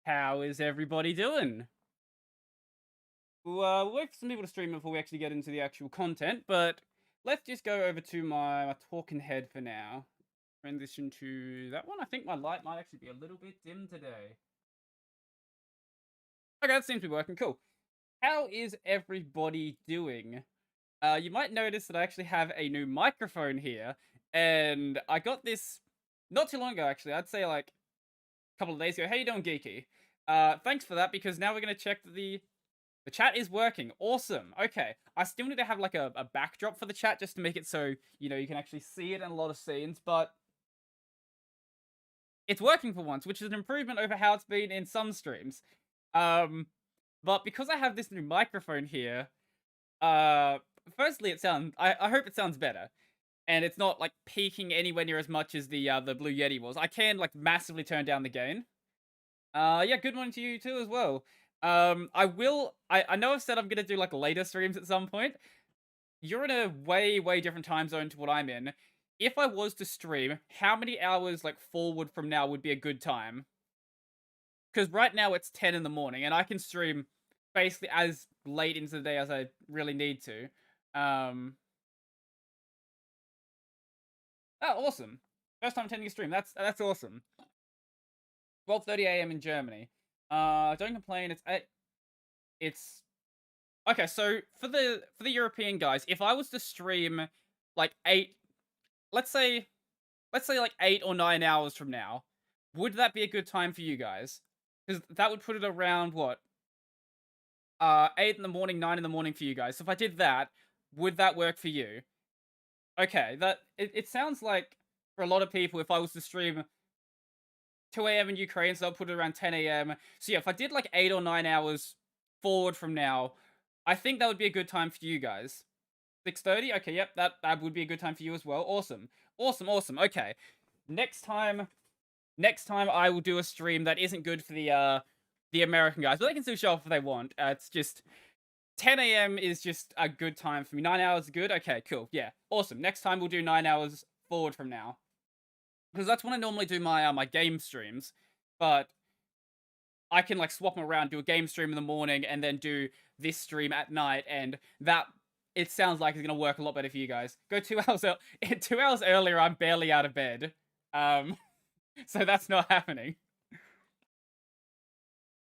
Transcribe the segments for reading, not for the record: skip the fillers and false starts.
How is everybody doing? We'll wait for some people to stream before we actually get into the actual content, but let's just go over to my talking head for now. Transition to that one. I think my light might actually be a little bit dim today. Okay, that seems to be working. Cool. How is everybody doing? You might notice that I actually have a new microphone here, and I got this not too long ago, actually. I'd say like a couple of days ago. How you doing, Geeky? Thanks for that, because now we're going to check that the chat is working. Awesome. Okay. I still need to have like a backdrop for the chat just to make it so, you know, you can actually see it in a lot of scenes, but it's working for once, which is an improvement over how it's been in some streams. But because I have this new microphone here, firstly, I hope it sounds better. And it's not like peaking anywhere near as much as the Blue Yeti was. I can like massively turn down the gain. Yeah, good morning to you too as well. I know I've said I'm gonna do like later streams at some point. You're in a way different time zone to what I'm in. If I was to stream, how many hours like forward from now would be a good time? Because right now it's 10 in the morning, and I can stream basically as late into the day as I really need to. Oh, awesome! First time attending a stream. That's awesome. 12:30 a.m. in Germany. Don't complain. It's okay. So for the European guys, if I was to stream like let's say like 8 or 9 hours from now, would that be a good time for you guys? Because that would put it around what 8 in the morning, 9 in the morning for you guys. So if I did that, would that work for you? Okay, it sounds like for a lot of people, if I was to stream 2 a.m. in Ukraine, so I'll put it around 10 a.m. So yeah, if I did like 8 or 9 hours forward from now, I think that would be a good time for you guys. 6:30? Okay, yep, that would be a good time for you as well. Awesome. Okay. Next time I will do a stream that isn't good for the American guys, but they can still show up if they want. It's just 10 a.m. is just a good time for me. 9 hours is good? Okay, cool. Yeah, awesome. Next time we'll do 9 hours forward from now. Because that's when I normally do my my game streams, but I can like swap them around, do a game stream in the morning, and then do this stream at night, and that it sounds like it's gonna work a lot better for you guys. Go 2 hours 2 hours earlier. I'm barely out of bed, so that's not happening.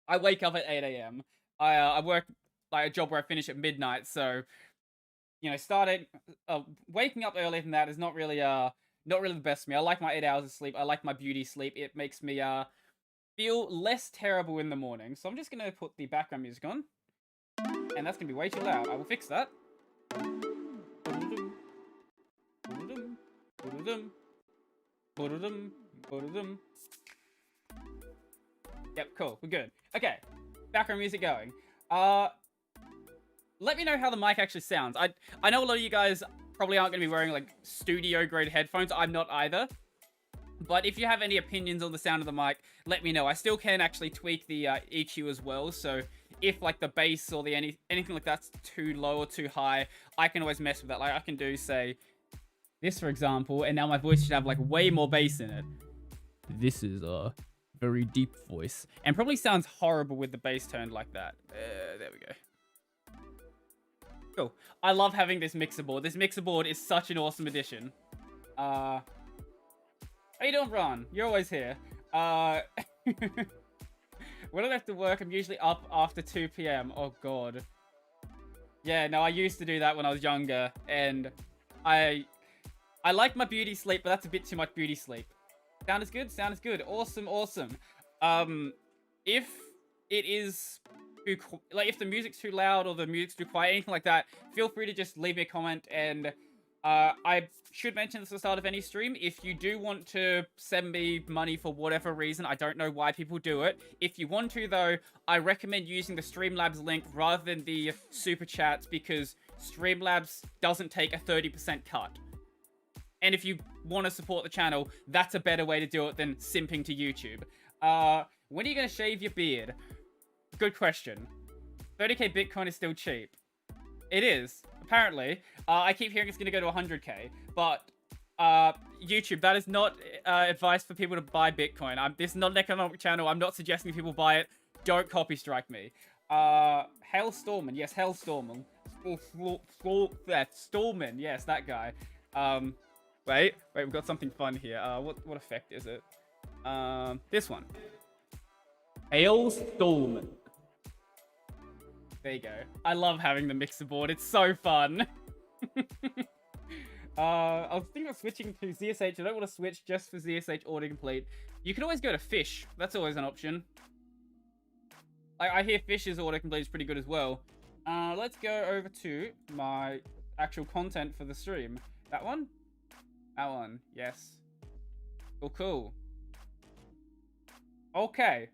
I wake up at 8 a.m. I work like a job where I finish at midnight, so you know, waking up earlier than that is not really the best for me. I like my 8 hours of sleep. I like my beauty sleep. It makes me feel less terrible in the morning. So I'm just gonna put the background music on, and that's gonna be way too loud. I will fix that. Yep, cool. We're good. Okay, background music going. Let me know how the mic actually sounds. I know a lot of you guys probably aren't going to be wearing like studio grade headphones. I'm not either. But if you have any opinions on the sound of the mic, let me know. I still can actually tweak the EQ as well. So if like the bass or the anything like that's too low or too high, I can always mess with that. Like I can do say this for example, and now my voice should have like way more bass in it. This is a very deep voice, and probably sounds horrible with the bass turned like that. There we go. Cool. I love having this mixer board. This mixer board is such an awesome addition. How you doing, Ron? You're always here. When I have to work, I'm usually up after 2 p.m. Oh, God. Yeah, no, I used to do that when I was younger, and I like my beauty sleep, but that's a bit too much beauty sleep. Sound is good? Sound is good. Awesome. If it is like if the music's too loud or the music's too quiet, anything like that, feel free to just leave me a comment. And I should mention this at the start of any stream, if you do want to send me money for whatever reason, I don't know why people do it. If you want to though, I recommend using the Streamlabs link rather than the super chats, because Streamlabs doesn't take a 30% cut. And if you want to support the channel, that's a better way to do it than simping to YouTube. When are you going to shave your beard? Good question. 30k Bitcoin is still cheap. It is, apparently. I keep hearing it's going to go to 100k, but YouTube, that is not advice for people to buy Bitcoin. This is not an economic channel. I'm not suggesting people buy it. Don't copy strike me. Hailstorman. Yes, Hailstorman. Storman. Yes, that guy. Wait, we've got something fun here. What effect is it? This one. Hailstorman. There you go. I love having the mixer board. It's so fun. I was thinking of switching to ZSH. I don't want to switch just for ZSH autocomplete. You can always go to Fish. That's always an option. I hear Fish's autocomplete is pretty good as well. Let's go over to my actual content for the stream. That one? That one. Yes. Cool. Okay.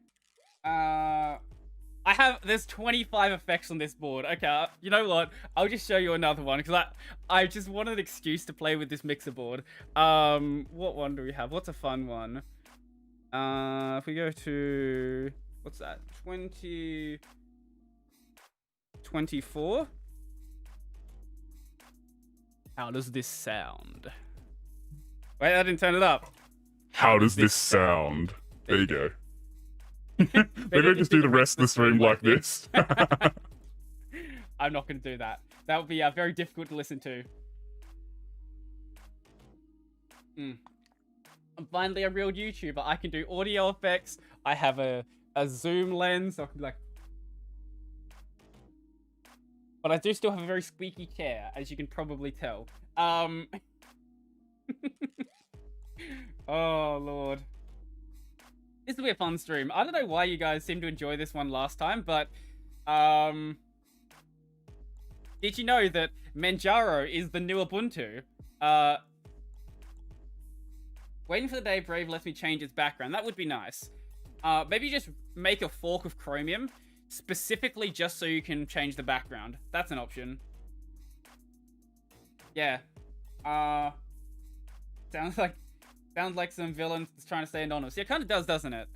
There's 25 effects on this board. Okay, you know what? I'll just show you another one, because I just wanted an excuse to play with this mixer board. What one do we have? What's a fun one? If we go to... What's that? 24? How does this sound? Wait, I didn't turn it up. How does this sound? There you go. Maybe I just do the rest of the stream like this. I'm not going to do that. That would be very difficult to listen to. I'm finally a real YouTuber. I can do audio effects. I have a zoom lens. So I can be like... But I do still have a very squeaky chair, as you can probably tell. Oh, Lord. This will be a fun stream. I don't know why you guys seem to enjoy this one last time, but... Did you know that Manjaro is the new Ubuntu? Waiting for the day Brave lets me change its background. That would be nice. Maybe just make a fork of Chromium, specifically just so you can change the background. That's an option. Yeah. Sounds like some villains trying to stay anonymous. Yeah, it kind of does, doesn't it?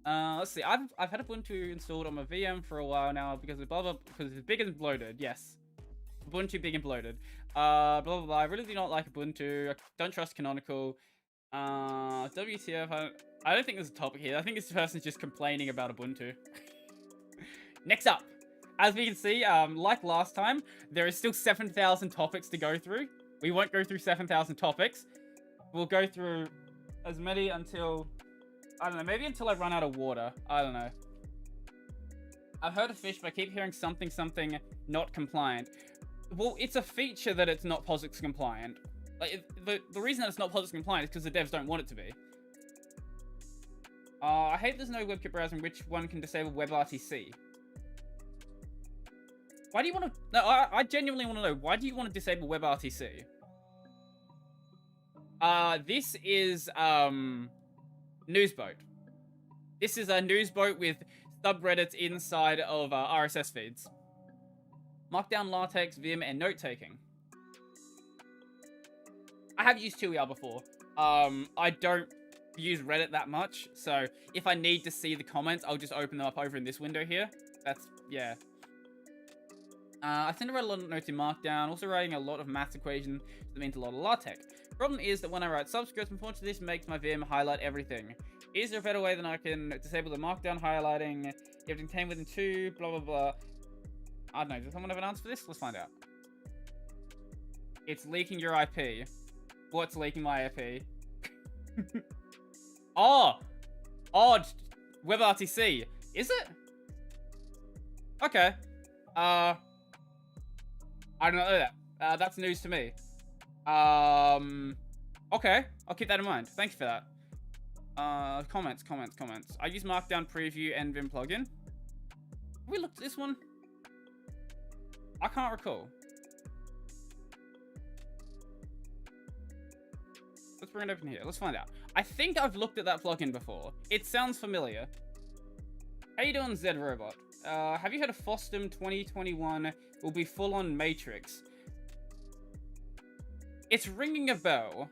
Let's see. I've had Ubuntu installed on my VM for a while now because of because it's big and bloated. Yes, Ubuntu big and bloated. Blah blah blah. I really do not like Ubuntu. I don't trust Canonical. WTF? I don't think there's a topic here. I think this person's just complaining about Ubuntu. Next up, as we can see, like last time, there is still 7,000 topics to go through. We won't go through 7,000 topics. We'll go through as many until, I don't know, maybe until I run out of water. I don't know. I've heard of Fish, but I keep hearing something not compliant. Well, it's a feature that it's not POSIX compliant. Like, the reason that it's not POSIX compliant is because the devs don't want it to be. I hate there's no WebKit browser in which one can disable WebRTC. Why do you want to... No, I genuinely want to know. Why do you want to disable WebRTC? This is, Newsboat. This is a Newsboat with subreddits inside of RSS feeds. Markdown, LaTeX, Vim, and note-taking. I have used 2ER before. I don't use Reddit that much, so if I need to see the comments, I'll just open them up over in this window here. That's, yeah. I tend to write a lot of notes in Markdown, also writing a lot of maths equations that means a lot of LaTeX. Problem is that when I write subscripts, unfortunately this makes my Vim highlight everything. Is there a better way than I can disable the Markdown highlighting? You have to contain within 2, blah blah blah. I don't know, does someone have an answer for this? Let's find out. It's leaking your IP. What's leaking my IP? Oh! WebRTC. Is it? Okay. I don't know that. That's news to me. Okay. I'll keep that in mind. Thank you for that. Comments. I use Markdown Preview and Vim plugin. Have we looked at this one? I can't recall. Let's bring it open here. Let's find out. I think I've looked at that plugin before. It sounds familiar. How you doing, Zed Robot? Have you heard of FOSDEM 2021 will be full-on Matrix? It's ringing a bell.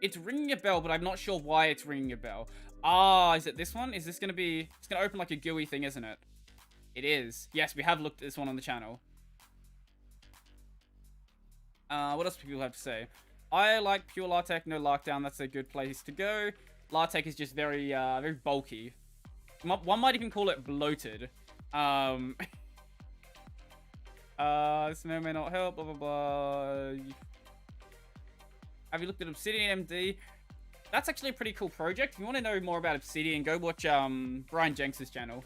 It's ringing a bell, but I'm not sure why it's ringing a bell. Ah, is it this one? Is this going to be... It's going to open like a GUI thing, isn't it? It is. Yes, we have looked at this one on the channel. What else do people have to say? I like pure LaTeX, no Lockdown. That's a good place to go. LaTeX is just very, very bulky. One might even call it bloated. This may not help, blah, blah, blah. Have you looked at Obsidian MD? That's actually a pretty cool project. If you want to know more about Obsidian, go watch Brian Jenks' channel.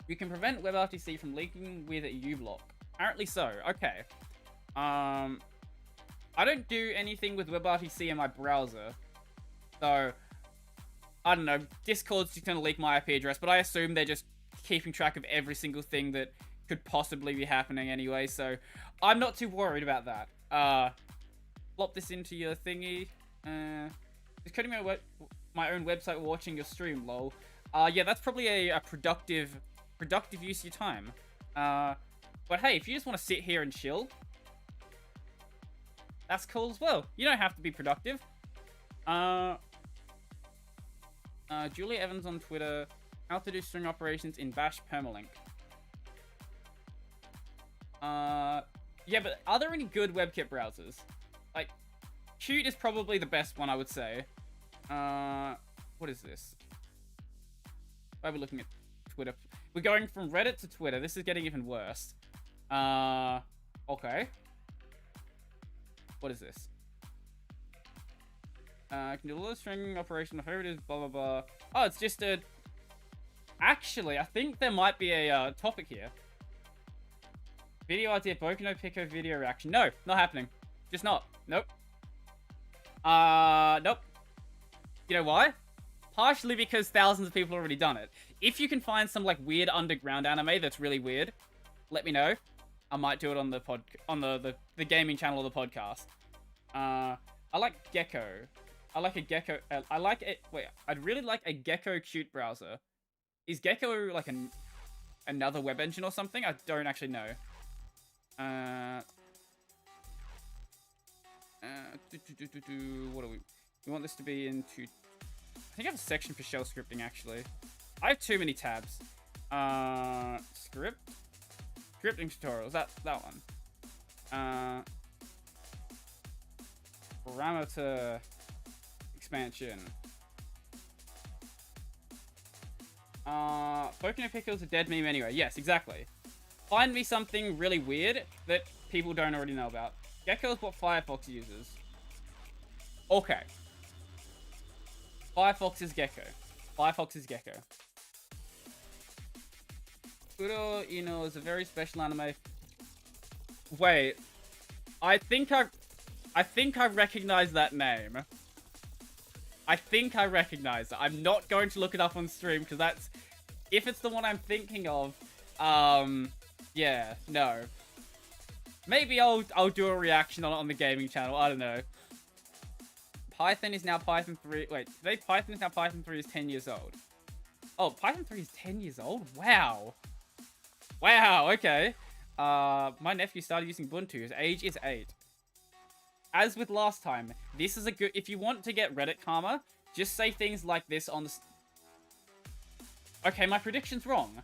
You can prevent WebRTC from leaking with a uBlock. Apparently so. Okay. I don't do anything with WebRTC in my browser. So, I don't know. Discord's just going to leak my IP address, but I assume they're just keeping track of every single thing that could possibly be happening anyway, so I'm not too worried about that. Plop this into your thingy. Just coding my own website watching your stream, lol. Yeah, that's probably a productive use of your time. But hey, if you just want to sit here and chill, that's cool as well. You don't have to be productive. Julia Evans on Twitter. How to do string operations in Bash permalink. Yeah, but are there any good WebKit browsers? Like, Qt is probably the best one, I would say. What is this? Why are we looking at Twitter? We're going from Reddit to Twitter. This is getting even worse. Okay. What is this? Can do a little string operation, whatever it is, blah, blah, blah. Oh, it's just a... Actually, I think there might be a topic here. Video idea, Bokuno Pico video reaction. No, not happening. Just not. Nope. Nope. You know why? Partially because thousands of people have already done it. If you can find some like weird underground anime that's really weird, let me know. I might do it on the gaming channel of the podcast. I like Gecko. I like a Gecko. I like it. Wait, I'd really like a Gecko Qt browser. Is Gecko like another web engine or something? I don't actually know. What do we want this to be into? I think I have a section for shell scripting actually. I have too many tabs. Scripting tutorials. That one. Parameter expansion. Bokuno Pico is a dead meme anyway. Yes, exactly. Find me something really weird that people don't already know about. Gecko is what Firefox uses. Okay. Firefox is Gecko. Firefox is Gecko. Kuro Ino is a very special anime. Wait. I think I recognize that name. I think I recognize it. I'm not going to look it up on stream because that's... If it's the one I'm thinking of, yeah, no. Maybe I'll do a reaction on the gaming channel. I don't know. Python is now Python 3. Wait, today Python is now Python 3 is 10 years old. Oh, Python 3 is 10 years old? Wow. Wow, okay. My nephew started using Ubuntu. His age is 8. As with last time, this is a good... If you want to get Reddit karma, just say things like this on the... Okay, my prediction's wrong.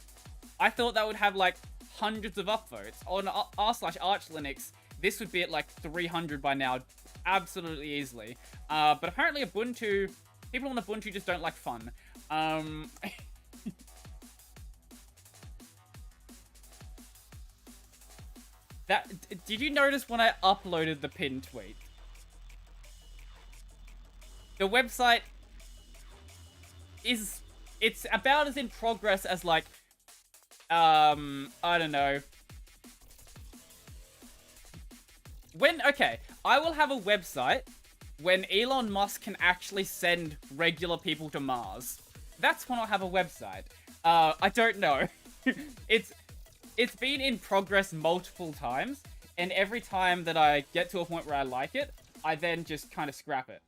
I thought that would have, like, hundreds of upvotes. On r/archlinux, this would be at, like, 300 by now. Absolutely easily. But apparently Ubuntu... People on Ubuntu just don't like fun. Did you notice when I uploaded the pinned tweet? The website is... It's about as in progress as, like... I don't know. Okay, I will have a website when Elon Musk can actually send regular people to Mars. That's when I'll have a website. I don't know. It's been in progress multiple times, and every time that I get to a point where I like it, I then just kind of scrap it.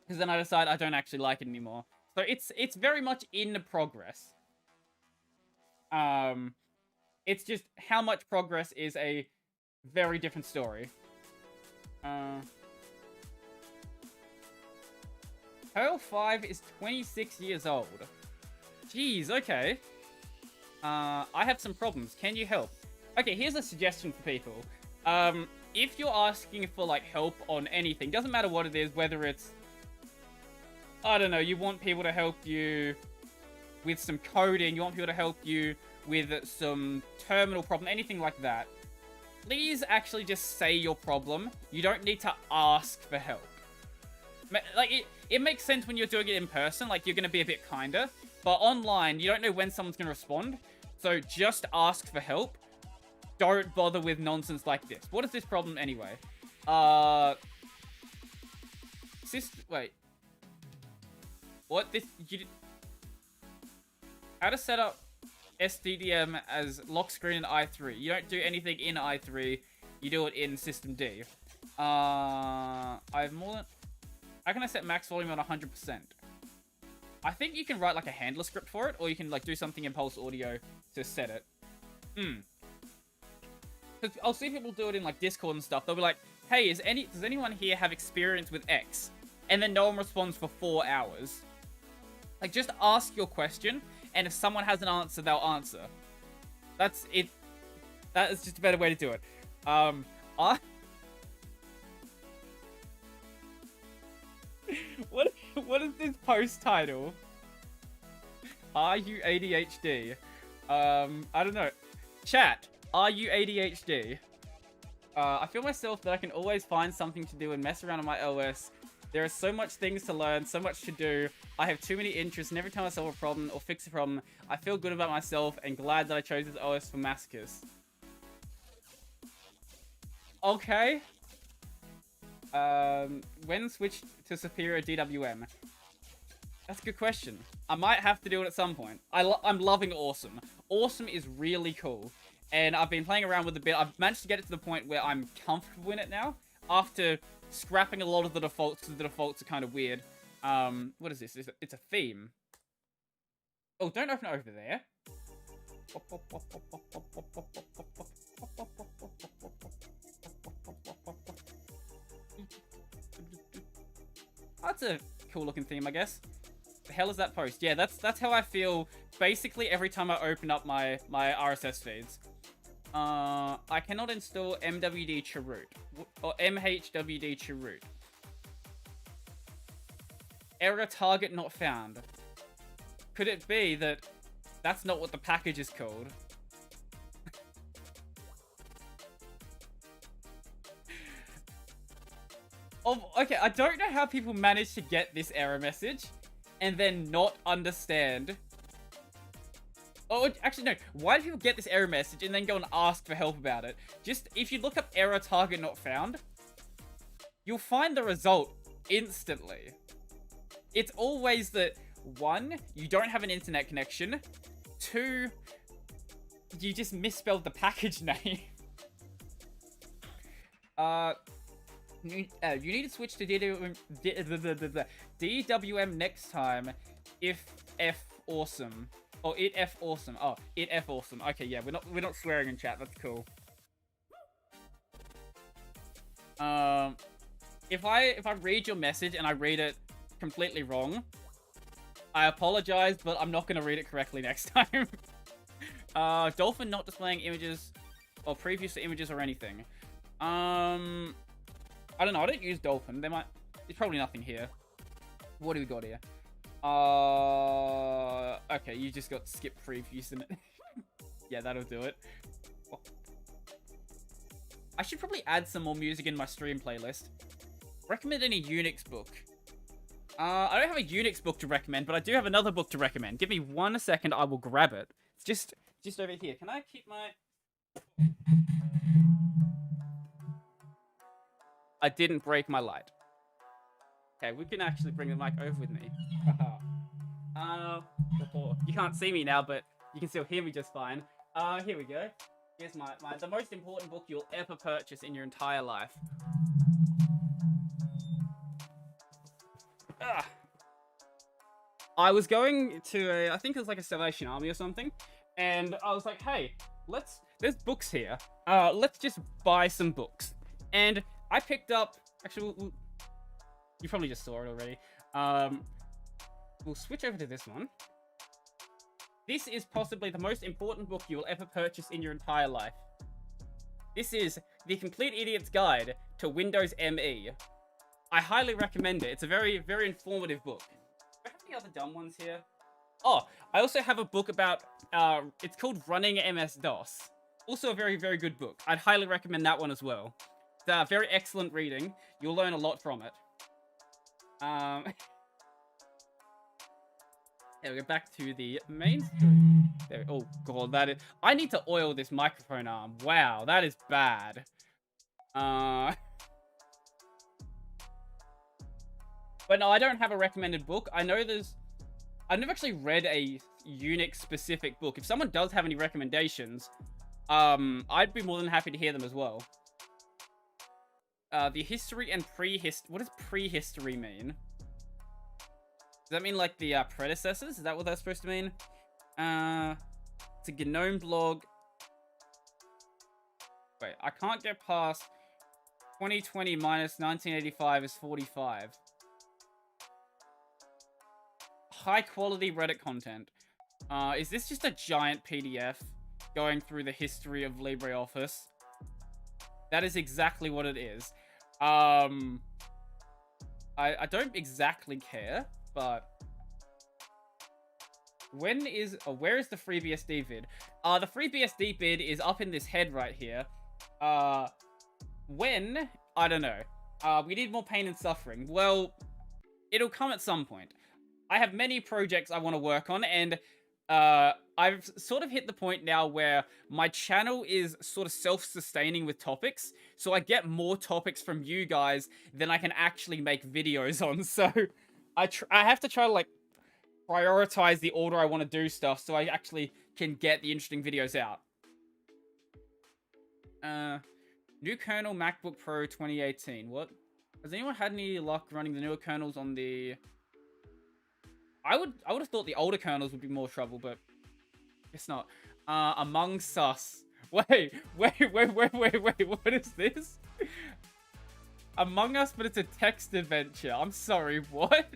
Because then I decide I don't actually like it anymore. So it's very much in progress. It's just how much progress is a very different story. Perl 5 is 26 years old. Jeez, okay. I have some problems. Can you help? Okay, here's a suggestion for people. If you're asking for like help on anything, doesn't matter what it is, whether it's, I don't know, you want people to help you with some coding, you want people to help you with some terminal problem, anything like that, please actually just say your problem. You don't need to ask for help. Like, it makes sense when you're doing it in person, like, you're going to be a bit kinder, but online, you don't know when someone's going to respond, so just ask for help. Don't bother with nonsense like this. What is this problem anyway? Wait. What? How to set up SDDM as lock screen in i3. You don't do anything in i3. You do it in System D. I have more than... How can I set max volume on 100%? I think you can write like a handler script for it, or you can like do something in Pulse Audio to set it. Because I'll see people do it in like Discord and stuff. They'll be like, hey, does anyone here have experience with X? And then no one responds for 4 hours. Like, just ask your question, and if someone has an answer, they'll answer. That's it. That is just a better way to do it. What is this post title? Are you ADHD? I don't know. Chat, are you ADHD? I feel myself that I can always find something to do and mess around on my OS. There are so much things to learn, so much to do. I have too many interests, and every time I solve a problem or fix a problem, I feel good about myself and glad that I chose this OS for masochists. Okay. When switched to Superior DWM? That's a good question. I might have to do it at some point. I'm loving Awesome. Awesome is really cool. And I've been playing around with it a bit. I've managed to get it to the point where I'm comfortable in it now. After scrapping a lot of the defaults, because the defaults are kind of weird. What is this? It's a theme. Oh, don't open it over there. That's a cool looking theme, I guess. The hell is that post? Yeah, that's how I feel basically every time I open up my RSS feeds. I cannot install MWD Chroot or MHWD Chroot. Error target not found. Could it be that that's not what the package is called? Okay, I don't know how people manage to get this error message and then not understand. Oh, actually, no. Why do people get this error message and then go and ask for help about it? Just, if you look up error target not found, you'll find the result instantly. It's always that, 1, you don't have an internet connection. 2, you just misspelled the package name. You need to switch to DWM next time if F awesome. Oh, it F awesome. Oh, it F awesome. Okay, yeah, we're not swearing in chat. That's cool. If I read your message and I read it completely wrong, I apologize, but I'm not gonna read it correctly next time. Dolphin not displaying images or previews to images or anything. I don't know. I don't use Dolphin. There's probably nothing here. What do we got here? Okay, you just got skip previews in it. Yeah, that'll do it. I should probably add some more music in my stream playlist. Recommend any Unix book. I don't have a Unix book to recommend, but I do have another book to recommend. Give me 1 second, I will grab it. It's just over here. Can I keep my... I didn't break my light. Okay, we can actually bring the mic over with me. You can't see me now, but you can still hear me just fine. Here we go. Here's the most important book you'll ever purchase in your entire life. I was going to I think it was like a Salvation Army or something, and I was like, hey, there's books here. Let's just buy some books. And I picked up, actually, you probably just saw it already. We'll switch over to this one. This is possibly the most important book you will ever purchase in your entire life. This is The Complete Idiot's Guide to Windows ME. I highly recommend it. It's a very, very informative book. Do I have any other dumb ones here? Oh, I also have a book about, it's called Running MS-DOS. Also a very, very good book. I'd highly recommend that one as well. It's very excellent reading. You'll learn a lot from it. Yeah, we go back to the main screen. There, oh god, that is... I need to oil this microphone arm. Wow, that is bad. But no, I don't have a recommended book. I know there's... I've never actually read a Unix-specific book. If someone does have any recommendations, I'd be more than happy to hear them as well. The history and prehistory... What does prehistory mean? Does that mean, like, the predecessors? Is that what that's supposed to mean? It's a GNOME blog. Wait, I can't get past 2020 minus 1985 is 45. High-quality Reddit content. Is this just a giant PDF going through the history of LibreOffice? That is exactly what it is. I don't exactly care. But when is... Oh, where is the FreeBSD vid? The FreeBSD vid is up in this head right here. When? I don't know. We need more pain and suffering. Well, it'll come at some point. I have many projects I want to work on, and I've sort of hit the point now where my channel is sort of self-sustaining with topics, so I get more topics from you guys than I can actually make videos on, so... I have to try to, like, prioritize the order I want to do stuff so I actually can get the interesting videos out. New kernel MacBook Pro 2018. What? Has anyone had any luck running the newer kernels on the... I would have thought the older kernels would be more trouble, but it's not. Among Sus. Wait, what is this? Among Us, but it's a text adventure. I'm sorry, what?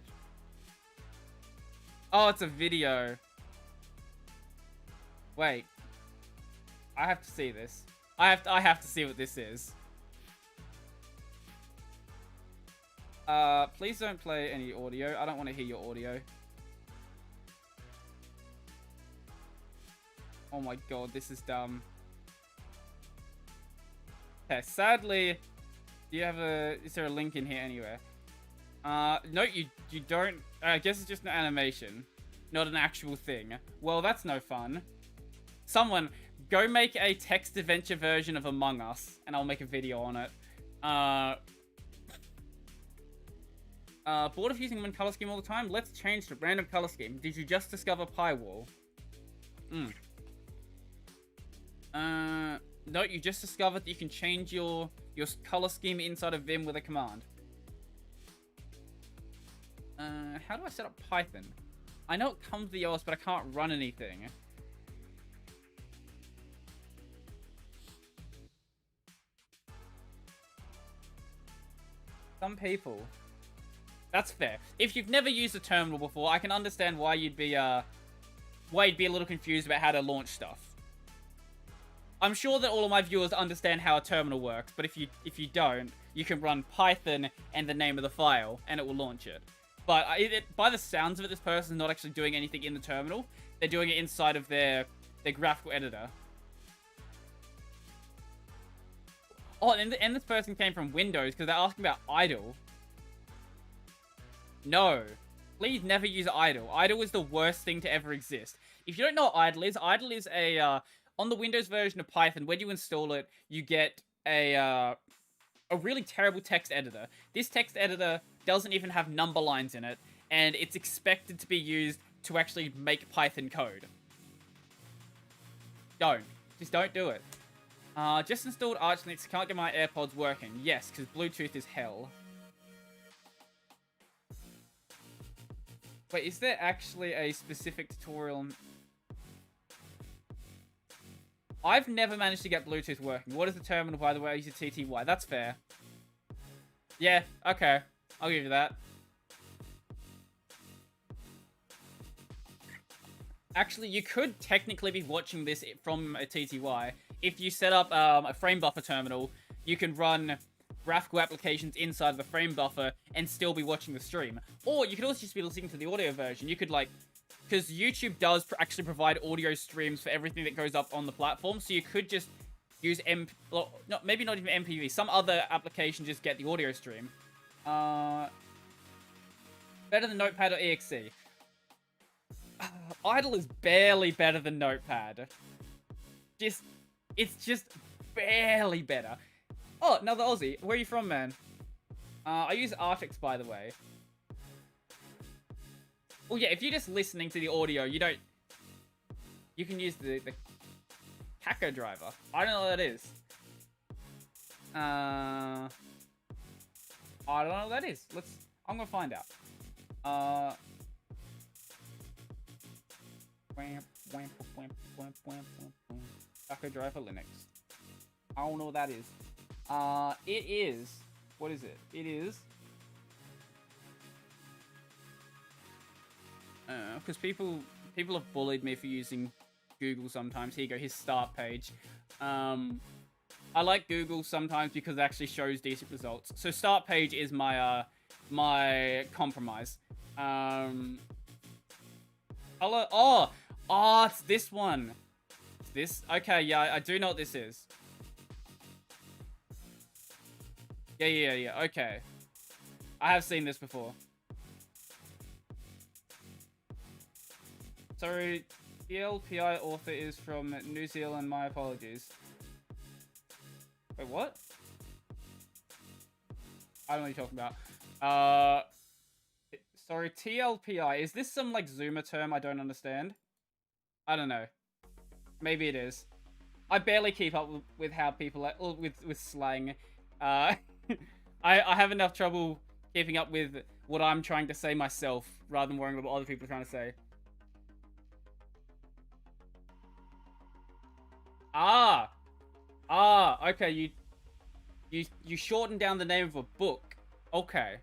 Oh, it's a video. Wait. I have to see this. I have to see what this is. Please don't play any audio. I don't want to hear your audio. Oh my god, this is dumb. Okay, sadly... Do you have a... Is there a link in here anywhere? No, you don't... I guess it's just an animation. Not an actual thing. Well, that's no fun. Someone, go make a text adventure version of Among Us, and I'll make a video on it. Bored of using one color scheme all the time? Let's change to random color scheme. Did you just discover Pywall? No, you just discovered that you can change your color scheme inside of Vim with a command. How do I set up Python? I know it comes with the OS, but I can't run anything. Some people. That's fair. If you've never used a terminal before, I can understand why you'd be a little confused about how to launch stuff. I'm sure that all of my viewers understand how a terminal works, but if you don't, you can run Python and the name of the file, and it will launch it. But by the sounds of it, this person's not actually doing anything in the terminal. They're doing it inside of their graphical editor. Oh, and this person came from Windows because they're asking about idle. No. Please never use idle. Idle is the worst thing to ever exist. If you don't know what idle is a... on the Windows version of Python, when you install it, you get a really terrible text editor. This text editor doesn't even have number lines in it, and it's expected to be used to actually make Python code. Just don't do it. Just installed Arch Linux, can't get my AirPods working. Yes, because Bluetooth is hell. Wait, is there actually a specific tutorial? I've never managed to get Bluetooth working. What is the terminal, by the way? I use a TTY. That's fair. Yeah, okay. I'll give you that. Actually, you could technically be watching this from a TTY. if you set up a frame buffer terminal, you can run graphical applications inside of the frame buffer and still be watching the stream. Or you could also just be listening to the audio version. You could like, because YouTube does actually provide audio streams for everything that goes up on the platform, so you could just use maybe not even MPV, some other application, just get the audio stream. Better than Notepad.exe. Idle is barely better than Notepad. It's just barely better. Oh, another Aussie. Where are you from, man? I use Artix, by the way. Well, yeah, if you're just listening to the audio, you can use the Caco driver. I don't know what that is. I don't know what that is. I'm gonna find out. Caco driver Linux. I don't know what that is. It is. What is it? It is. Because people have bullied me for using Google sometimes. Here you go, his start page. I like Google sometimes because it actually shows decent results. So start page is my my compromise. It's this one. It's this. Okay, yeah, I do know what this is. Yeah. Okay, I have seen this before. Sorry, the LPI author is from New Zealand. My apologies. Wait, what? I don't know what you're talking about. Sorry, TLPI. Is this some, like, Zoomer term I don't understand? I don't know. Maybe it is. I barely keep up with how people... with slang. I have enough trouble keeping up with what I'm trying to say myself, rather than worrying about what other people are trying to say. Okay, you shorten down the name of a book. Okay.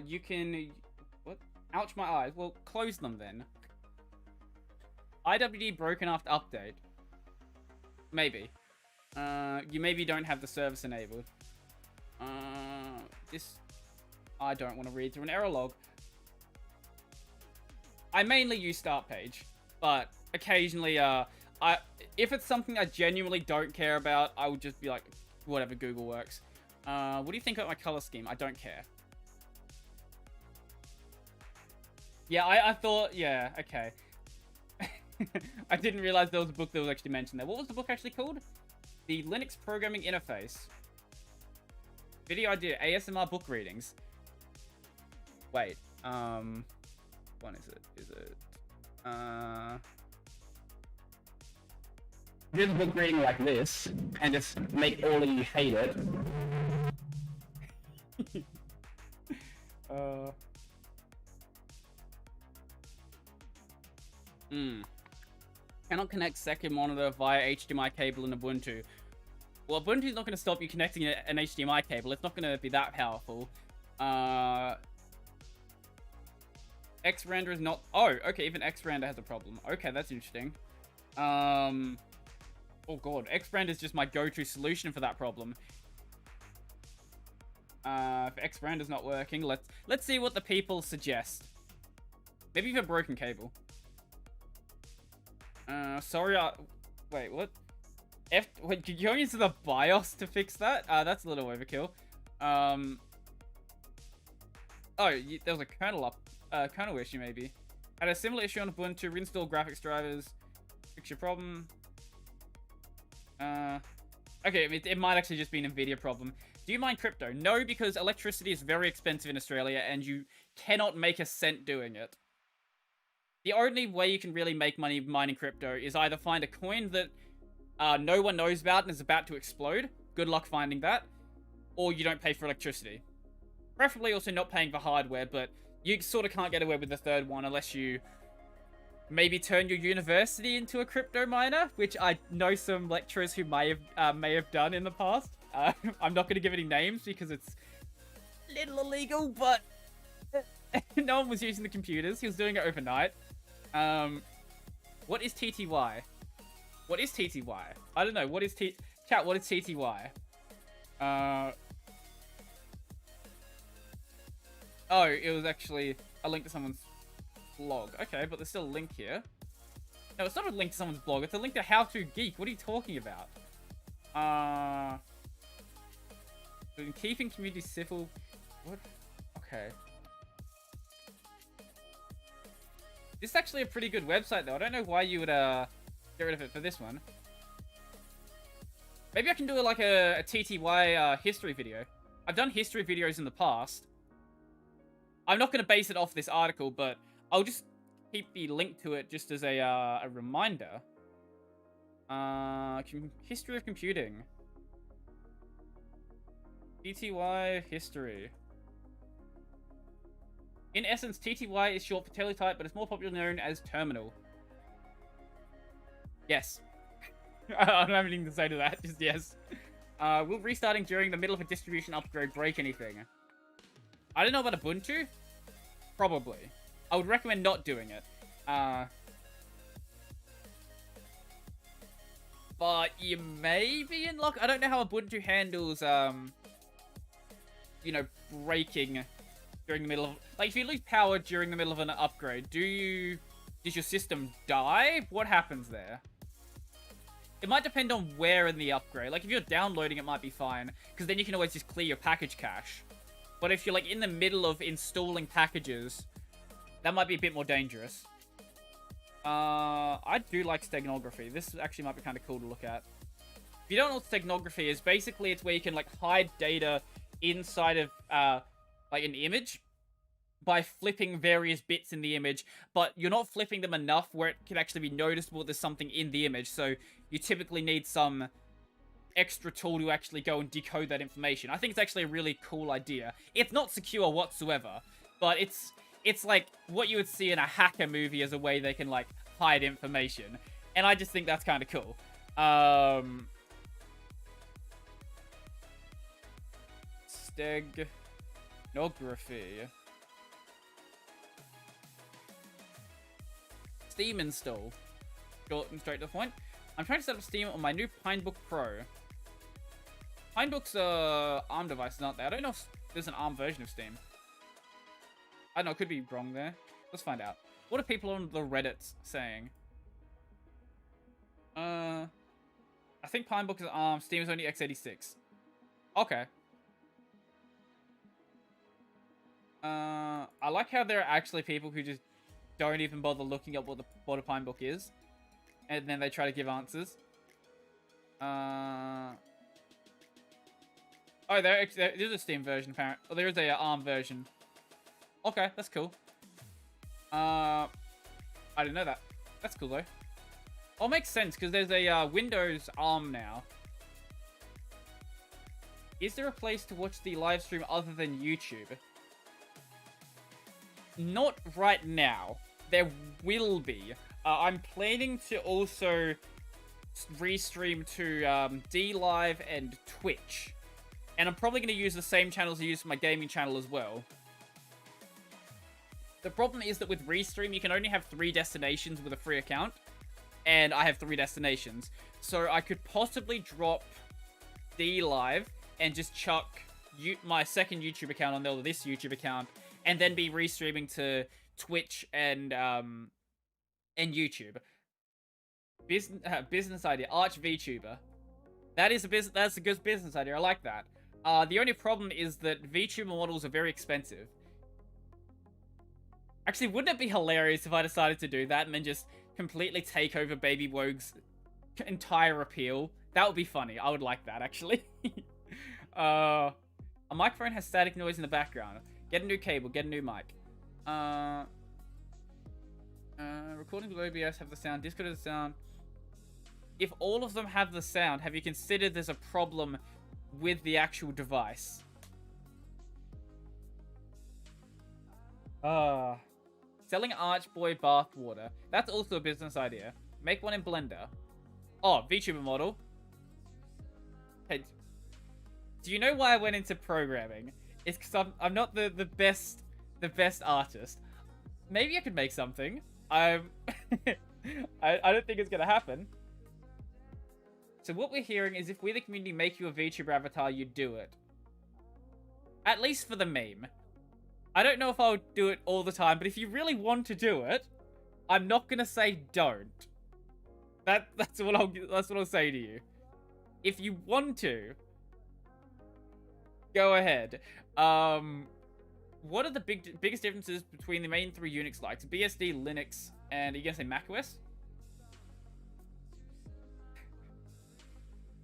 You can... What? Ouch, my eyes. Well, close them then. IWD broken after update. Maybe. You maybe don't have the service enabled. This... I don't want to read through an error log. I mainly use start page, but occasionally, if it's something I genuinely don't care about, I would just be like, whatever, Google works. What do you think about my color scheme? I don't care. Yeah, I thought, yeah, okay. I didn't realize there was a book that was actually mentioned there. What was the book actually called? The Linux Programming Interface. Video idea, ASMR book readings. Wait, what is it? Is it, do the book reading like this, and just make all of you hate it. Cannot connect second monitor via HDMI cable in Ubuntu. Well, Ubuntu's not going to stop you connecting an HDMI cable. It's not going to be that powerful. Xrender is not... Oh, okay, even Xrender has a problem. Okay, that's interesting. Oh god, Xrender is just my go-to solution for that problem. If Xrender's not working, let's see what the people suggest. Maybe you have a broken cable. Sorry, wait, what? Wait, you're going into the BIOS to fix that? That's a little overkill. Oh, there was a kernel issue maybe. Had a similar issue on Ubuntu, reinstall graphics drivers, fix your problem. Okay, it might actually just be an NVIDIA problem. Do you mine crypto? No, because electricity is very expensive in Australia and you cannot make a cent doing it. The only way you can really make money mining crypto is either find a coin that no one knows about and is about to explode. Good luck finding that. Or you don't pay for electricity. Preferably also not paying for hardware, but you sort of can't get away with the third one unless you maybe turn your university into a crypto miner, which I know some lecturers who may have done in the past. I'm not going to give any names because it's a little illegal, but no one was using the computers. He was doing it overnight. What is TTY? What is TTY? I don't know. What is Chat, what is TTY? Oh, it was actually a link to someone's blog. Okay, but there's still a link here. No, it's not a link to someone's blog. It's a link to How to Geek. What are you talking about? Keeping community civil. What? Okay. This is actually a pretty good website, though. I don't know why you would get rid of it for this one. Maybe I can do like a TTY history video. I've done history videos in the past. I'm not going to base it off this article, but I'll just keep the link to it just as a reminder. History of computing. TTY history. In essence, TTY is short for teletype, but it's more popularly known as terminal. Yes. I don't have anything to say to that, just yes. Will restarting during the middle of a distribution upgrade break anything? I don't know about Ubuntu. Probably. I would recommend not doing it. But you may be in luck. I don't know how Ubuntu handles, you know, breaking during the middle of... Like, if you lose power during the middle of an upgrade, does your system die? What happens there? It might depend on where in the upgrade. Like, if you're downloading, it might be fine, because then you can always just clear your package cache. But if you're, like, in the middle of installing packages, that might be a bit more dangerous. I do like Steganography. This actually might be kind of cool to look at. If you don't know what Steganography is, basically it's where you can, like, hide data inside of, like, an image by flipping various bits in the image, but you're not flipping them enough where it can actually be noticeable there's something in the image, so you typically need some extra tool to actually go and decode that information. I think it's actually a really cool idea. It's not secure whatsoever, but it's like what you would see in a hacker movie as a way they can, like, hide information, and I just think that's kind of cool. Steganography. Steam install. Short and straight to the point. I'm trying to set up Steam on my new Pinebook Pro. Pinebooks are ARM devices, aren't they? I don't know if there's an ARM version of Steam. I don't know, could be wrong there. Let's find out. What are people on the Reddit saying? I think Pinebook is ARM. Steam is only x86. Okay. I like how there are actually people who just don't even bother looking up what a Pinebook is, and then they try to give answers. Oh, there is a Steam version, apparently. Oh, there is a ARM version. Okay, that's cool. I didn't know that. That's cool, though. Oh, makes sense, because there's a Windows ARM now. Is there a place to watch the live stream other than YouTube? Not right now. There will be. I'm planning to also restream to DLive and Twitch. And I'm probably going to use the same channels I use for my gaming channel as well. The problem is that with Restream, you can only have 3 destinations with a free account. And I have 3 destinations. So I could possibly drop DLive and just chuck my second YouTube account on there, or this YouTube account, and then be restreaming to Twitch and YouTube. Business idea. Arch VTuber. That's a good business idea. I like that. The only problem is that VTuber models are very expensive. Actually, wouldn't it be hilarious if I decided to do that and then just completely take over Baby Wogue's entire appeal? That would be funny. I would like that, actually. A microphone has static noise in the background. Get a new cable. Get a new mic. Recordings with OBS have the sound. Discord has the sound. If all of them have the sound, have you considered there's a problem with the actual device? Selling Arch Boy bathwater. That's also a business idea. Make one in Blender. Oh, VTuber model. Hey, do you know why I went into programming? It's because I'm not the best artist. Maybe I could make something. I don't think it's gonna happen. So what we're hearing is if we the community make you a VTuber avatar, you do it. At least for the meme. I don't know if I'll do it all the time, but if you really want to do it, I'm not gonna say don't. That's what I'll say to you. If you want to, go ahead. What are the biggest differences between the main 3 Unix likes? BSD, Linux, and are you gonna say macOS?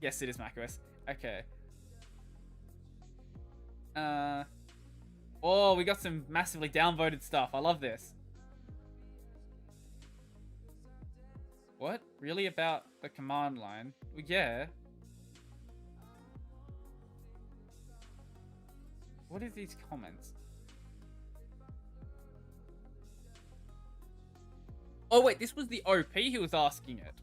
Yes, it is macOS. Okay. Oh, we got some massively downvoted stuff. I love this. What? Really about the command line? Well, yeah. What are these comments? Oh wait, this was the OP who was asking it.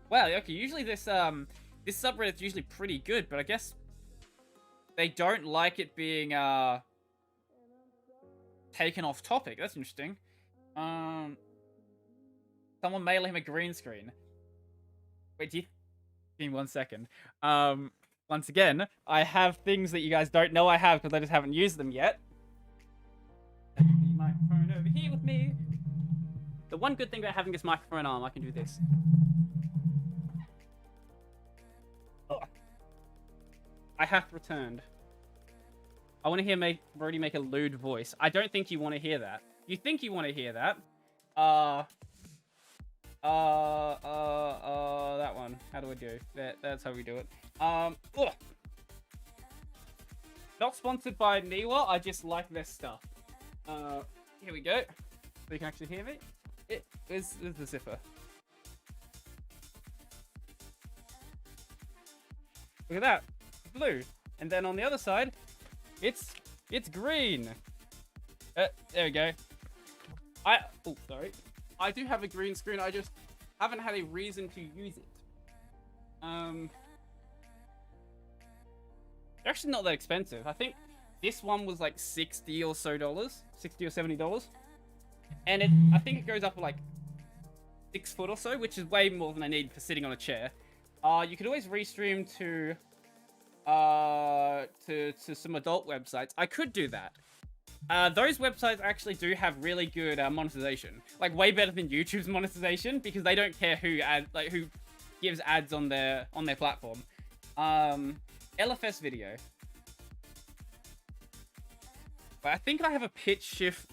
Wow, okay, usually this subreddit's usually pretty good, but I guess they don't like it being taken off topic. That's interesting. Someone mail him a green screen. Wait, give me 1 second. Once again, I have things that you guys don't know I have because I just haven't used them yet. The microphone over here with me. The one good thing about having this microphone arm, I can do this. Oh. I have returned. I want to hear Brodie make a lewd voice. I don't think you want to hear that. You think you want to hear that? That one. How do I do? That's how we do it. Ugh. Not sponsored by Niwa, I just like their stuff. Here we go. So you can actually hear me. There's the zipper. Look at that. Blue. And then on the other side, it's green. There we go. Oh, sorry. I do have a green screen, I just haven't had a reason to use it. They're actually not that expensive. I think this one was like $60 or so, $60 or $70. And I think it goes up to like 6 foot or so, which is way more than I need for sitting on a chair. You could always restream to some adult websites. I could do that. Those websites actually do have really good monetization, like way better than YouTube's monetization, because they don't care who gives ads on their platform. LFS video. But I think I have a pitch shift.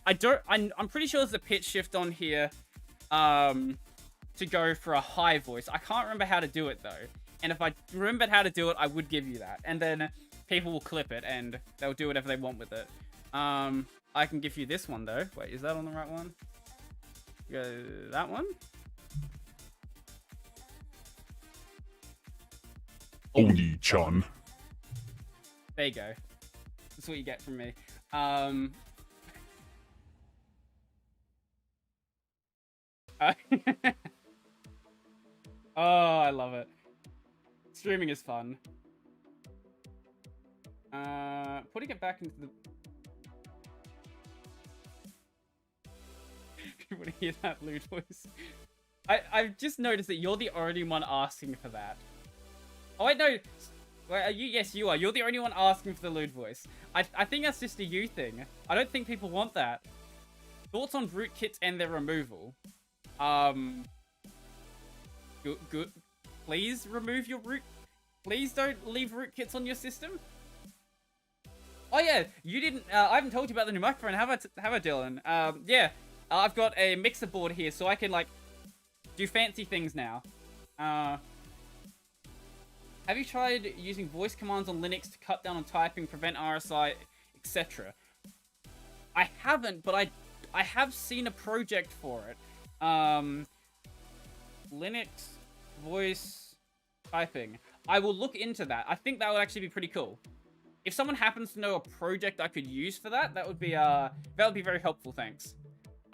I'm pretty sure there's a pitch shift on here to go for a high voice. I can't remember how to do it though. And if I remembered how to do it, I would give you that. And then people will clip it and they'll do whatever they want with it. I can give you this one though. Wait, is that on the right one? Go that one? Oni-chan. There you go. That's what you get from me. Oh, I love it. Streaming is fun. Putting it back into the... You want to hear that lewd voice? I've just noticed that you're the only one asking for that. Oh, wait, no. Wait, are you? Yes, you are. You're the only one asking for the lewd voice. I think that's just a you thing. I don't think people want that. Thoughts on rootkits and their removal? Good. Please remove your root. Please don't leave rootkits on your system. Oh yeah, you didn't. I haven't told you about the new microphone. How about Dylan? Yeah, I've got a mixer board here, so I can like do fancy things now. Have you tried using voice commands on Linux to cut down on typing, prevent RSI, etc.? I haven't, but I have seen a project for it. Linux voice typing. I will look into that. I think that would actually be pretty cool. If someone happens to know a project I could use for that, that would be very helpful. Thanks.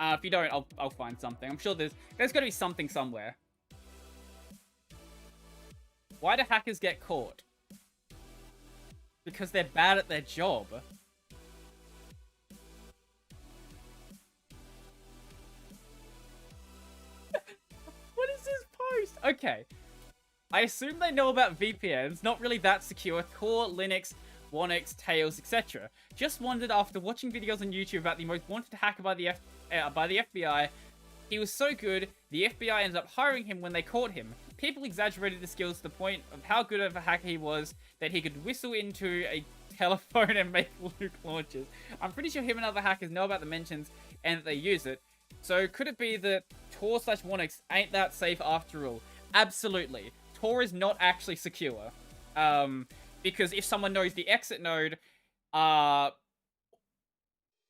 If you don't, I'll find something. I'm sure there's got to be something somewhere. Why do hackers get caught? Because they're bad at their job. okay. I assume they know about VPNs, not really that secure, Tor, Linux, Unix, Tails, etc. Just wondered after watching videos on YouTube about the most wanted hacker by the FBI. He was so good, the FBI ended up hiring him when they caught him. People exaggerated the skills to the point of how good of a hacker he was that he could whistle into a telephone and make Luke launches. I'm pretty sure him and other hackers know about the mentions and that they use it. So could it be that Tor/Unix ain't that safe after all? Absolutely. Tor is not actually secure. Because if someone knows the exit node,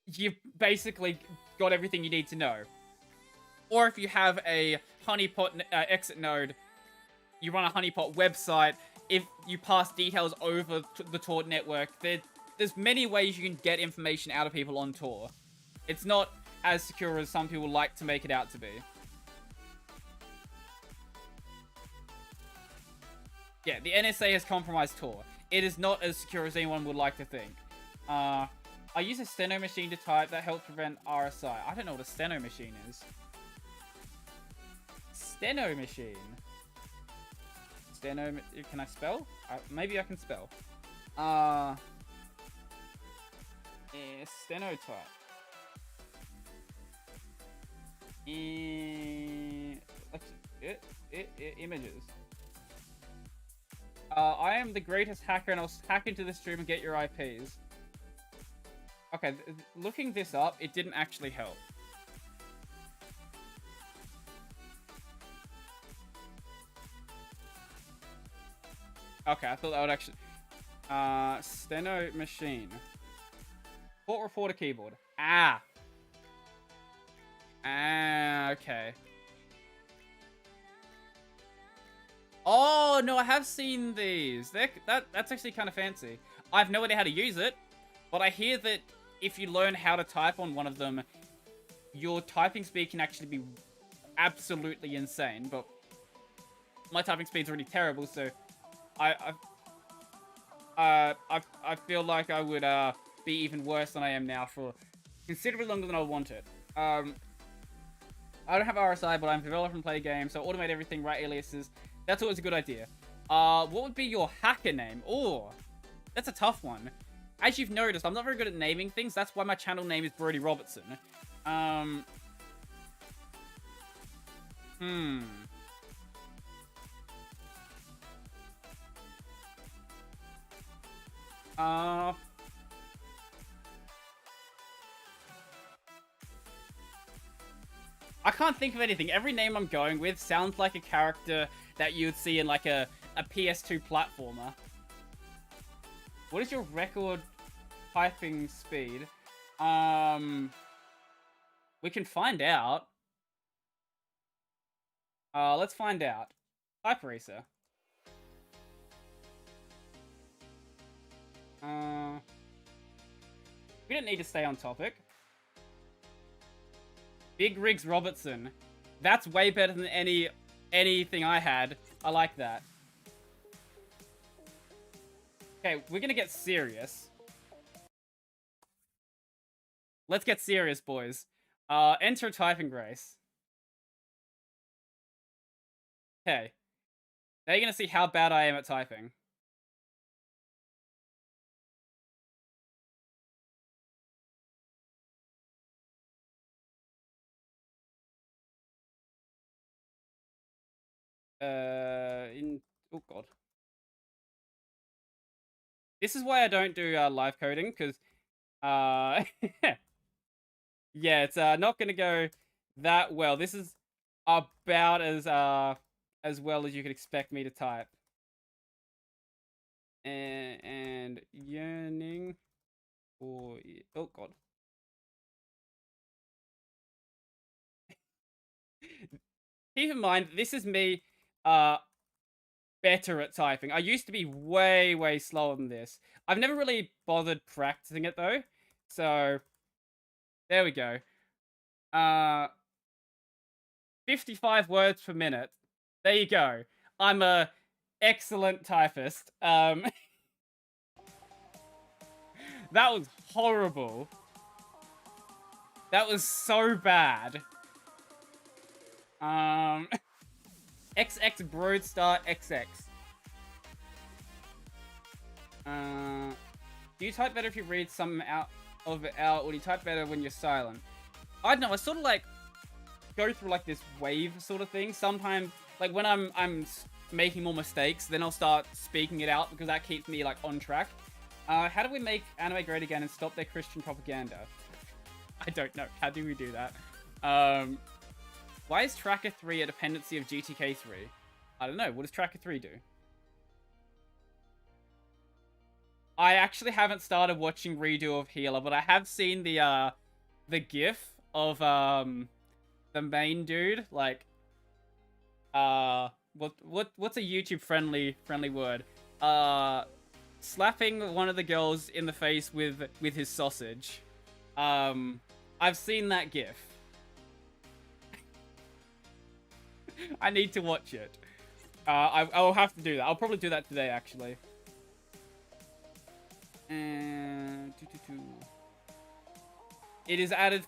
you've basically got everything you need to know. Or if you have a honeypot exit node, you run a honeypot website, if you pass details over the Tor network, there's many ways you can get information out of people on Tor. It's not as secure as some people like to make it out to be. Yeah, the NSA has compromised Tor. It is not as secure as anyone would like to think. I use a steno machine to type that helps prevent RSI. I don't know what a steno machine is. Steno machine. Steno, can I spell? Maybe I can spell. Stenotype. Images. I am the greatest hacker and I'll hack into the stream and get your IPs. Okay, looking this up, it didn't actually help. Okay, I thought that would actually... steno machine. Port reporter keyboard. Okay. Oh, no, I have seen these. That's actually kind of fancy. I have no idea how to use it, but I hear that if you learn how to type on one of them, your typing speed can actually be absolutely insane, but my typing speed's already terrible, so I feel like I would be even worse than I am now for considerably longer than I want it. I don't have RSI, but I'm a developer and play games, so automate everything, write aliases. That's always a good idea. What would be your hacker name? Oh, that's a tough one. As you've noticed, I'm not very good at naming things. That's why my channel name is Brodie Robertson. I can't think of anything. Every name I'm going with sounds like a character that you would see in like a PS2 platformer. What is your record typing speed? We can find out. Let's find out. Type Racer. We don't need to stay on topic. Big Rigs Robertson. That's way better than anything I had. I like that. Okay, we're gonna get serious. Let's get serious, boys. Enter typing race. Okay. Now you're gonna see how bad I am at typing. Oh god. This is why I don't do live coding, because yeah, it's not gonna go that well. This is about as well as you could expect me to type. And yearning for... oh god. Keep in mind, this is me better at typing. I used to be way slower than this. I've never really bothered practicing it though. So there we go. 55 words per minute. There you go. I'm a excellent typist. That was horrible. That was so bad. XX Broadstar XX. Do you type better if you read something out, or do you type better when you're silent? I don't know, I sort of like go through like this wave sort of thing. Sometimes, like when I'm making more mistakes, then I'll start speaking it out because that keeps me like on track. How do we make anime great again and stop their Christian propaganda? I don't know. How do we do that? Why is Tracker 3 a dependency of GTK 3? I don't know. What does Tracker 3 do? I actually haven't started watching Redo of Healer, but I have seen the GIF of the main dude, like what's a YouTube friendly word? Slapping one of the girls in the face with his sausage. I've seen that GIF. I need to watch it. I'll have to do that. I'll probably do that today, actually. And it is added.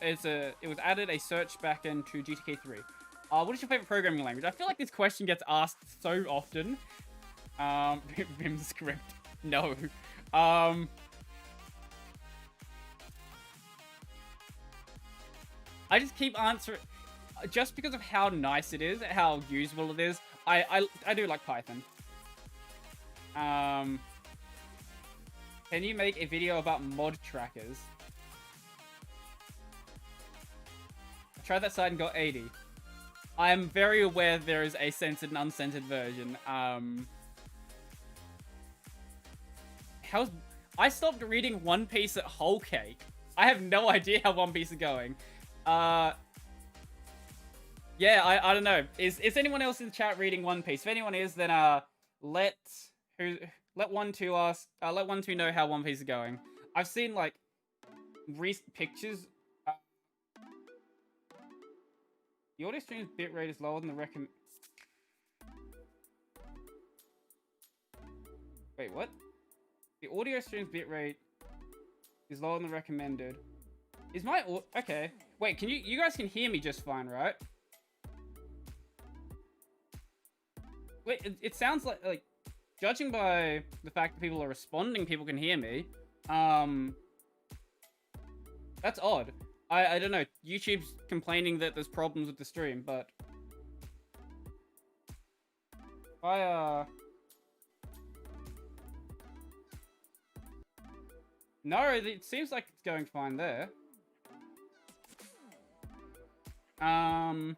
It was added a search backend to GTK3. What is your favorite programming language? I feel like this question gets asked so often. Vim script. No. I just keep answering just because of how nice it is, how usable it is. I do like Python. Can you make a video about mod trackers? I tried that site and got 80. I am very aware there is a censored and uncensored version. I stopped reading One Piece at Whole Cake. I have no idea how One Piece is going. Yeah, I don't know. Is anyone else in the chat reading One Piece? If anyone is, then let 1-2 know how One Piece is going. I've seen like recent pictures. The audio stream's bitrate is lower than the recommend. Wait, what? The audio stream's bitrate is lower than the recommended. Is my okay? Wait, can you guys can hear me just fine, right? Wait, it sounds like judging by the fact that people are responding, people can hear me. That's odd. I don't know. YouTube's complaining that there's problems with the stream, but no, it seems like it's going fine there. I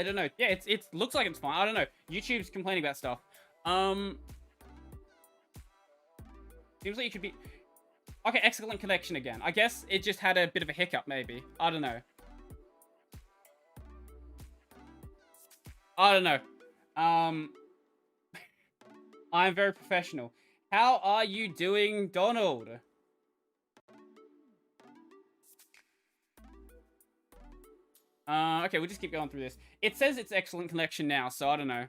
don't know. Yeah, it looks like it's fine. I don't know. YouTube's complaining about stuff. Seems like you should be. Okay, excellent connection again. I guess it just had a bit of a hiccup, maybe. I don't know. I'm very professional. How are you doing, Donald? Okay, we'll just keep going through this. It says it's excellent connection now, so I don't know.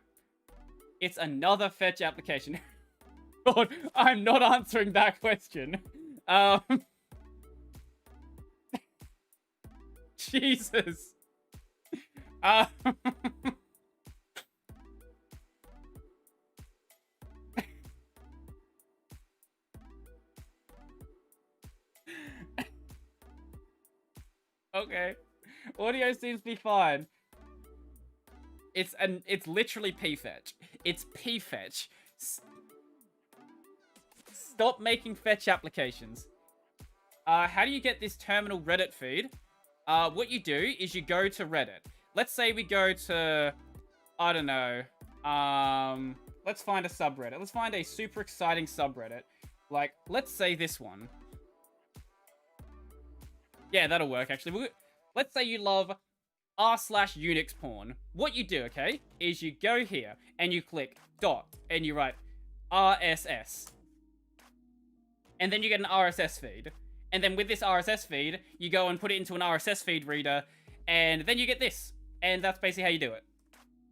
It's another fetch application. God, I'm not answering that question. Jesus. Okay. Audio seems to be fine. It's literally pfetch. It's pfetch. Stop making fetch applications. How do you get this terminal Reddit feed? What you do is you go to Reddit. Let's say we go to, I don't know, let's find a subreddit. Let's find a super exciting subreddit. Like, let's say this one. Yeah, that'll work, actually. Let's say you love r/Unix porn. What you do, okay, is you go here and you click dot and you write RSS. And then you get an RSS feed. And then with this RSS feed, you go and put it into an RSS feed reader, and then you get this. And that's basically how you do it.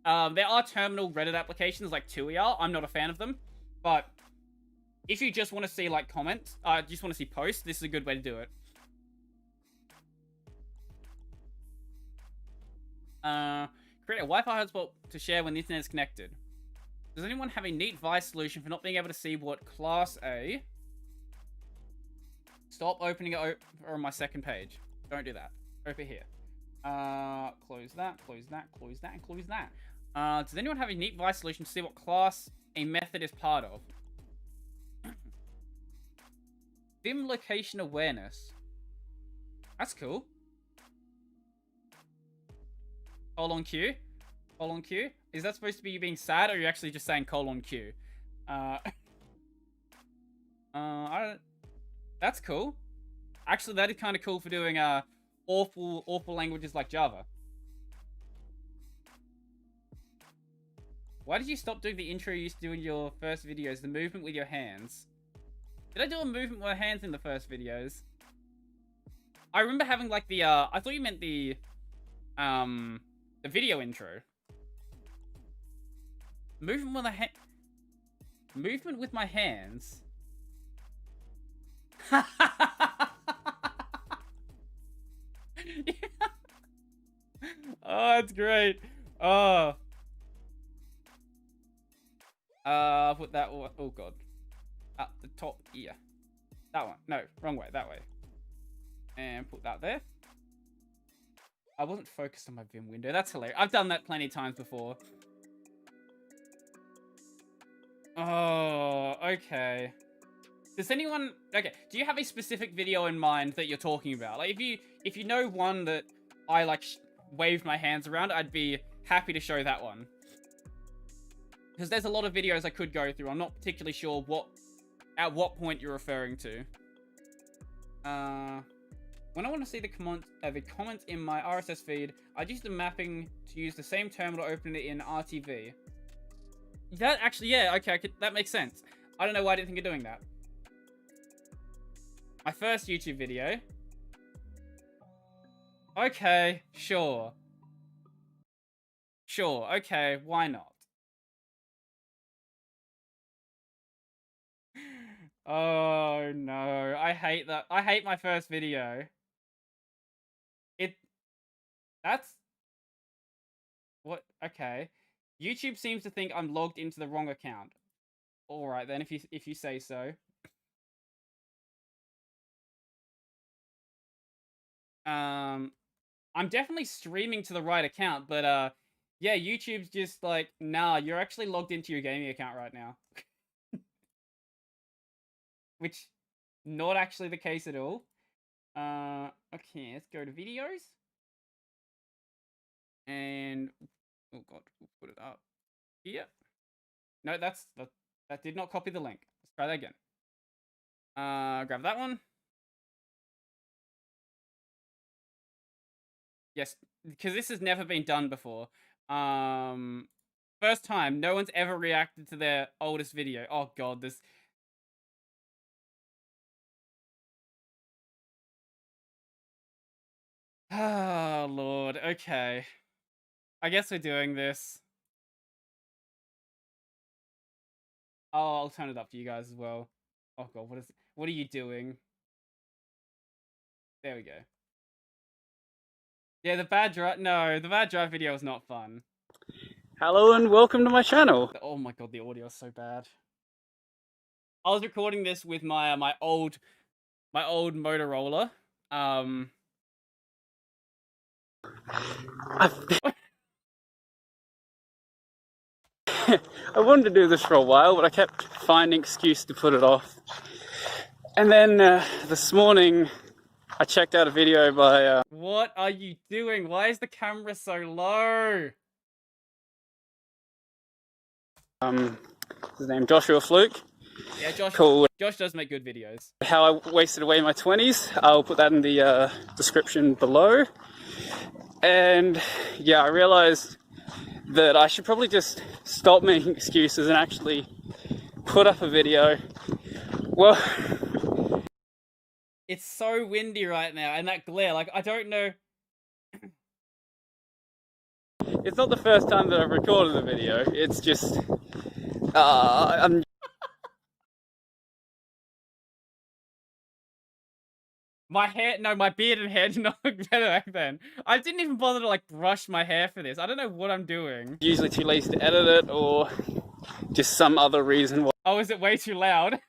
There are terminal Reddit applications like TUIR. I'm not a fan of them. But if you just want to see, like, comments, just want to see posts, this is a good way to do it. Create a Wi-Fi hotspot to share when the internet is connected. Does anyone have a neat Vice solution for not being able to see what Class A? Stop opening it over on my second page. Don't do that. Open here. Close that, close that, close that, and close that. Does anyone have a neat Vice solution to see what class a method is part of? Vim location awareness. That's cool. Colon Q. Colon Q. Is that supposed to be you being sad, or are you actually just saying colon Q? That's cool. Actually, that is kind of cool for doing awful languages like Java. Why did you stop doing the intro you used to do in your first videos? The movement with your hands. Did I do a movement with my hands in the first videos? I remember having like the I thought you meant the video intro. Movement with my hands. Oh, that's great. Oh. Put that one. Oh god. At the top here. That one. No, wrong way. That way. And put that there. I wasn't focused on my Vim window. That's hilarious. I've done that plenty of times before. Oh, okay. Does anyone... Okay, do you have a specific video in mind that you're talking about? Like, if you know one that I, like, waved my hands around, I'd be happy to show that one. Because there's a lot of videos I could go through. I'm not particularly sure at what point you're referring to. When I want to see the comments in my RSS feed, I'd use the mapping to use the same terminal to open it in RTV. That actually, yeah, okay, that makes sense. I don't know why I didn't think of doing that. My first YouTube video. Okay, sure. Sure, okay, why not? Oh no, I hate that. I hate my first video. That's... What? Okay. YouTube seems to think I'm logged into the wrong account. Alright then, if you say so. I'm definitely streaming to the right account, but yeah, YouTube's just like, nah, you're actually logged into your gaming account right now. Which, not actually the case at all. Okay, let's go to videos. And, oh god, we'll put it up here. No, that did not copy the link. Let's try that again. Grab that one. Yes, because this has never been done before. First time, no one's ever reacted to their oldest video. Oh god, this... Oh lord, okay. I guess we're doing this. Oh, I'll turn it up for you guys as well. Oh god, what are you doing? There we go. Yeah, the bad drive video is not fun. Hello and welcome to my channel. Oh my god, the audio is so bad. I was recording this with my my old Motorola. I wanted to do this for a while, but I kept finding excuse to put it off. And then this morning, I checked out a video by... What are you doing? Why is the camera so low? His name Joshua Fluke. Yeah, Josh. Cool. Josh does make good videos. How I wasted away my 20s. I'll put that in the description below. And yeah, I realized that I should probably just stop making excuses and actually put up a video. Well, it's so windy right now, and that glare, like, I don't know. It's not the first time that I've recorded a video, it's just, My hair, no, my beard and hair did not look better back then. I didn't even bother to like brush my hair for this. I don't know what I'm doing. Usually too lazy to edit it, or just some other reason why. Oh, is it way too loud?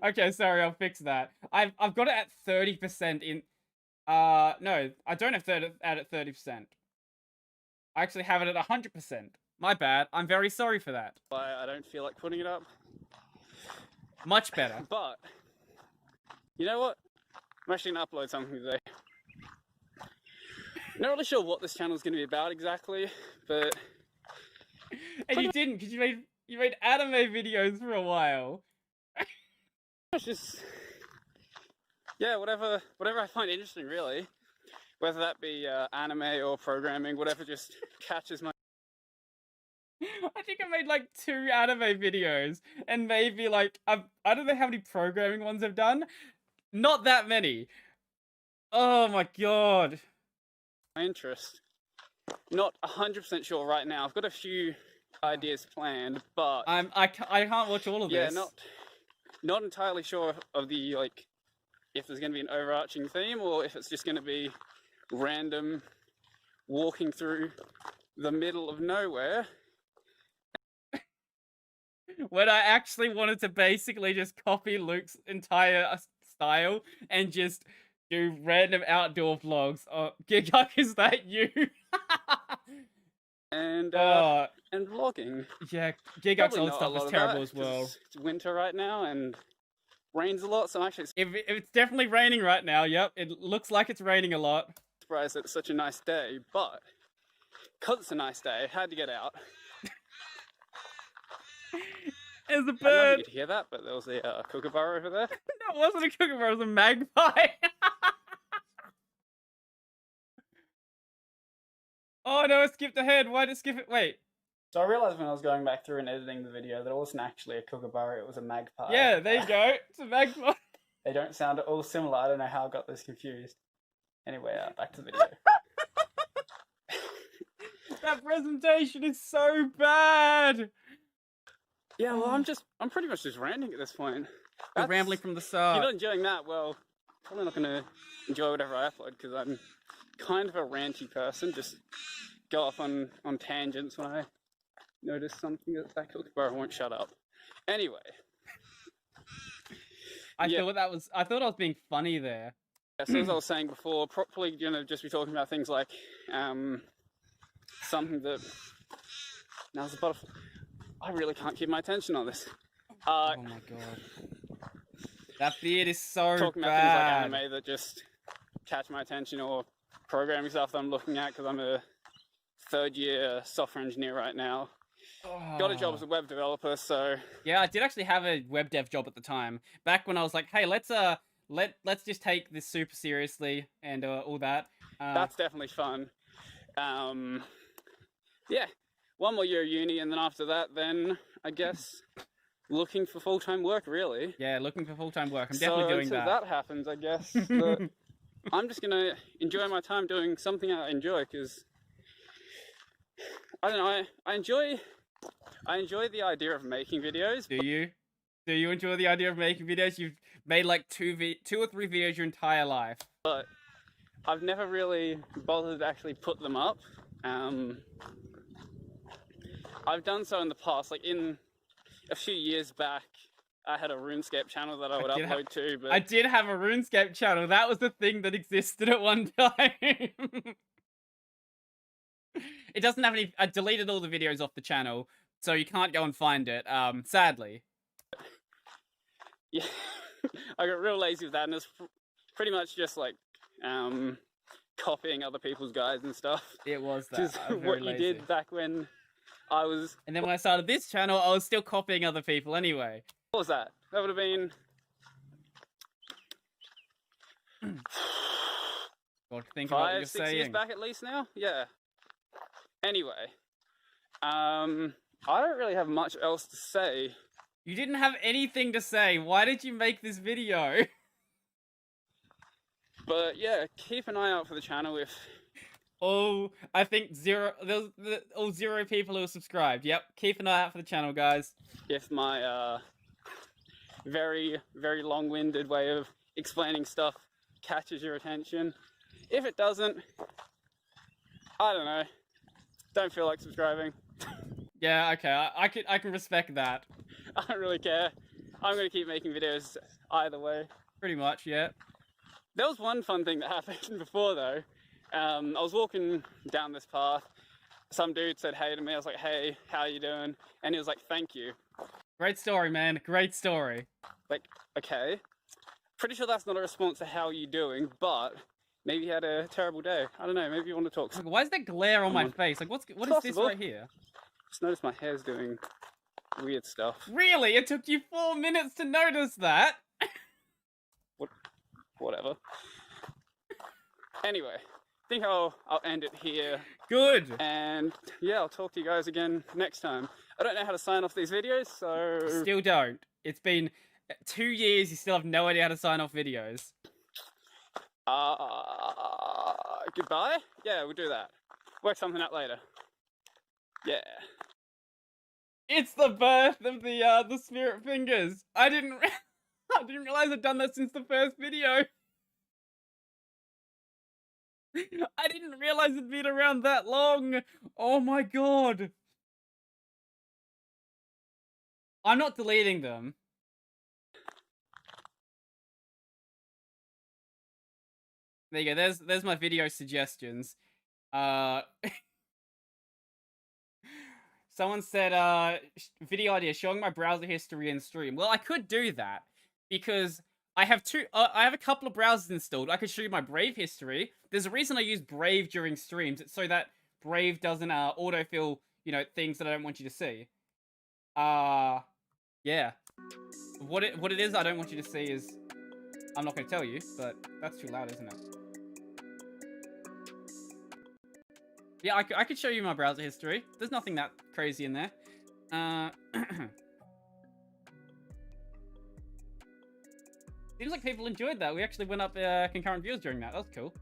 Okay, sorry, I'll fix that. I've got it at 30% in. No, I don't have it at 30%. I actually have it at 100%. My bad. I'm very sorry for that. I don't feel like putting it up. Much better. But you know what? I'm actually gonna upload something today. Not really sure what this channel is gonna be about exactly, but And you didn't, because you made anime videos for a while. it's just, yeah, whatever I find interesting, really. Whether that be anime or programming, whatever just catches my. I think I made like 2 anime videos, and maybe like I don't know how many programming ones I've done. Not that many. Oh my god. Interest. Not 100% sure right now. I've got a few ideas planned, but I can't watch all of yeah, this. not entirely sure of the like if there's going to be an overarching theme or if it's just going to be random walking through the middle of nowhere. When I actually wanted to basically just copy Luke's entire style and just do random outdoor vlogs. Oh, Giguk, is that you? And vlogging. Yeah, Giguk's Probably old not a stuff lot is of terrible that, as well. 'cause it's winter right now and rains a lot, so I'm actually If it's definitely raining right now, yep, it looks like it's raining a lot. surprised that it's such a nice day, but because it's a nice day, I had to get out. There's a I don't know if bird. you could hear that, but there was a kookaburra over there. That wasn't a kookaburra, it was a magpie. Oh no, it skipped ahead. Why did it skip it? Wait. So I realised when I was going back through and editing the video that it wasn't actually a kookaburra, it was a magpie. Yeah, there you go. It's a magpie. They don't sound at all similar. I don't know how I got this confused. Anyway, back to the video. That presentation is so bad. Yeah, well, I'm pretty much just ranting at this point. We're rambling from the start. If you're not enjoying that, well, probably not going to enjoy whatever I upload, because I'm kind of a ranty person. Just go off on tangents when I notice something that kookaburra won't shut up. Anyway. I thought I was being funny there. Yeah, so as I was saying before, probably just be talking about things like something that. Now there's a butterfly. I really can't keep my attention on this. Oh my god. That beard is so talking bad. about things like anime that just catch my attention, or programming stuff that I'm looking at, because I'm a 3rd year software engineer right now. Got a job as a web developer, so yeah, I did actually have a web dev job at the time. Back when I was like, hey, let's just take this super seriously and all that. that's definitely fun. Yeah, 1 more year of uni, and then after that, then I guess looking for full-time work, really. Yeah, looking for full-time work. I'm definitely doing until that happens, I guess. But I'm just gonna enjoy my time doing something I enjoy, because I don't know. I enjoy the idea of making videos. Do you? Do you enjoy the idea of making videos? You've made like 2 or 3 videos your entire life. But I've never really bothered to actually put them up. I've done so in the past, like in a few years back, I had a RuneScape channel that I would upload to. But I did have a RuneScape channel. That was the thing that existed at one time. It doesn't have any. I deleted all the videos off the channel, so you can't go and find it. Sadly. Yeah, I got real lazy with that, and it's pretty much just like copying other people's guides and stuff. It was that. Just what you did back when I was. And then when I started this channel, I was still copying other people anyway. What was that? That would have been. God, think about what you're 5-6 saying. years back at least now. Yeah. Anyway, I don't really have much else to say. You didn't have anything to say. Why did you make this video? But yeah, keep an eye out for the channel if. Oh, I think 0 people who are subscribed. Yep, keep an eye out for the channel, guys. If my very, very long-winded way of explaining stuff catches your attention. If it doesn't, I don't know. Don't feel like subscribing. Yeah, okay, I can respect that. I don't really care. I'm gonna keep making videos either way. Pretty much, yeah. There was one fun thing that happened before though. I was walking down this path. Some dude said hey to me. I was like, hey, how you doing? And he was like, thank you. Great story, man. Great story. Like, okay. Pretty sure that's not a response to how you doing, but maybe you had a terrible day. I don't know, maybe you want to talk. Like, why is there glare on my face? Like, what is this Possible. right here? Just noticed my hair's doing weird stuff. Really? It took you 4 minutes to notice that? Whatever. Anyway, I think I'll end it here. Good. And yeah, I'll talk to you guys again next time. I don't know how to sign off these videos, so... Still don't. It's been 2 years, you still have no idea how to sign off videos. Goodbye? Yeah, we'll do that. Work something out later. Yeah. It's the birth of the spirit fingers. I didn't realize I'd done that since the first video. I didn't realize it'd been around that long. Oh my god. I'm not deleting them. There you go. There's my video suggestions. Someone said, video idea, showing my browser history in stream. Well, I could do that, because I have a couple of browsers installed. I could show you my Brave history. There's a reason I use Brave during streams. It's so that Brave doesn't autofill, things that I don't want you to see. Yeah. What it is I don't want you to see is, I'm not going to tell you, but that's too loud, isn't it? Yeah, I could show you my browser history. There's nothing that crazy in there. Seems like people enjoyed that. We actually went up concurrent views during that. That was cool.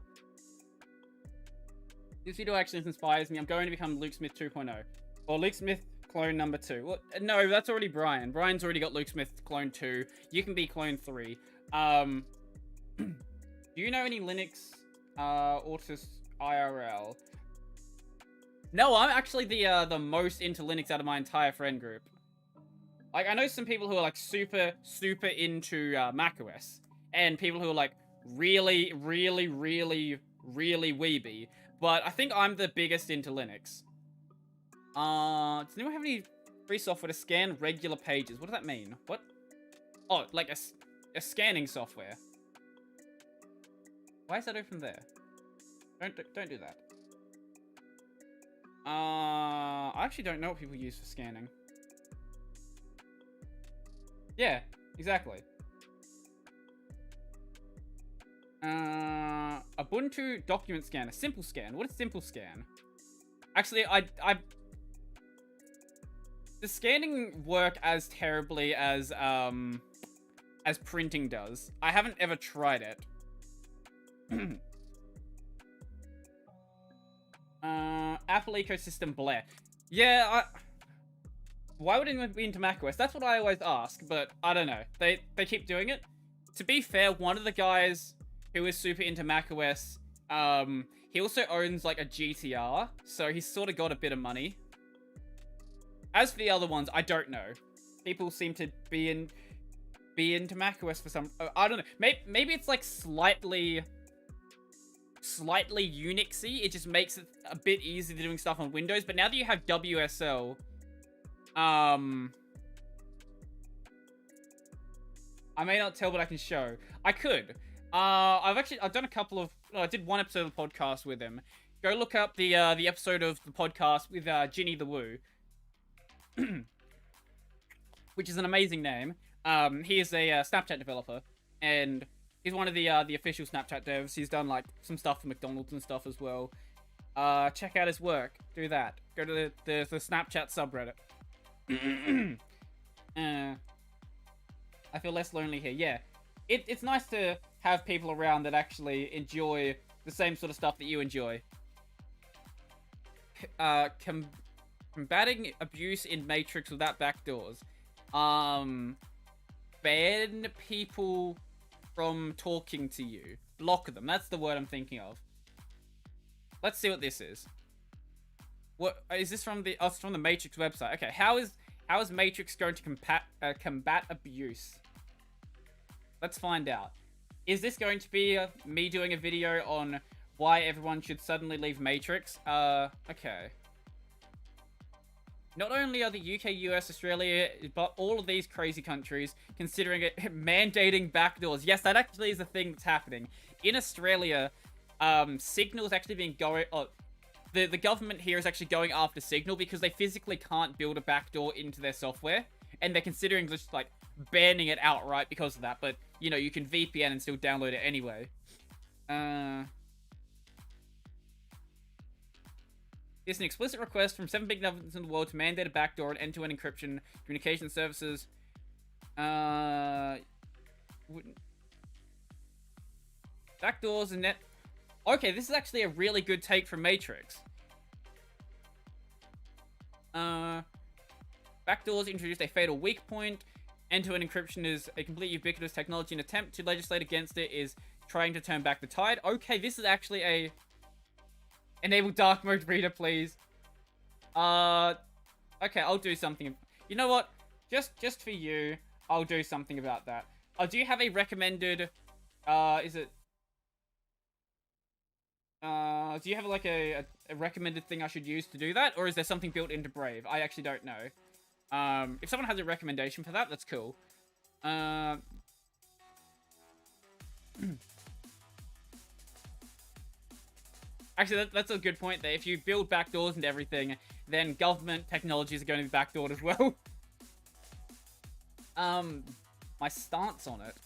This video actually inspires me. I'm going to become Luke Smith 2.0. Or Luke Smith clone number 2. Well, no, that's already Brian. Brian's already got Luke Smith clone 2. You can be clone 3. Do you know any Linux autists IRL? No, I'm actually the most into Linux out of my entire friend group. Like, I know some people who are, like, super into macOS. And people who are, like, really weeby. But I think I'm the biggest into Linux. Does anyone have any free software to scan regular pages? What does that mean? What? Oh, like a scanning software. Why is that open there? Don't do that. I actually don't know what people use for scanning. Yeah, exactly. Ubuntu document scanner, simple scan. What is simple scan? Actually, does scanning work as terribly as printing does? I haven't ever tried it. Apple ecosystem Blair. Yeah, why would anyone be into macOS? That's what I always ask, but I don't know. They keep doing it. To be fair, one of the guys who is super into macOS, he also owns like a GTR, so he's sort of got a bit of money. As for the other ones, I don't know. People seem to be into macOS for some... I don't know. Maybe it's like slightly Unixy. It just makes it a bit easier doing stuff on Windows. But now that you have WSL, I may not tell, but I can show. I could. I've done a couple of... I did one episode of the podcast with him. Go look up the episode of the podcast with Ginny the Woo. Which is an amazing name. He is a Snapchat developer, and he's one of the official Snapchat devs. He's done like some stuff for McDonald's and stuff as well. Check out his work. Do that. Go to the Snapchat subreddit. I feel less lonely here. Yeah, it's nice to have people around that actually enjoy the same sort of stuff that you enjoy. Combating abuse in Matrix without backdoors. Ban people from talking to you. block them. That's the word I'm thinking of. Let's see what this is. What is this from the? Oh, it's from the Matrix website. Okay, how is Matrix going to combat abuse? Let's find out. Is this going to be me doing a video on why everyone should suddenly leave Matrix? Okay. Not only are the UK, US, Australia, but all of these crazy countries considering it mandating backdoors. Yes, that actually is a thing that's happening. In Australia, Signal's actually been going... the government here is actually going after Signal because they physically can't build a backdoor into their software. And they're considering just, like, banning it outright because of that. But, you know, you can VPN and still download it anyway. It's an explicit request from 7 big governments in the world to mandate a backdoor and end-to-end encryption communication services. Backdoors and net... Okay, this is actually a really good take from Matrix. Backdoors introduced a fatal weak point. End-to-end encryption is a completely ubiquitous technology. An attempt to legislate against it is trying to turn back the tide. Okay, this is actually a... Enable dark mode reader, please. Okay, I'll do something. You know what? Just for you, I'll do something about that. Do you have a recommended, is it... do you have, like, a recommended thing I should use to do that? Or is there something built into Brave? I actually don't know. If someone has a recommendation for that, that's cool. Actually, that's a good point there. If you build backdoors and everything, then government technologies are going to be backdoored as well. My stance on it.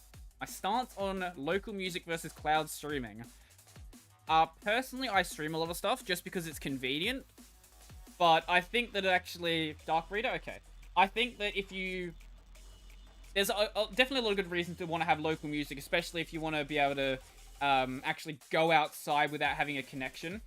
My stance on local music versus cloud streaming. Personally, I stream a lot of stuff just because it's convenient. But I think that actually... Dark Reader? Okay. I think that if you... There's definitely a lot of good reasons to want to have local music, especially if you want to be able to actually go outside without having a connection.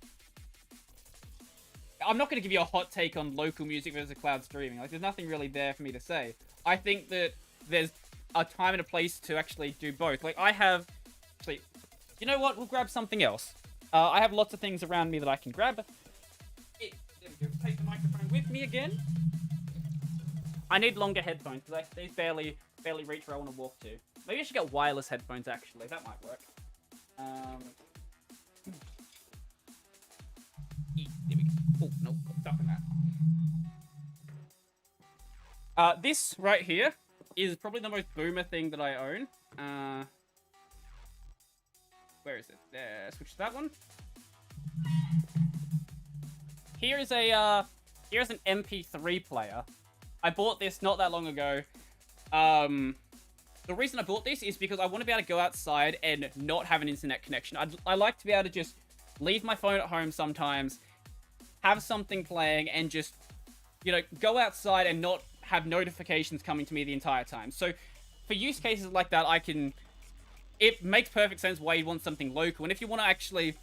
I'm not going to give you a hot take on local music versus cloud streaming. Like, there's nothing really there for me to say. I think that there's a time and a place to actually do both. Like, I have... Actually, you know what? We'll grab something else. I have lots of things around me that I can grab. There we go. Take the microphone with me again. I need longer headphones, because these barely reach where I want to walk to. Maybe I should get wireless headphones, actually. That might work. There we go. Oh, no. Stop that. This right here is probably the most boomer thing that I own. Where is it? There. Switch to that one. Here's an MP3 player. I bought this not that long ago. The reason I bought this is because I want to be able to go outside and not have an internet connection. I like to be able to just leave my phone at home sometimes, have something playing, and just, you know, go outside and not have notifications coming to me the entire time. So, for use cases like that, it makes perfect sense why you want something local. And if you want to actually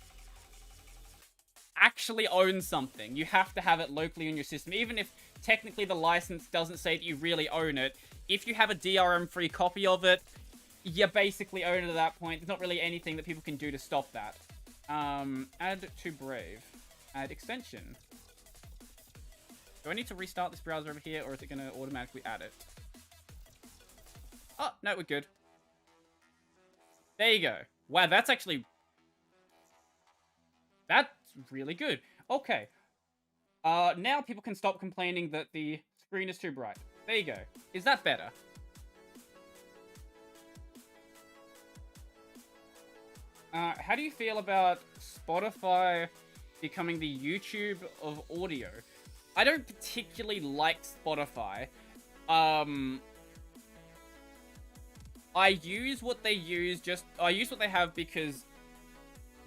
own something, you have to have it locally in your system. Even if technically the license doesn't say that you really own it, if you have a DRM-free copy of it, you basically own it at that point. There's not really anything that people can do to stop that. Add to Brave. Add extension. Do I need to restart this browser over here, or is it going to automatically add it? Oh, no, we're good. There you go. Wow, that's actually... That's really good. Okay. Now people can stop complaining that the screen is too bright. There you go. Is that better? How do you feel about Spotify becoming the YouTube of audio? I don't particularly like Spotify. I use what they use I use what they have because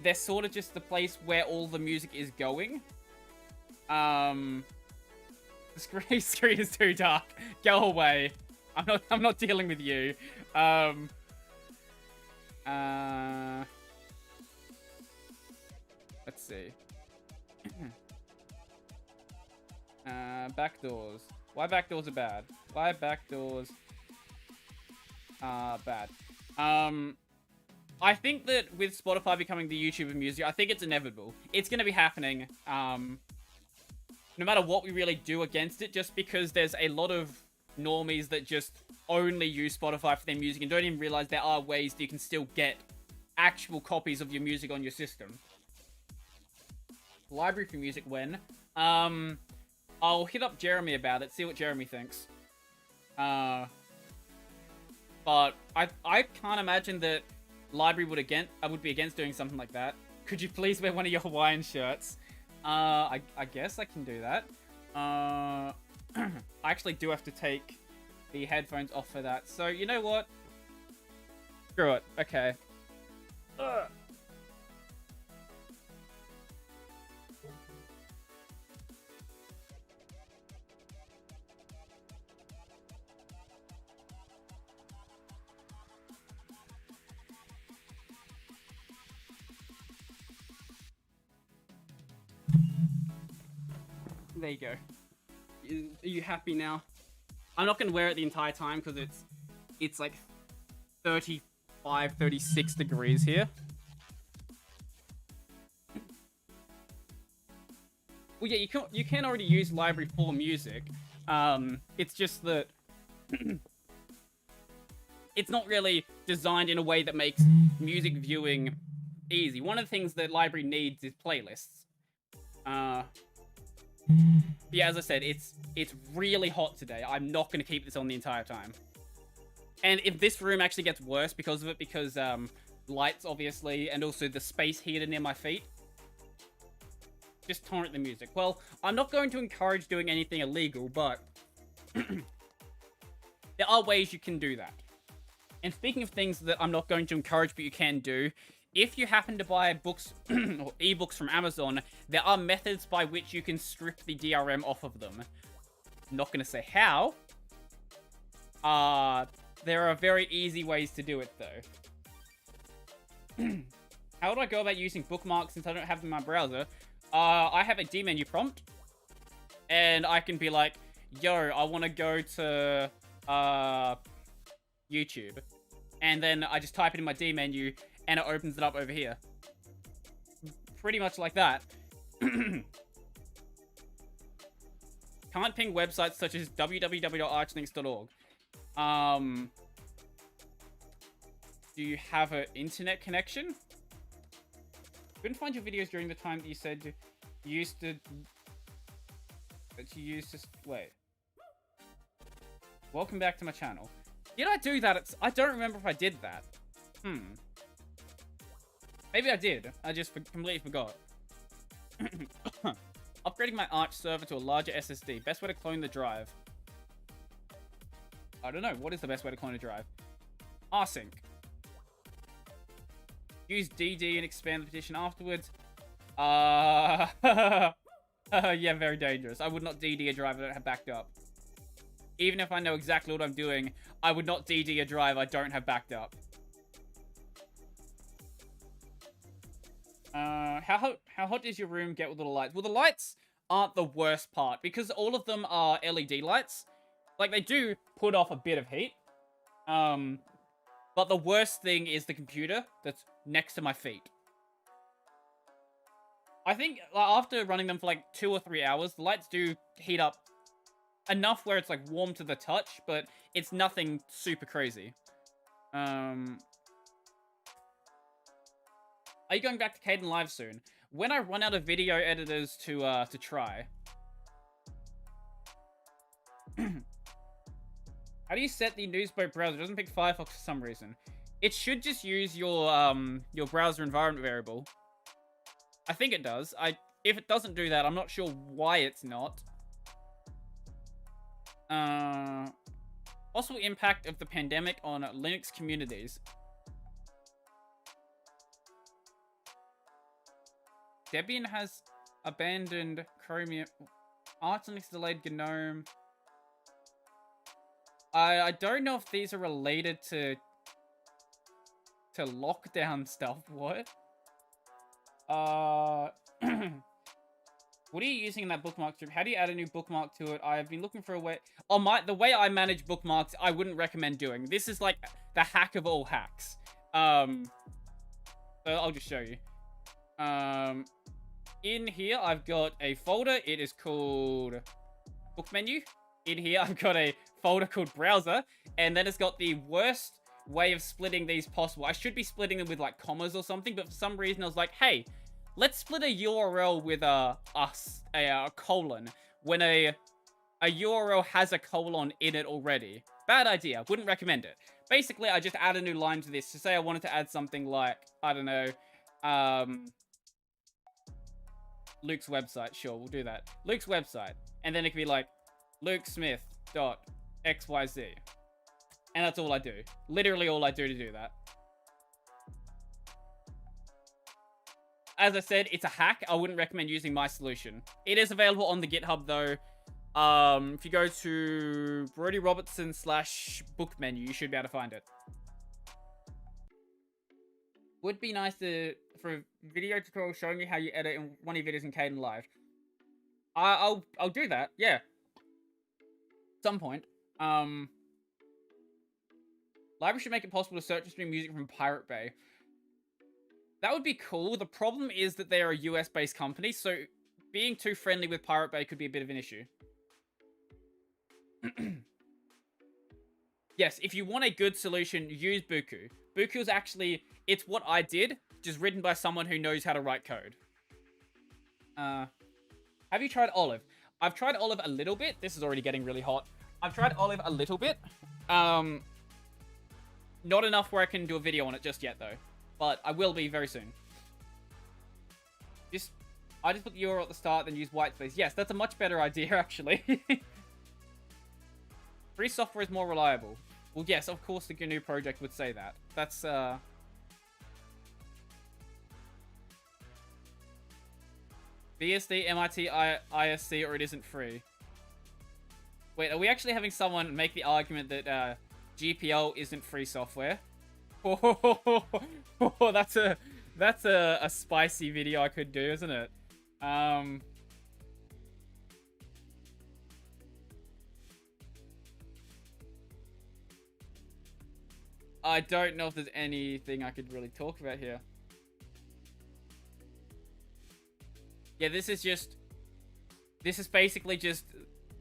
they're sort of just the place where all the music is going. The screen is too dark. Go away. I'm not dealing with you. Let's see. Backdoors. Why backdoors are bad? Why backdoors are bad? I think that with Spotify becoming the YouTube of music, I think it's inevitable. It's going to be happening, no matter what we really do against it, just because there's a lot of normies that just only use Spotify for their music and don't even realize there are ways that you can still get actual copies of your music on your system. Library for music when? I'll hit up Jeremy about it, see what Jeremy thinks. But I can't imagine that Library would be against doing something like that. Could you please wear one of your Hawaiian shirts? I guess I can do that. I actually do have to take the headphones off for that. So, you know what? Screw it. Okay. There you go. Are you happy now? I'm not going to wear it the entire time because it's like 35, 36 degrees here. Well, yeah, you can already use Library for music. It's just that it's not really designed in a way that makes music viewing easy. One of the things that Library needs is playlists. Yeah, as I said, it's really hot today. I'm not going to keep this on the entire time. And if this room actually gets worse because of it, because lights, obviously, and also the space heater near my feet, just torrent the music. Well, I'm not going to encourage doing anything illegal, but there are ways you can do that. And speaking of things that I'm not going to encourage, but you can do, if you happen to buy books or ebooks from Amazon, there are methods by which you can strip the DRM off of them. I'm not going to say how. There are very easy ways to do it, though. How do I go about using bookmarks since I don't have them in my browser? I have a D menu prompt, and I can be like, yo, I want to go to YouTube. And then I just type it in my D menu, and it opens it up over here. Pretty much like that. Can't ping websites such as www.archlinks.org. Do you have an internet connection? Couldn't find your videos during the time that you said you used to... Wait. Welcome back to my channel. Did I do that? I don't remember if I did that. Maybe I did. I just completely forgot. Upgrading my Arch server to a larger SSD. Best way to clone the drive. I don't know. What is the best way to clone a drive? Rsync. Use DD and expand the partition afterwards. Yeah, very dangerous. I would not DD a drive I don't have backed up. Even if I know exactly what I'm doing, I would not DD a drive I don't have backed up. How hot does your room get with all the lights? Well, the lights aren't the worst part, because all of them are LED lights. Like, they do put off a bit of heat. But the worst thing is the computer that's next to my feet. I think after running them for like 2 or 3 hours, the lights do heat up enough where it's like warm to the touch, but it's nothing super crazy. Are you going back to Caden Live soon? When I run out of video editors to try. How do you set the Newsboat browser? It doesn't pick Firefox for some reason. It should just use your browser environment variable. I think it does. If it doesn't do that, I'm not sure why it's not. Possible impact of the pandemic on Linux communities. Debian has abandoned Chromium. Arch Linux delayed GNOME. I don't know if these are related to lockdown stuff. What? What are you using in that bookmark strip? How do you add a new bookmark to it? I've been looking for a way. Oh, the way I manage bookmarks, I wouldn't recommend doing. This is like the hack of all hacks. So I'll just show you. In here, I've got a folder. It is called Book Menu. In here, I've got a folder called Browser. And then it's got the worst way of splitting these possible. I should be splitting them with like commas or something, but for some reason I was like, hey, let's split a URL with a colon when a URL has a colon in it already. Bad idea. Wouldn't recommend it. Basically, I just add a new line to this. To say I wanted to add something like, I don't know, Luke's website. Sure, we'll do that. Luke's website. And then it could be like, lukesmith.xyz. And that's all I do. Literally all I do to do that. As I said, it's a hack. I wouldn't recommend using my solution. It is available on the GitHub, though. If you go to Brodie Robertson /book menu, you should be able to find it. Would be nice for a video tutorial showing you how you edit in one of your videos in Kden Live. I'll do that, yeah. At some point. Library should make it possible to search and stream music from Pirate Bay. That would be cool. The problem is that they are a US-based company, so being too friendly with Pirate Bay could be a bit of an issue. Yes, if you want a good solution, use Buku. Buku is actually, it's what I did, just written by someone who knows how to write code. Have you tried Olive? I've tried Olive a little bit. This is already getting really hot. I've tried Olive a little bit. Not enough where I can do a video on it just yet, though. But I will be very soon. I just put the URL at the start, then use whitespace. Yes, that's a much better idea, actually. Free software is more reliable. Well, yes, of course the GNU project would say that. That's, BSD, MIT, ISC, or it isn't free. Wait, are we actually having someone make the argument that, GPL isn't free software? Oh, that's a spicy video I could do, isn't it? I don't know if there's anything I could really talk about here. Yeah, this is basically just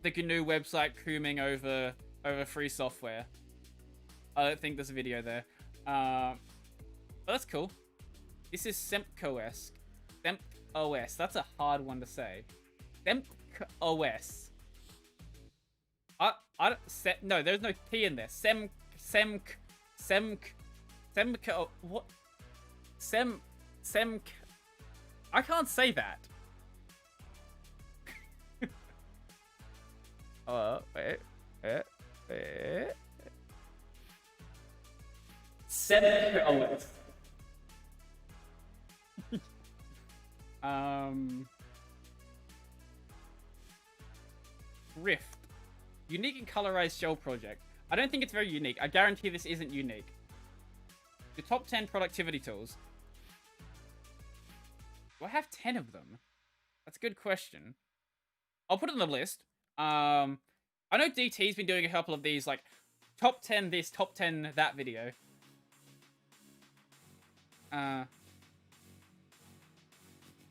the GNU website cooming over free software. I don't think there's a video there. But that's cool. This is SempOS. SempOS. That's a hard one to say. SempOS. No, there's no T in there. What? I can't say that. SempOS. Rift. Unique and colorized shell project. I don't think it's very unique. I guarantee this isn't unique. The top 10 productivity tools. Do I have 10 of them? That's a good question. I'll put it on the list. I know DT's been doing a couple of these, like, top 10 this, top 10 that video.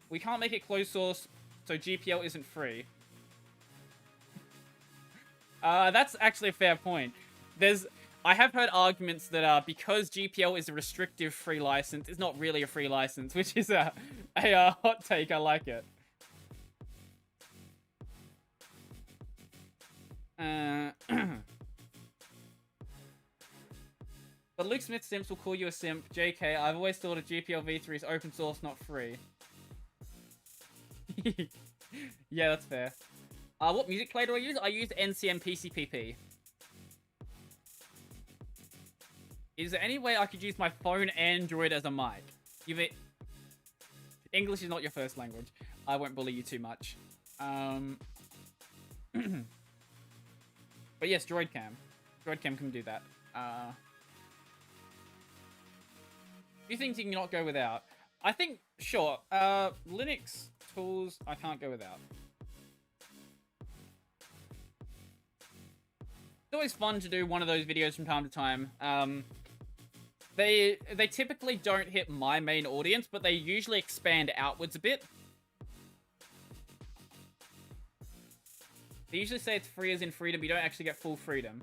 We can't make it closed source, so GPL isn't free. That's actually a fair point. I have heard arguments that because GPL is a restrictive free license, it's not really a free license, which is a hot take. I like it. But Luke Smith simps will call you a simp. JK, I've always thought a GPL v3 is open source, not free. Yeah, that's fair. What music player do I use? I use NCM PCPP. Is there any way I could use my phone Android as a mic? English is not your first language. I won't bully you too much. But yes, DroidCam. DroidCam can do that. A few things you cannot go without. I think, sure, Linux tools I can't go without. It's always fun to do one of those videos from time to time. They typically don't hit my main audience, but they usually expand outwards a bit. They usually say it's free as in freedom, you don't actually get full freedom.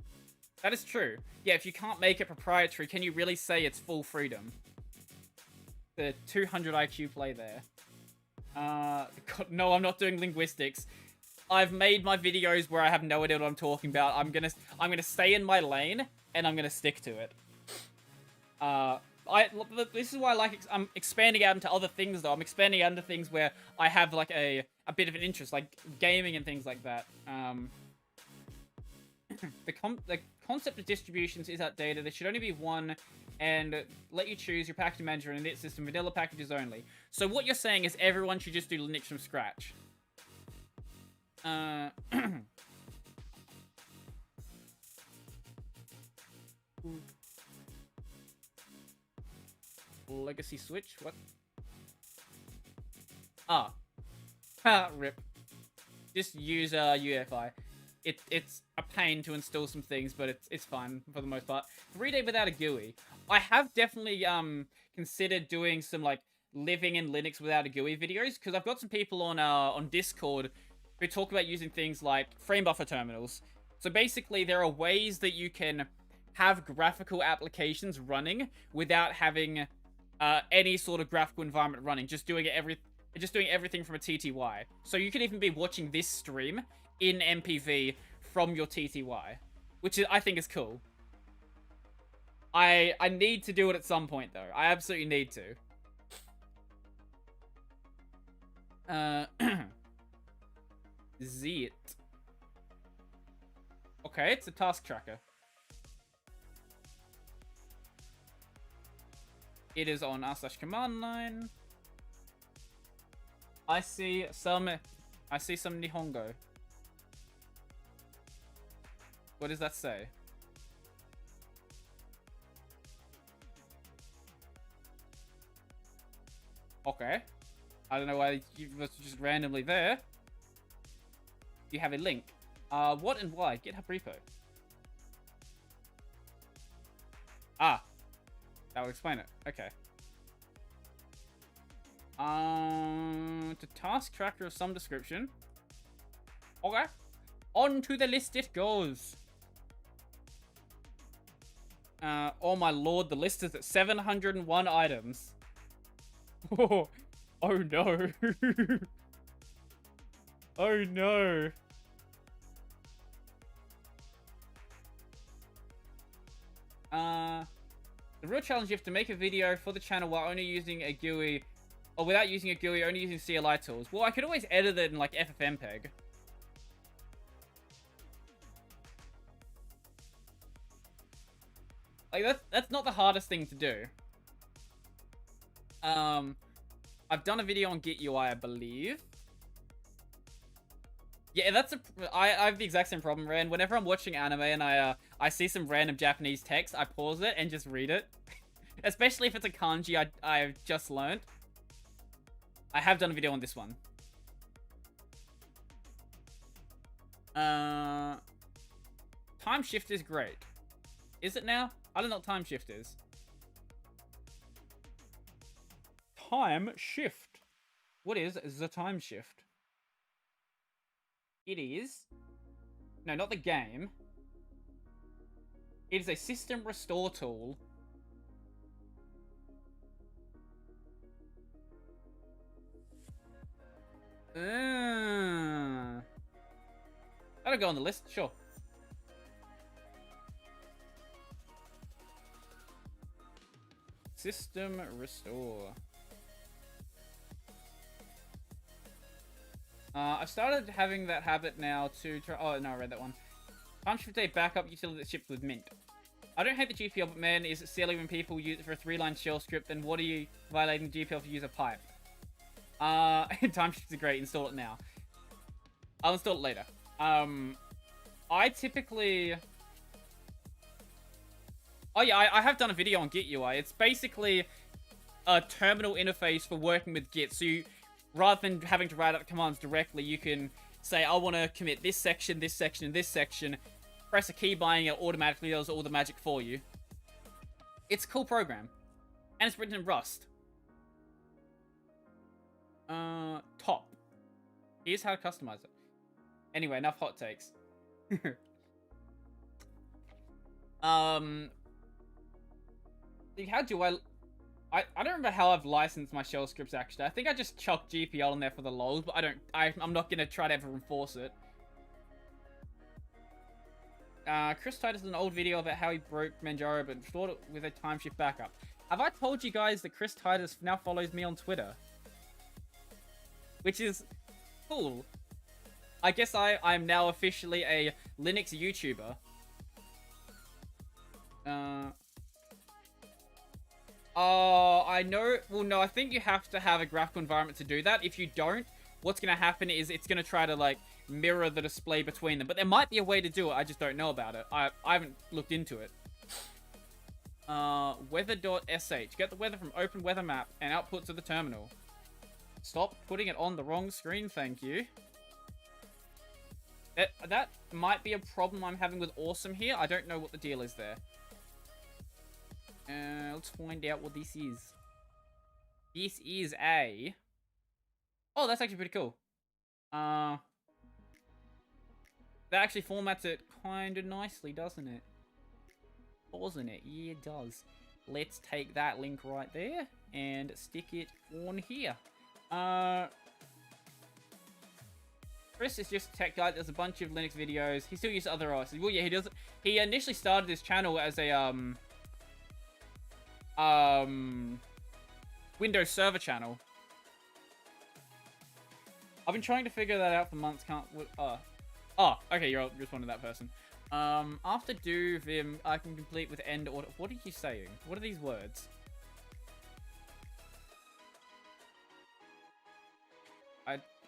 That is true. Yeah, if you can't make it proprietary, can you really say it's full freedom? The 200 IQ play there. God, no, I'm not doing linguistics. I've made my videos where I have no idea what I'm talking about. I'm gonna stay in my lane, and I'm gonna stick to it. This is why I like, I'm expanding out into other things though. I'm expanding out into things where I have like a bit of an interest, like gaming and things like that. The concept of distributions is outdated. There should only be one, and let you choose your package manager and init system, vanilla packages only. So what you're saying is everyone should just do Linux from scratch. Legacy switch? What? Ah. Ha, rip. Just use UEFI. It's a pain to install some things, but it's fine for the most part. 3-day without a GUI. I have definitely considered doing some like living in Linux without a GUI videos, because I've got some people on Discord who talk about using things like frame buffer terminals. So basically, there are ways that you can have graphical applications running without having any sort of graphical environment running, just doing everything from a TTY. So you could even be watching this stream in MPV from your TTY, which I think is cool. I need to do it at some point though. I absolutely need to. Zit. Okay, it's a task tracker. It is on r/command line. I see some Nihongo. What does that say? Okay. I don't know why you was just randomly there. You have a link. What and why? GitHub repo. Ah. That will explain it. Okay. To task tracker of some description. Okay. On to the list it goes. Oh my lord, the list is at 701 items. Oh no. Oh no. The real challenge, you have to make a video for the channel while only using a GUI, or without using a GUI, only using CLI tools. Well, I could always edit it in like FFmpeg. Like that's not the hardest thing to do. I've done a video on Git UI, I believe. Yeah, I have the exact same problem, Rand. Whenever I'm watching anime and I see some random Japanese text, I pause it and just read it. Especially if it's a kanji I've just learned. I have done a video on this one. Time shift is great. Is it now? I don't know what time shift is. Time shift. What is the time shift? It is... No, not the game. It is a system restore tool. That'll go on the list, sure. System restore. I've started having that habit now to try... Oh, no, I read that one. Time shift a backup utility that ships with Mint. I don't hate the GPL, but man, is it silly when people use it for a 3-line shell script, then what are you violating the GPL for use a pipe? Time shift is great, install it now. I'll install it later. I typically... Oh yeah, I have done a video on Git UI. It's basically a terminal interface for working with Git. So you, rather than having to write out commands directly, you can say, I want to commit this section, and this section. Press a key binding, it automatically does all the magic for you. It's a cool program. And it's written in Rust. Top. Here's how to customize it. Anyway, enough hot takes. How do I don't remember how I've licensed my shell scripts, actually. I think I just chucked GPL in there for the lols, but I'm not gonna try to ever enforce it. Chris Titus did an old video about how he broke Manjaro, but restored it with a timeshift backup. Have I told you guys that Chris Titus now follows me on Twitter? Which is cool. I guess I'm now officially a Linux YouTuber. I know. Well, no, I think you have to have a graphical environment to do that. If you don't, what's going to happen is it's going to try to, like, mirror the display between them. But there might be a way to do it. I just don't know about it. I haven't looked into it. Weather.sh. Get the weather from open weather map and output to the terminal. Stop putting it on the wrong screen, thank you. That might be a problem I'm having with Awesome here. I don't know what the deal is there. Let's find out what this is. This is a... Oh, that's actually pretty cool. That actually formats it kind of nicely, doesn't it? Doesn't it? Yeah, it does. Let's take that link right there and stick it on here. Chris is just a tech guy. There's a bunch of Linux videos. He still uses other OSs. Well, yeah, he does. He initially started his channel as a Windows Server channel. I've been trying to figure that out for months. Oh, okay, you're just one of that person. After do vim, I can complete with end order. What are you saying? What are these words?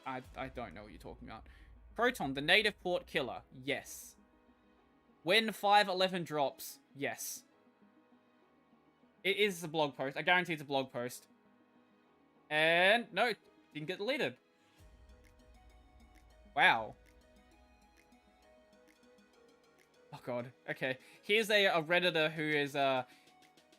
I don't know what you're talking about. Proton, the native port killer. Yes. When 5.11 drops. Yes. It is a blog post. I guarantee it's a blog post. And no, it didn't get deleted. Wow. Oh god. Okay. Here's a Redditor who is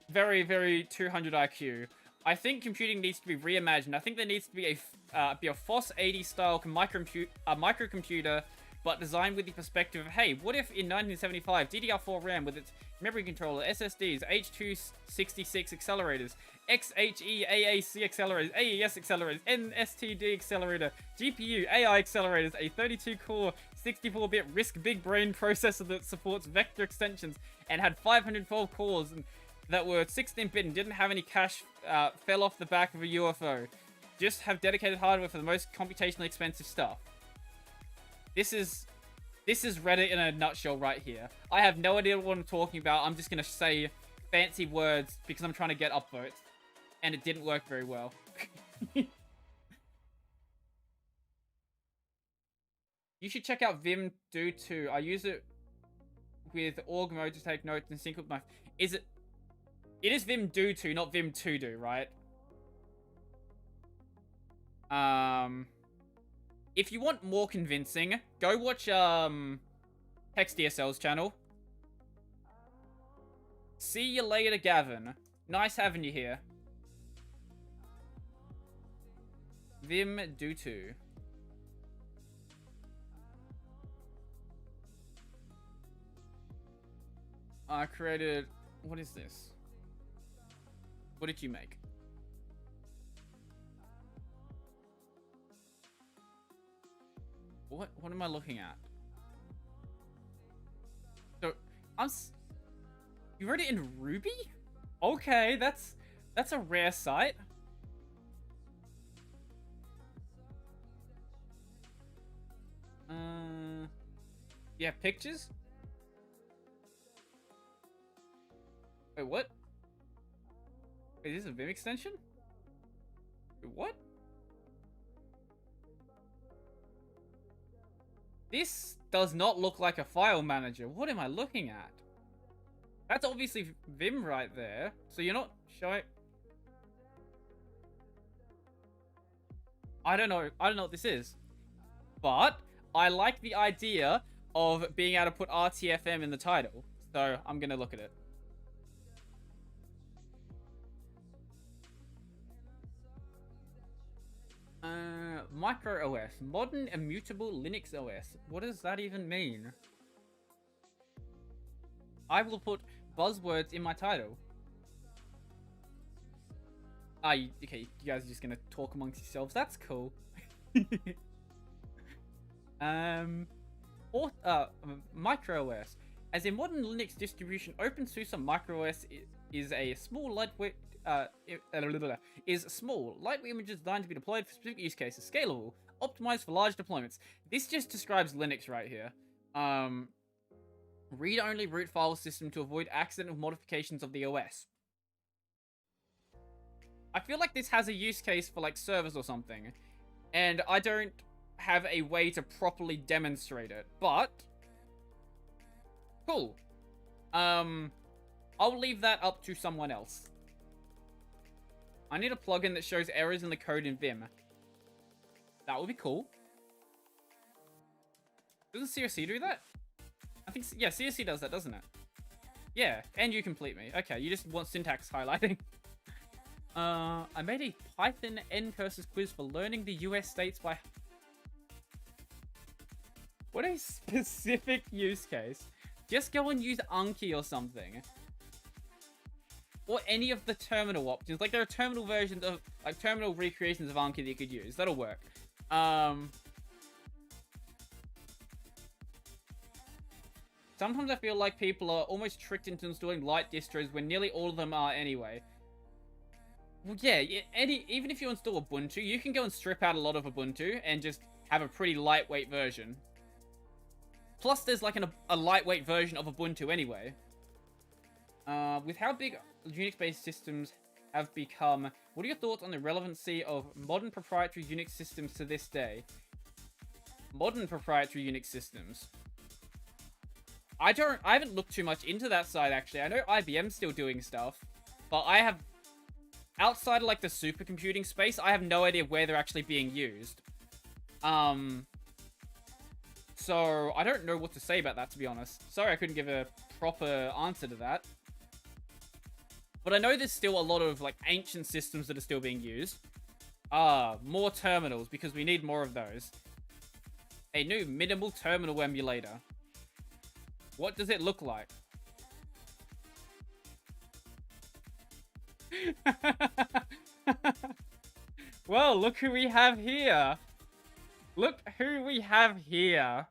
very, very 200 IQ. I think computing needs to be reimagined. I think there needs to be a FOSS 80 style microcomputer, but designed with the perspective of, hey, what if in 1975 DDR4 RAM with its memory controller, SSDs, H.266 accelerators, XHE AAC accelerators, AES accelerators, NSTD accelerator, GPU, AI accelerators, a 32-core 64-bit RISC big brain processor that supports vector extensions, and had 512 cores that were 16-bit and didn't have any cache, fell off the back of a UFO. Just have dedicated hardware for the most computationally expensive stuff. This is Reddit in a nutshell right here. I have no idea what I'm talking about. I'm just going to say fancy words because I'm trying to get upvotes. And it didn't work very well. You should check out Vim Do too. I use it with org mode to take notes and sync with my... Is it... It is Vim Do to, not Vim To Do, right? If you want more convincing, go watch TextDSL's channel. See you later, Gavin. Nice having you here. Vim Do To. I created... What is this? What did you make? What am I looking at? So, you wrote it in Ruby? Okay, that's a rare sight. Yeah, pictures? Wait, what? Wait, is this a Vim extension? Wait, what? This does not look like a file manager. What am I looking at? That's obviously Vim right there. So you're not showing... I don't know what this is. But I like the idea of being able to put RTFM in the title. So I'm going to look at it. Micro OS. Modern Immutable Linux OS. What does that even mean? I will put buzzwords in my title. Okay, you guys are just gonna talk amongst yourselves. That's cool. Micro OS. As a modern Linux distribution, OpenSUSE Micro OS is a small, lightweight images designed to be deployed for specific use cases, scalable, optimized for large deployments. This just describes Linux right here. Read-only root file system to avoid accidental modifications of the OS. I feel like this has a use case for like servers or something, and I don't have a way to properly demonstrate it, but cool. I'll leave that up to someone else. I need a plugin that shows errors in the code in Vim. That would be cool. Doesn't CRC do that? I think, yeah, CRC does that, doesn't it? Yeah, and you complete me. Okay, you just want syntax highlighting. I made a Python N-curses quiz for learning the US states by... What a specific use case. Just go and use Anki or something. Or any of the terminal options. Like, there are terminal versions of... Like, terminal recreations of Anki that you could use. That'll work. Sometimes I feel like people are almost tricked into installing light distros when nearly all of them are anyway. Well, yeah, even if you install Ubuntu, you can go and strip out a lot of Ubuntu and just have a pretty lightweight version. Plus, there's like a lightweight version of Ubuntu anyway. With how big Unix-based systems have become, what are your thoughts on the relevancy of modern proprietary Unix systems to this day? Modern proprietary Unix systems. I haven't looked too much into that side, actually. I know IBM's still doing stuff, but I have... Outside of, like, the supercomputing space, I have no idea where they're actually being used. So, I don't know what to say about that, to be honest. Sorry I couldn't give a proper answer to that. But I know there's still a lot of, like, ancient systems that are still being used. More terminals, because we need more of those. A new minimal terminal emulator. What does it look like? Well, look who we have here. Look who we have here.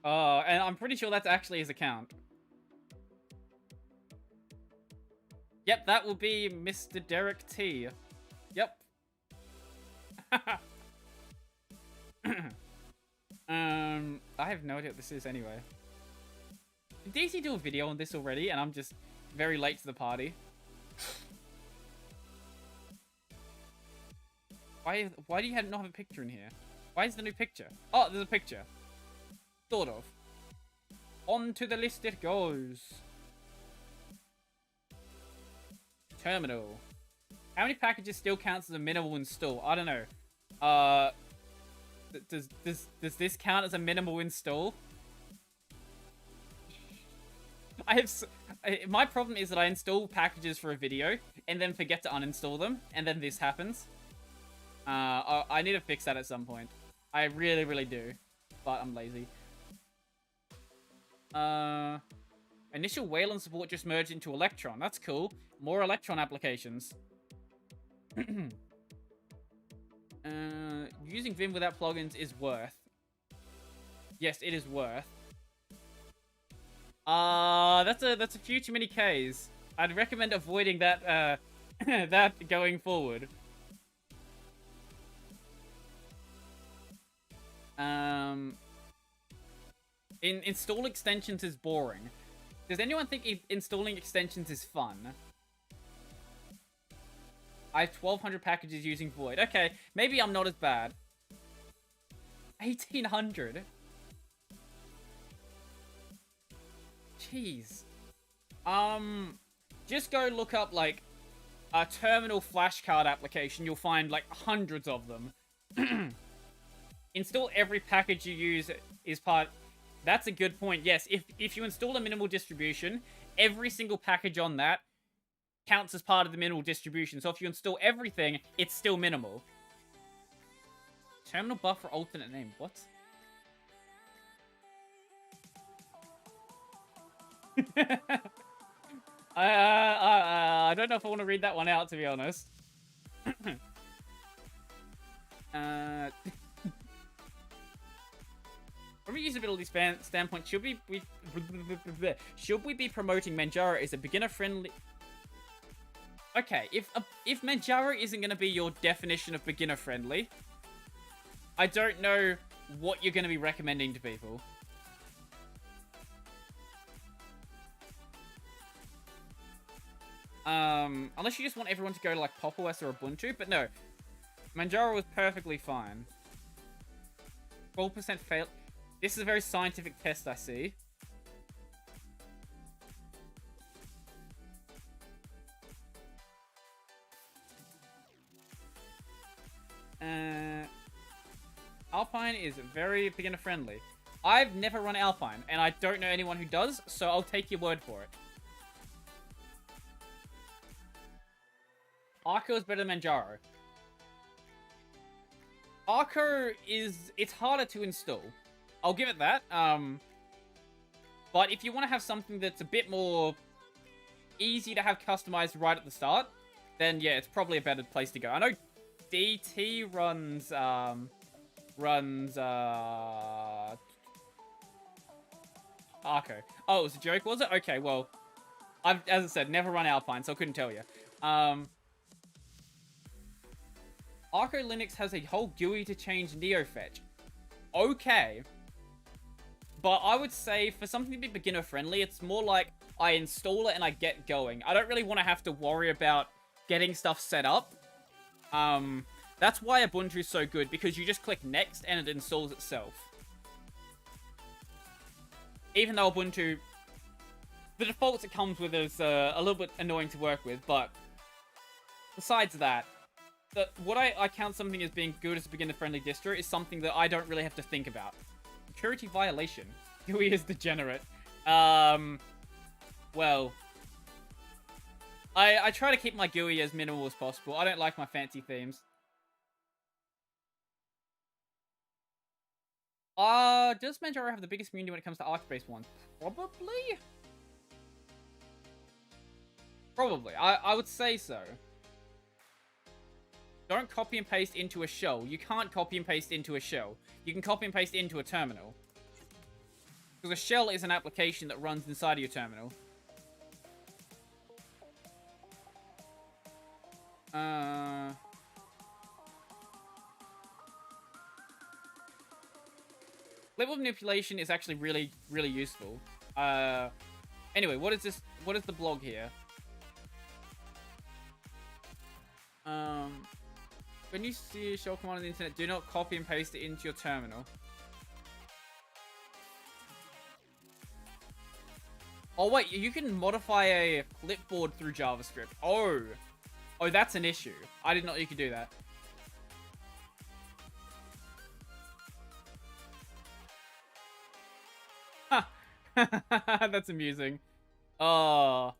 Oh, and I'm pretty sure that's actually his account. Yep, that will be Mr. Derek T. Yep. I have no idea what this is anyway. Did DC do a video on this already, and I'm just very late to the party? Why do you not have a picture in here? Why is the new picture? Oh, there's a picture. Sort of. On to the list it goes. Terminal. How many packages still counts as a minimal install? I don't know. Does this count as a minimal install? My problem is that I install packages for a video and then forget to uninstall them, and then this happens. I need to fix that at some point. I really, really do, but I'm lazy. Initial Wayland support just merged into Electron. That's cool. More Electron applications. Using Vim without plugins is worth. Yes, it is worth. That's a few too many Ks. I'd recommend avoiding that, that going forward. Install extensions is boring. Does anyone think installing extensions is fun? I have 1,200 packages using Void. Okay, maybe I'm not as bad. 1,800? Jeez. Just go look up, like, a terminal flashcard application. You'll find, like, hundreds of them. Install every package you use is part... That's a good point. Yes, if you install a minimal distribution, every single package on that counts as part of the minimal distribution. So if you install everything, it's still minimal. Terminal buffer alternate name. What? I don't know if I want to read that one out, to be honest. From a usability standpoint, should we be promoting Manjaro as a beginner-friendly? Okay, if Manjaro isn't going to be your definition of beginner-friendly, I don't know what you're going to be recommending to people. Unless you just want everyone to go to like Pop! OS or Ubuntu, but no. Manjaro was perfectly fine. 12% fail. This is a very scientific test, I see. Alpine is very beginner friendly. I've never run Alpine, and I don't know anyone who does, so I'll take your word for it. Arco is better than Manjaro. Arco it's harder to install. I'll give it that. But if you want to have something that's a bit more easy to have customized right at the start, then yeah, it's probably a better place to go. I know DT runs Arco. Oh, it was a joke, was it? Okay, well, I've, as I said, never run Alpine, so I couldn't tell you. Arco Linux has a whole GUI to change NeoFetch. Okay. But I would say for something to be beginner friendly, it's more like I install it and I get going. I don't really want to have to worry about getting stuff set up. That's why Ubuntu is so good, because you just click next and it installs itself. Even though Ubuntu, the defaults it comes with is a little bit annoying to work with, but besides that, what I count something as being good as a beginner-friendly distro is something that I don't really have to think about. Security violation. GUI is degenerate. Well, I try to keep my GUI as minimal as possible. I don't like my fancy themes. Does Manjaro have the biggest community when it comes to Arc-based ones? Probably? Probably. I would say so. Don't copy and paste into a shell. You can't copy and paste into a shell. You can copy and paste into a terminal. Because a shell is an application that runs inside of your terminal. Level manipulation is actually really, really useful. Anyway, what is this? What is the blog here? When you see a shell command on the internet, do not copy and paste it into your terminal. Oh wait, you can modify a clipboard through JavaScript. Oh, that's an issue. I didn't know you could do that. That's amusing. On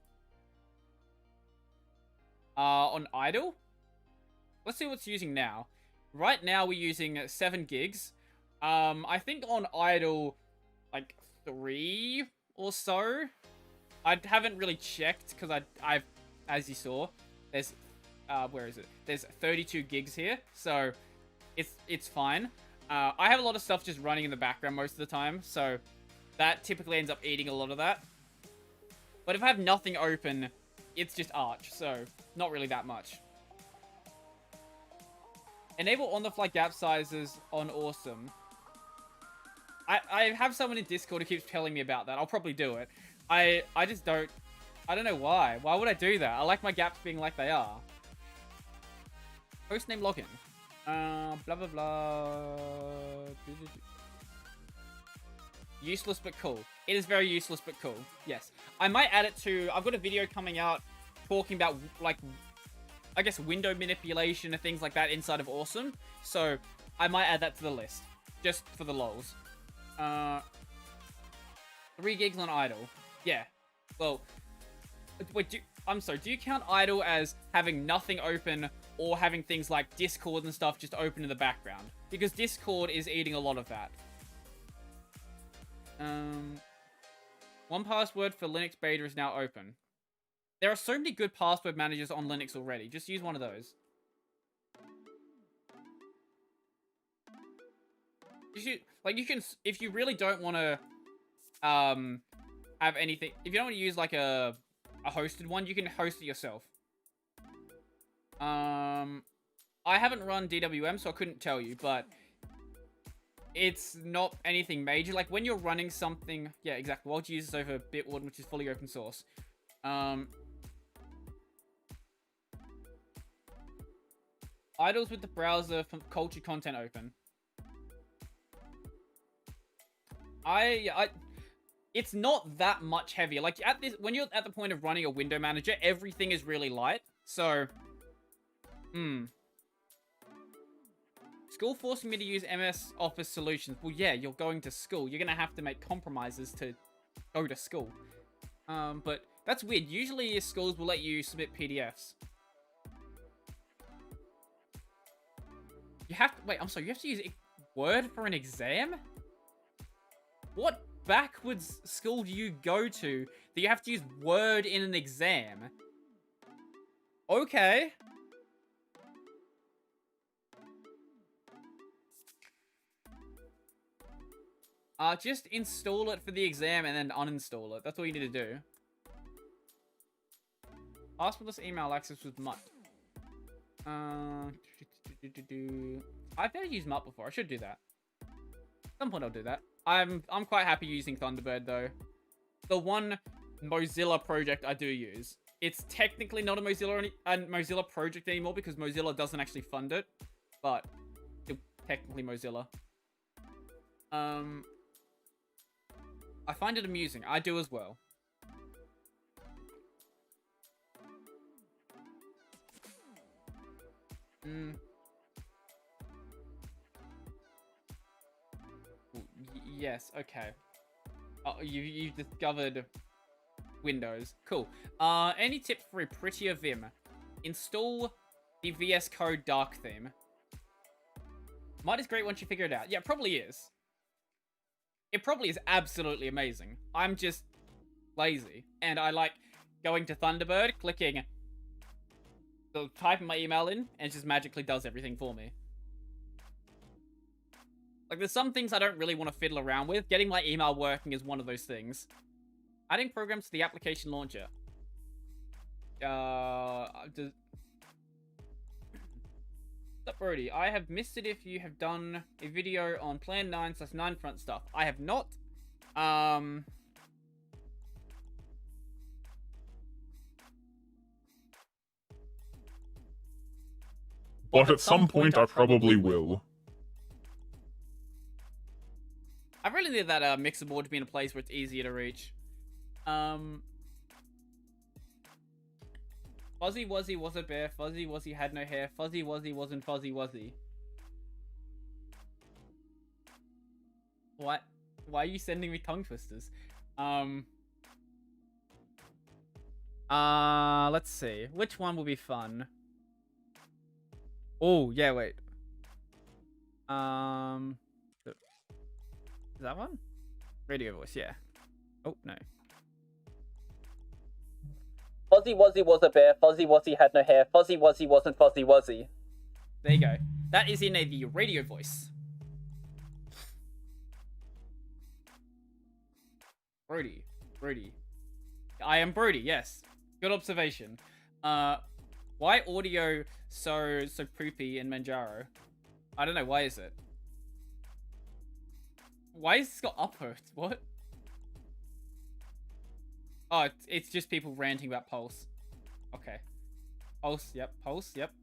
idle? Let's see what's using now. Right now we're using 7 gigs. I think on idle, like 3 or so. I haven't really checked because I've, as you saw, there's, where is it? There's 32 gigs here, so it's fine. I have a lot of stuff just running in the background most of the time, so that typically ends up eating a lot of that. But if I have nothing open, it's just Arch, so not really that much. Enable on-the-fly gap sizes on Awesome. I have someone in Discord who keeps telling me about that. I'll probably do it. I just don't... I don't know why. Why would I do that? I like my gaps being like they are. Hostname login. Blah, blah, blah. Useless but cool. It is very useless but cool. Yes. I might add it to... I've got a video coming out talking about, like, I guess window manipulation and things like that inside of Awesome. So, I might add that to the list. Just for the lols. 3 gigs on idle. Yeah. Well, wait, I'm sorry, do you count idle as having nothing open or having things like Discord and stuff just open in the background? Because Discord is eating a lot of that. One password for Linux beta is now open. There are so many good password managers on Linux already. Just use one of those. Like, you can, if you really don't want to have anything, if you don't want to use like a hosted one, you can host it yourself. I haven't run DWM, so I couldn't tell you, but it's not anything major. Like, when you're running something, yeah, exactly. Wild uses over Bitwarden, which is fully open source. Idles with the browser from culture content open. It's not that much heavier. Like, when you're at the point of running a window manager, everything is really light. So, School forcing me to use MS Office solutions. Well, yeah, you're going to school. You're going to have to make compromises to go to school. But that's weird. Usually schools will let you submit PDFs. You have to, wait, I'm sorry, you have to use Word for an exam? What backwards school do you go to that you have to use Word in an exam? Okay. Just install it for the exam and then uninstall it. That's all you need to do. Passwordless email access with MUT. I've never used MUT before. I should do that. At some point I'll do that. I'm quite happy using Thunderbird though. The one Mozilla project I do use. It's technically not a Mozilla project anymore because Mozilla doesn't actually fund it, but it's technically Mozilla. I find it amusing. I do as well. Yes, okay. Oh, you've discovered Windows. Cool. Any tips for a prettier Vim? Install the VS Code dark theme. Might is great once you figure it out. Yeah, it probably is. It probably is absolutely amazing. I'm just lazy. And I like going to Thunderbird, clicking, typing my email in, and it just magically does everything for me. Like, there's some things I don't really want to fiddle around with. Getting my email working is one of those things. Adding programs to the application launcher. What's up, Brodie? I have missed it if you have done a video on Plan 9/9 front stuff. I have not. But at some point I probably will. I really need that mixer board to be in a place where it's easier to reach. Fuzzy Wuzzy was a bear. Fuzzy Wuzzy had no hair. Fuzzy Wuzzy wasn't Fuzzy Wuzzy. What? Why are you sending me tongue twisters? Let's see. Which one will be fun? Oh, yeah, wait. Is that one? Radio voice, yeah. Oh, no. Fuzzy Wuzzy was a bear. Fuzzy Wuzzy had no hair. Fuzzy Wuzzy wasn't Fuzzy Wuzzy. There you go. That is in the radio voice. Brodie. I am Brodie, yes. Good observation. Why audio so poopy in Manjaro? I don't know, why is it? Why has this got upvotes? What? Oh, it's just people ranting about Pulse. Okay. Pulse, yep. Pulse, yep.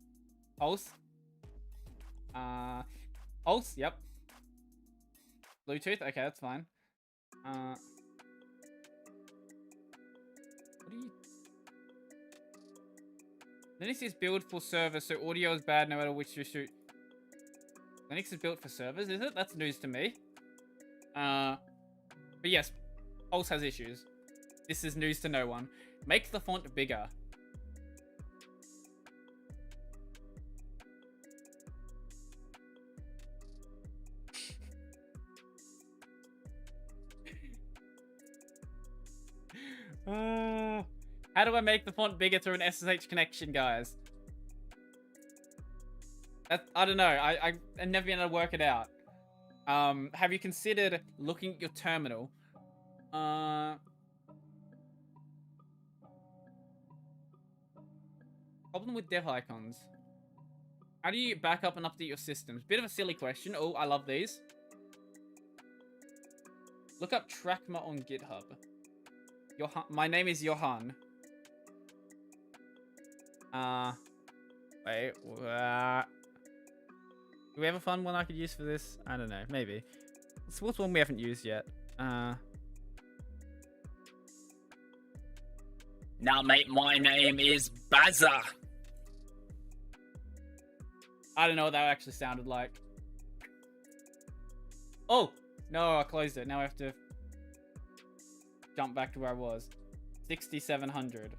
Pulse. Pulse, yep. Bluetooth, okay, that's fine. What do you... Linux is built for servers, so audio is bad no matter which you shoot. Linux is built for servers, is it? That's news to me. But yes, Pulse has issues. This is news to no one. Make the font bigger. How do I make the font bigger through an SSH connection, guys? I don't know. I've never been able to work it out. Have you considered looking at your terminal? Problem with dev icons. How do you back up and update your systems? Bit of a silly question. Oh, I love these. Look up Trackma on GitHub. My name is Johan. Wait. Do we have a fun one I could use for this? I don't know. Maybe. What's one we haven't used yet? Now, mate, my name is Bazza. I don't know what that actually sounded like. Oh! No, I closed it. Now I have to jump back to where I was. 6,700.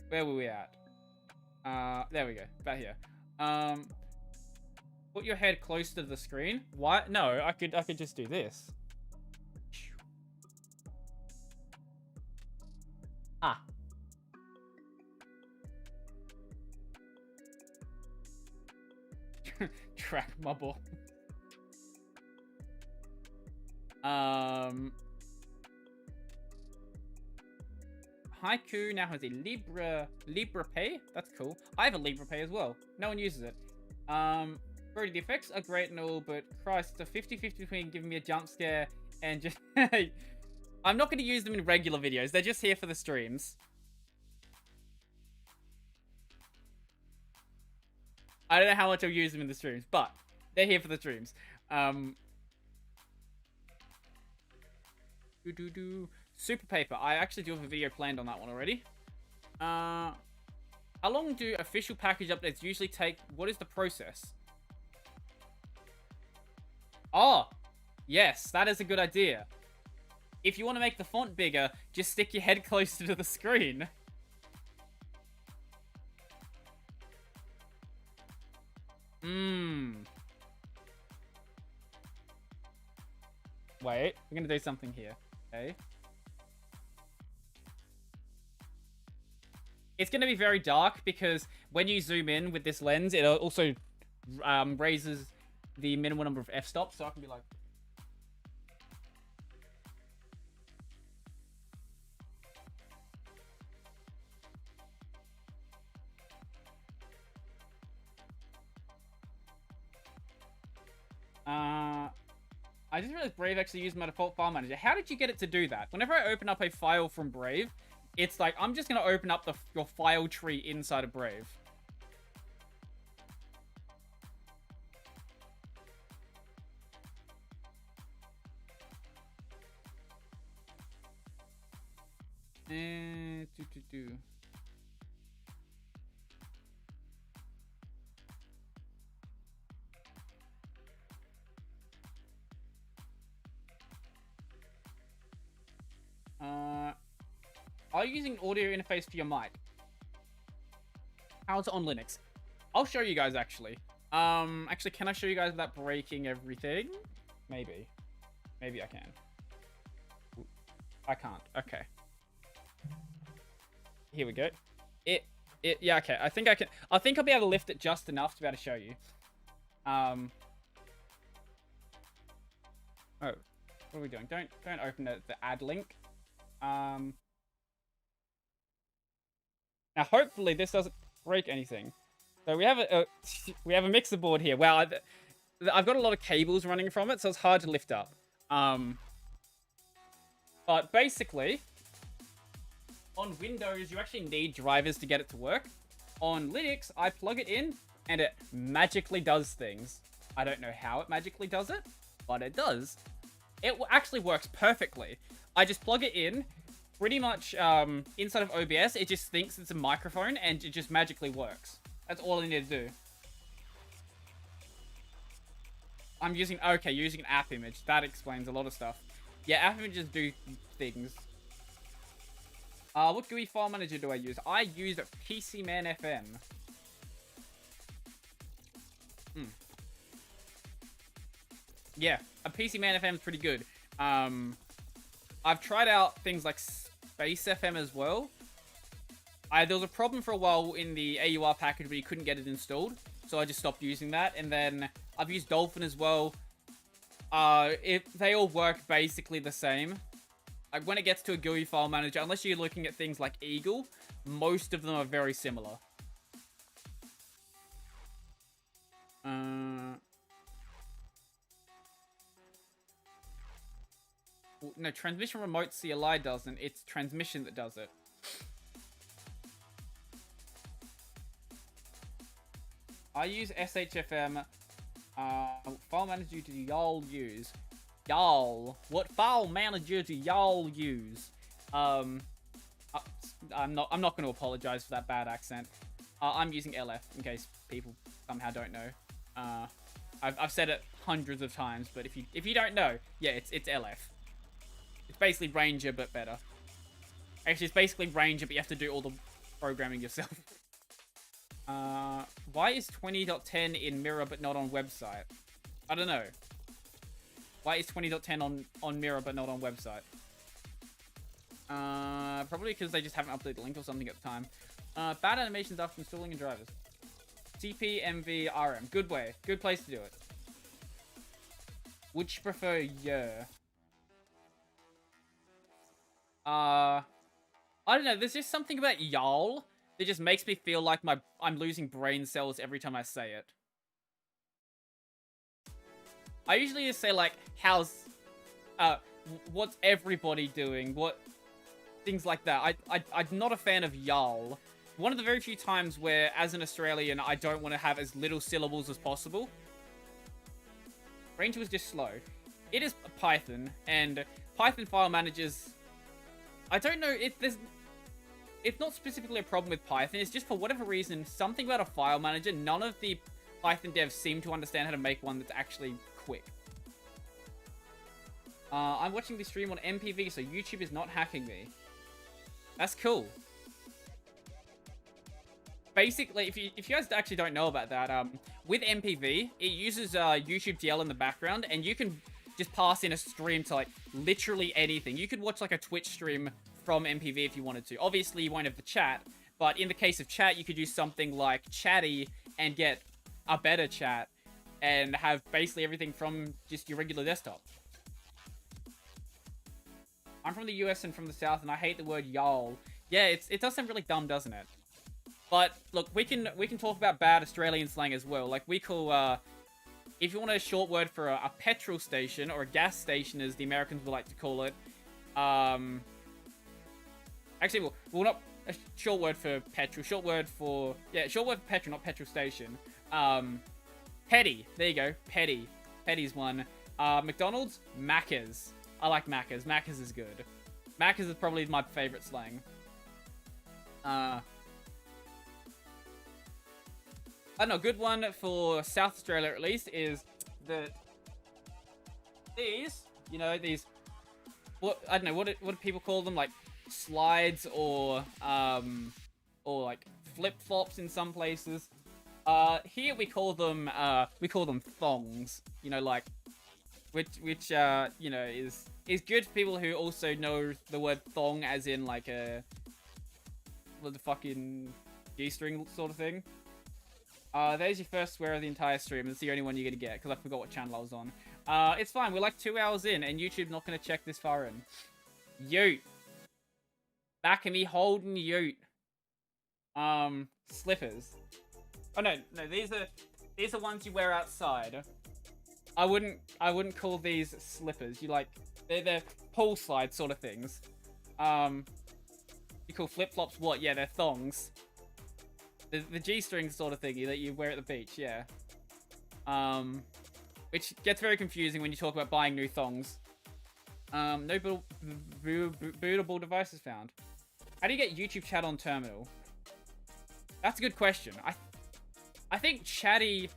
Where were we at? There we go. About here. Put your head close to the screen. Why? No, I could just do this. Ah. Track bubble. Haiku now has a Libra Pay. That's cool. I have a Libra Pay as well. No one uses it. Brodie, the effects are great and all, but Christ, it's a 50-50 between giving me a jump scare and just... I'm not going to use them in regular videos. They're just here for the streams. I don't know how much I'll use them in the streams, but they're here for the streams. Super Paper. I actually do have a video planned on that one already. How long do official package updates usually take? What is the process? Oh, yes, that is a good idea. If you want to make the font bigger, just stick your head closer to the screen. Wait, we're gonna do something here. Okay. It's gonna be very dark because when you zoom in with this lens, it also raises the minimum number of f-stops, so I can be like... I just realized Brave actually used my default file manager. How did you get it to do that? Whenever I open up a file from Brave, it's like, I'm just going to open up your file tree inside of Brave. Are you using audio interface for your mic? How's it on Linux? I'll show you guys actually. Actually, can I show you guys without breaking everything? Maybe. Maybe I can. Ooh, I can't. Okay. Here we go. Yeah, okay. I think I can. I think I'll be able to lift it just enough to be able to show you. Oh, what are we doing? Don't open the add link. Now, hopefully, this doesn't break anything. So we have a mixer board here. Wow, I've got a lot of cables running from it, so it's hard to lift up. But basically, on Windows, you actually need drivers to get it to work. On Linux, I plug it in, and it magically does things. I don't know how it magically does it, but it does. It actually works perfectly. I just plug it in. Pretty much inside of OBS, it just thinks it's a microphone and it just magically works. That's all I need to do. I'm using an app image. That explains a lot of stuff. Yeah, app images do things. What GUI file manager do I use? I use PCman FM. Yeah, a PCman FM is pretty good. I've tried out things like Space FM as well. There was a problem for a while in the AUR package where you couldn't get it installed, so I just stopped using that. And then I've used Dolphin as well. They all work basically the same. Like when it gets to a GUI file manager, unless you're looking at things like Eagle, most of them are very similar. No, transmission remote CLI doesn't. It's transmission that does it. I use SHFM. What file manager do y'all use? Y'all. What file manager do y'all use? I'm not going to apologize for that bad accent. I'm using LF in case people somehow don't know. I've said it hundreds of times, but if you don't know, yeah, it's LF. It's basically Ranger, but better. Actually, it's basically Ranger, but you have to do all the programming yourself. Why is 20.10 in Mirror, but not on website? I don't know. Why is 20.10 on Mirror, but not on website? Probably because they just haven't updated the link or something at the time. Bad animations after installing in drivers. CP, MV, RM. Good way. Good place to do it. Would you prefer yeah? I don't know. There's just something about y'all that just makes me feel like I'm losing brain cells every time I say it. I usually just say like, how's, what's everybody doing? What, things like that. I'm not a fan of y'all. One of the very few times where, as an Australian, I don't want to have as little syllables as possible. Ranger was just slow. It is Python, and Python file managers, I don't know if there's... It's not specifically a problem with Python, it's just for whatever reason, something about a file manager, none of the Python devs seem to understand how to make one that's actually quick. I'm watching this stream on MPV, so YouTube is not hacking me. That's cool. Basically, if you guys actually don't know about that, with MPV, it uses YouTube DL in the background, and you can just pass in a stream to, like, literally anything. You could watch, like, a Twitch stream from MPV if you wanted to. Obviously, you won't have the chat, but in the case of chat, you could use something like Chatty and get a better chat and have basically everything from just your regular desktop. I'm from the US and from the South, and I hate the word y'all. Yeah, it does sound really dumb, doesn't it? But look, we can talk about bad Australian slang as well. Like we call if you want a short word for a petrol station or a gas station, as the Americans would like to call it. Actually, well, not a short word for petrol. Short word for petrol, not petrol station. Petty. There you go. Petty. Petty's one. McDonald's, Macca's. I like Macca's. Macca's is good. Macca's is probably my favorite slang. I don't know, a good one for South Australia at least is that these, you know, these, what, I don't know, what do people call them, like slides or like flip-flops in some places. Here we call them thongs, you know, like, which you know, is good for people who also know the word thong as in like the fucking G-string sort of thing. There's your first swear of the entire stream. It's the only one you're gonna get, because I forgot what channel I was on. It's fine, we're like 2 hours in, and YouTube's not gonna check this far in. Ute. Back of me holding ute. Slippers. Oh no, these are ones you wear outside. I wouldn't call these slippers. They're pool slide sort of things. You call flip-flops what? Yeah, they're thongs. The G-string sort of thingy that you wear at the beach, yeah. Which gets very confusing when you talk about buying new thongs. No bootable devices found. How do you get YouTube chat on terminal? That's a good question. I think Chatty...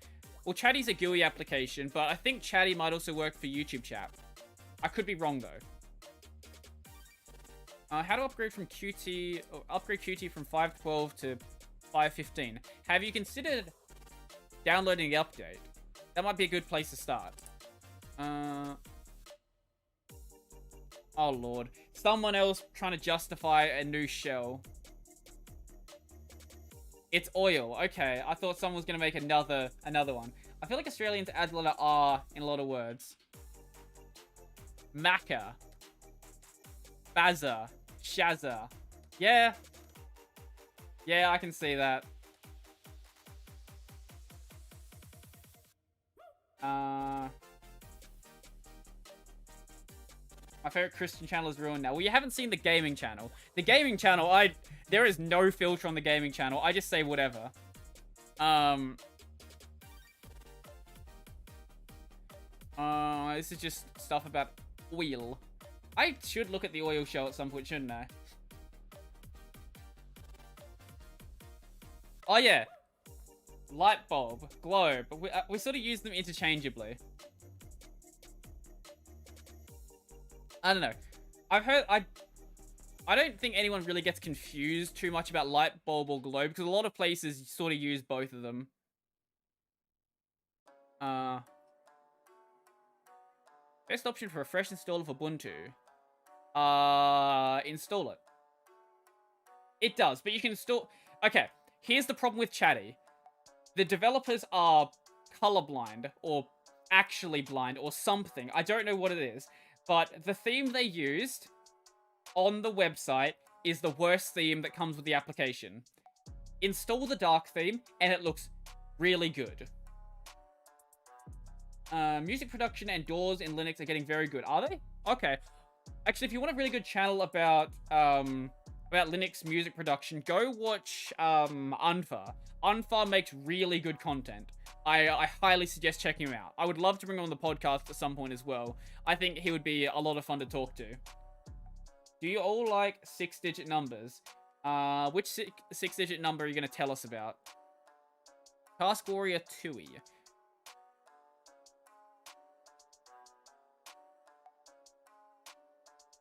Well, Chatty's a GUI application, but I think Chatty might also work for YouTube chat. I could be wrong, though. How to upgrade from Qt, or upgrade Qt from 5.12 to 5.15. Have you considered downloading the update? That might be a good place to start. Oh lord. Someone else trying to justify a new shell. It's oil. Okay, I thought someone was going to make another one. I feel like Australians add the letter R in a lot of words. Macca. Bazza. Shazza. Yeah. Yeah, I can see that. My favorite Christian channel is ruined now. Well, you haven't seen the gaming channel. The gaming channel, there is no filter on the gaming channel. I just say whatever. This is just stuff about oil. I should look at the oil show at some point, shouldn't I? Oh yeah. Light bulb, globe, but we sort of use them interchangeably. I don't know. I've heard, I don't think anyone really gets confused too much about light bulb or globe, because a lot of places sort of use both of them. Best option for a fresh install of Ubuntu. Install it. It does, but you can install... Okay, here's the problem with Chatty. The developers are colorblind, or actually blind, or something. I don't know what it is. But the theme they used on the website is the worst theme that comes with the application. Install the dark theme, and it looks really good. Music production and DAWs in Linux are getting very good. Are they? Okay. Actually, if you want a really good channel about Linux music production, go watch Unfa. Unfa makes really good content. I highly suggest checking him out. I would love to bring him on the podcast at some point as well. I think he would be a lot of fun to talk to. Do you all like 6-digit numbers? Which 6-digit number are you going to tell us about? Task Warrior 2e.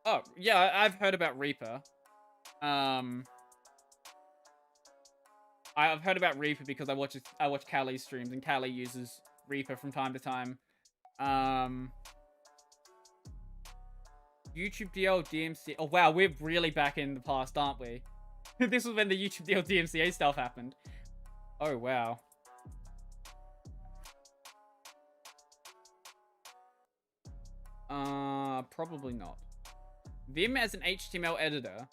Oh, yeah, I've heard about Reaper. I've heard about Reaper because I watch Callie's streams, and Callie uses Reaper from time to time. YouTube DL DMC. Oh wow, we're really back in the past, aren't we? This was when the YouTube DL DMCA stuff happened. Oh wow. Probably not. Vim as an HTML editor.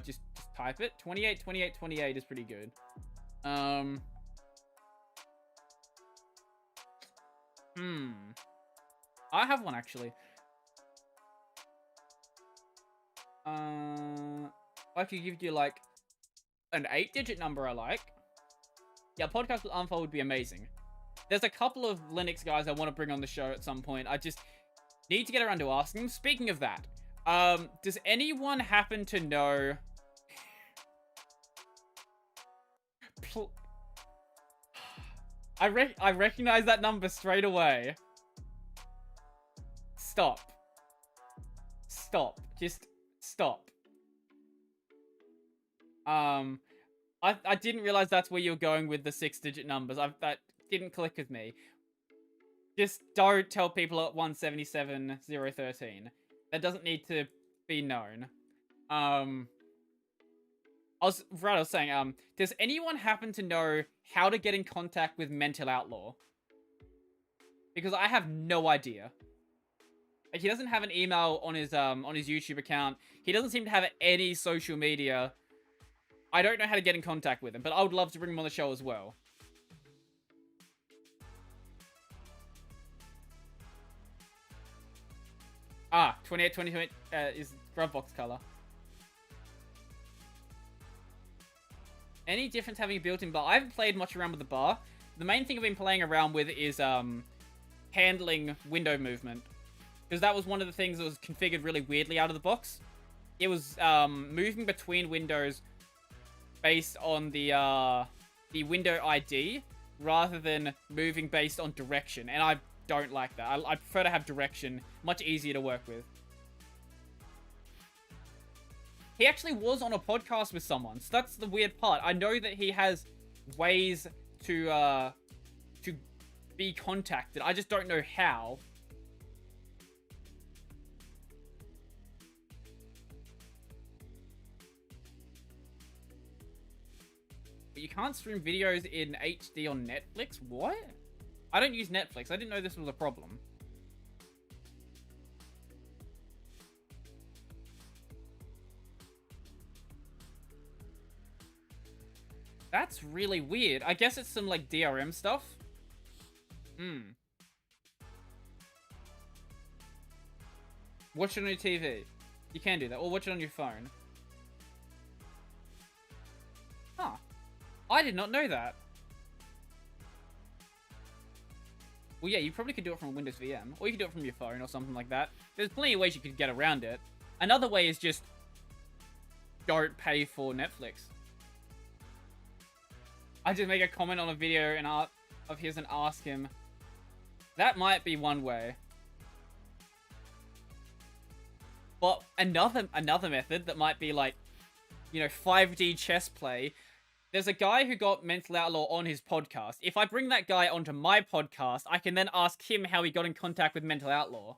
Just type it. 28, 28, 28 is pretty good. I have one actually. I could give you like an 8-digit number I like. Yeah, podcast with Unfold would be amazing. There's a couple of Linux guys I want to bring on the show at some point. I just need to get around to asking them. Speaking of that, does anyone happen to know... I recognize that number straight away. Stop. Stop. Just stop. I didn't realize that's where you were going with the 6-digit numbers. That didn't click with me. Just don't tell people at 177.013. That doesn't need to be known. I was saying, does anyone happen to know how to get in contact with Mental Outlaw? Because I have no idea. Like, he doesn't have an email on his YouTube account. He doesn't seem to have any social media. I don't know how to get in contact with him, but I would love to bring him on the show as well. Ah, 28, 28 is Grubbox color. Any difference having a built-in bar? I haven't played much around with the bar. The main thing I've been playing around with is handling window movement. Because that was one of the things that was configured really weirdly out of the box. It was moving between windows based on the window ID rather than moving based on direction. And I don't like that. I prefer to have direction. Much easier to work with. He actually was on a podcast with someone, so that's the weird part. I know that he has ways to be contacted. I just don't know how. But you can't stream videos in HD on Netflix? What? I don't use Netflix. I didn't know this was a problem. That's really weird. I guess it's some, like, DRM stuff. Watch it on your TV. You can do that. Or watch it on your phone. Huh. I did not know that. Well, yeah, you probably could do it from Windows VM. Or you could do it from your phone or something like that. There's plenty of ways you could get around it. Another way is just don't pay for Netflix. I just make a comment on a video of his and ask him. That might be one way. But another method that might be like, you know, 5D chess play. There's a guy who got Mental Outlaw on his podcast. If I bring that guy onto my podcast, I can then ask him how he got in contact with Mental Outlaw.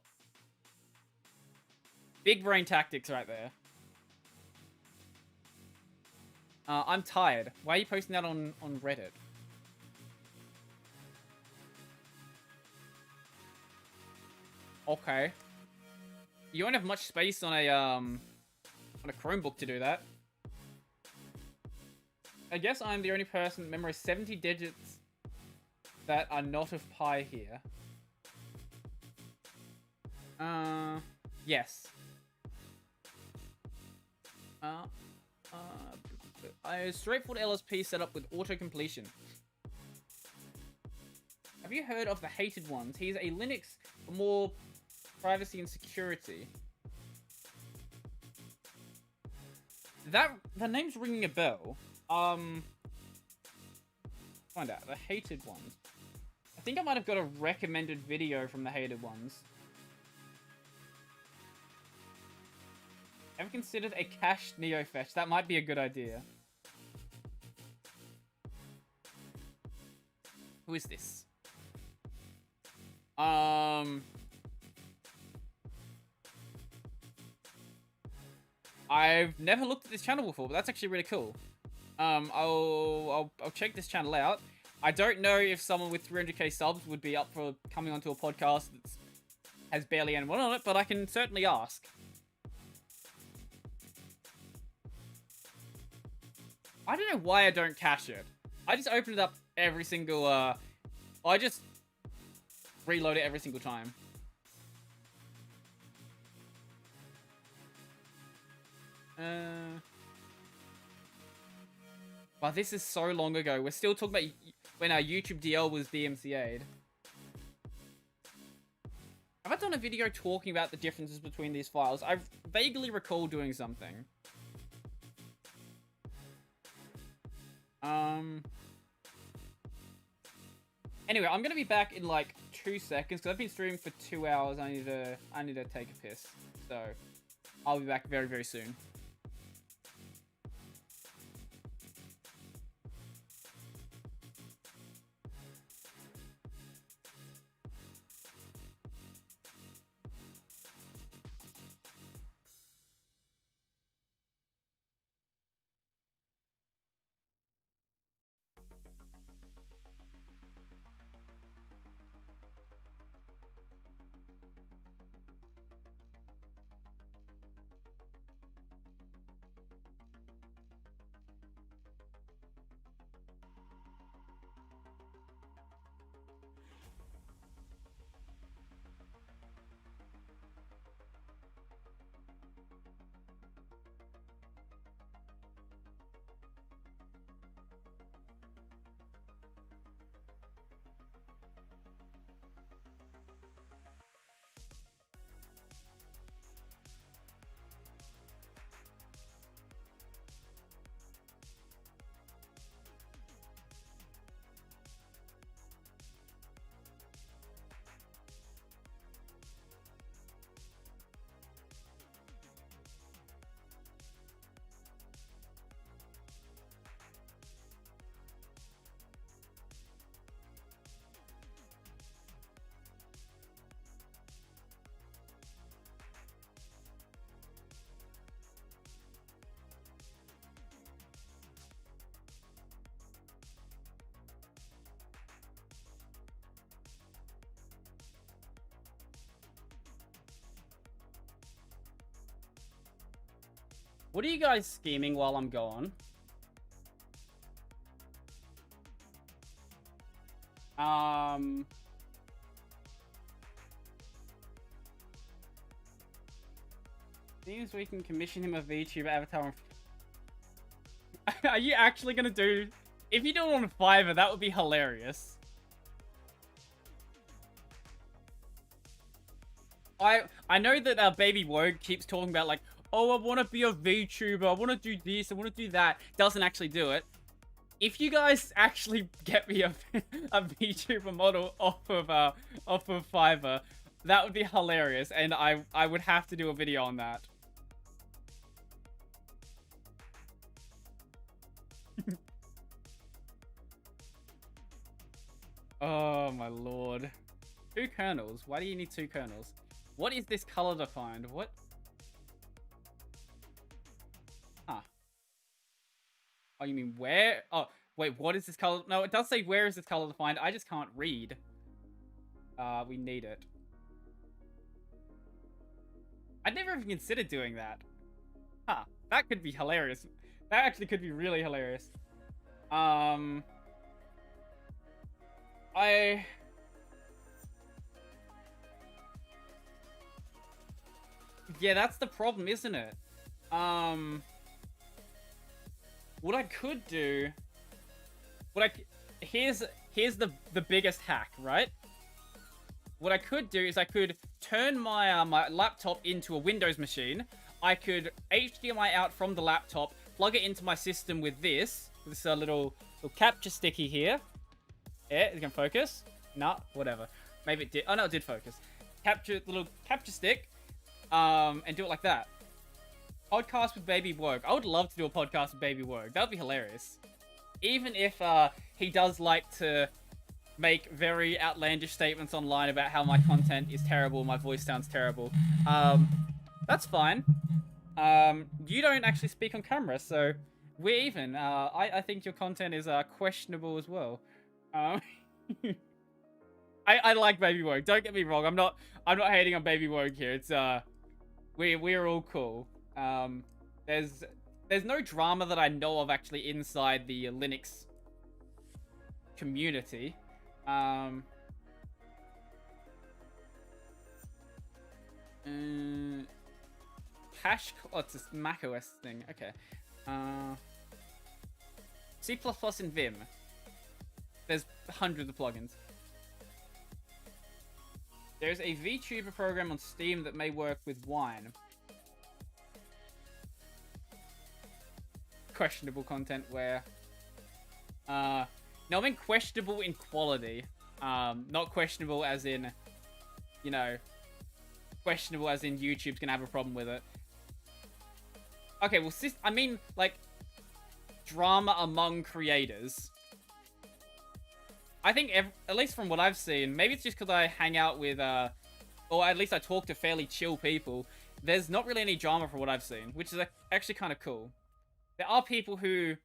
Big brain tactics right there. I'm tired. Why are you posting that on Reddit? Okay. You don't have much space on a Chromebook to do that. I guess I'm the only person that memorized 70 digits that are not of pi here. Yes. A straightforward LSP setup with auto-completion. Have you heard of the Hated Ones? He's a Linux for more privacy and security. The name's ringing a bell. Find out. The Hated Ones. I think I might have got a recommended video from the Hated Ones. Ever considered a cached NeoFetch? That might be a good idea. Who is this? I've never looked at this channel before, but that's actually really cool. I'll check this channel out. I don't know if someone with 300k subs would be up for coming onto a podcast that has barely anyone on it, but I can certainly ask. I don't know why I don't cache it. I just open it up every single, I just reload it every single time. Wow, this is so long ago. We're still talking about when our YouTube DL was DMCA'd. Have I done a video talking about the differences between these files? I vaguely recall doing something. Anyway, I'm gonna be back in like 2 seconds because I've been streaming for 2 hours. I need to take a piss. So I'll be back very, very soon. What are you guys scheming while I'm gone? Seems we can commission him a VTuber avatar. Are you actually gonna do... If you do it on Fiverr, that would be hilarious. I know that Baby Wogue keeps talking about like, oh, I want to be a VTuber, I want to do this, I want to do that. Doesn't actually do it. If you guys actually get me a VTuber model off of Fiverr, that would be hilarious, and I would have to do a video on that. Oh my lord. 2 kernels. Why do you need 2 kernels? What is this color defined? What? Huh. Oh, you mean where? Oh, wait, what is this color? No, it does say where is this color defined. I just can't read. We need it. I'd never even considered doing that. Huh. That could be hilarious. That actually could be really hilarious. Yeah, that's the problem, isn't it? What I could do... Here's the biggest hack, right? What I could do is I could turn my my laptop into a Windows machine. I could HDMI out from the laptop, plug it into my system with this little capture sticky here. Yeah, it's gonna focus. Nah, whatever. Maybe it did. Oh no, it did focus. Little capture stick. And do it like that. Podcast with Baby Wogue. I would love to do a podcast with Baby Wogue. That would be hilarious. Even if he does like to make very outlandish statements online about how my content is terrible, my voice sounds terrible. That's fine. You don't actually speak on camera, so we're even. I think your content is questionable as well. I like Baby Wogue. Don't get me wrong. I'm not hating on Baby Wogue here. It's we're all cool. There's no drama that I know of actually inside the Linux community. Hash. Oh, it's a macOS thing. Okay. C++ and Vim. There's hundreds of plugins. There's a VTuber program on Steam that may work with Wine. Questionable content where... no, I mean questionable in quality. Not questionable as in, you know, questionable as in YouTube's gonna have a problem with it. Okay, well, I mean, like, drama among creators. I think, at least from what I've seen, maybe it's just because I hang out with, or at least I talk to fairly chill people, there's not really any drama from what I've seen, which is actually kind of cool. There are people who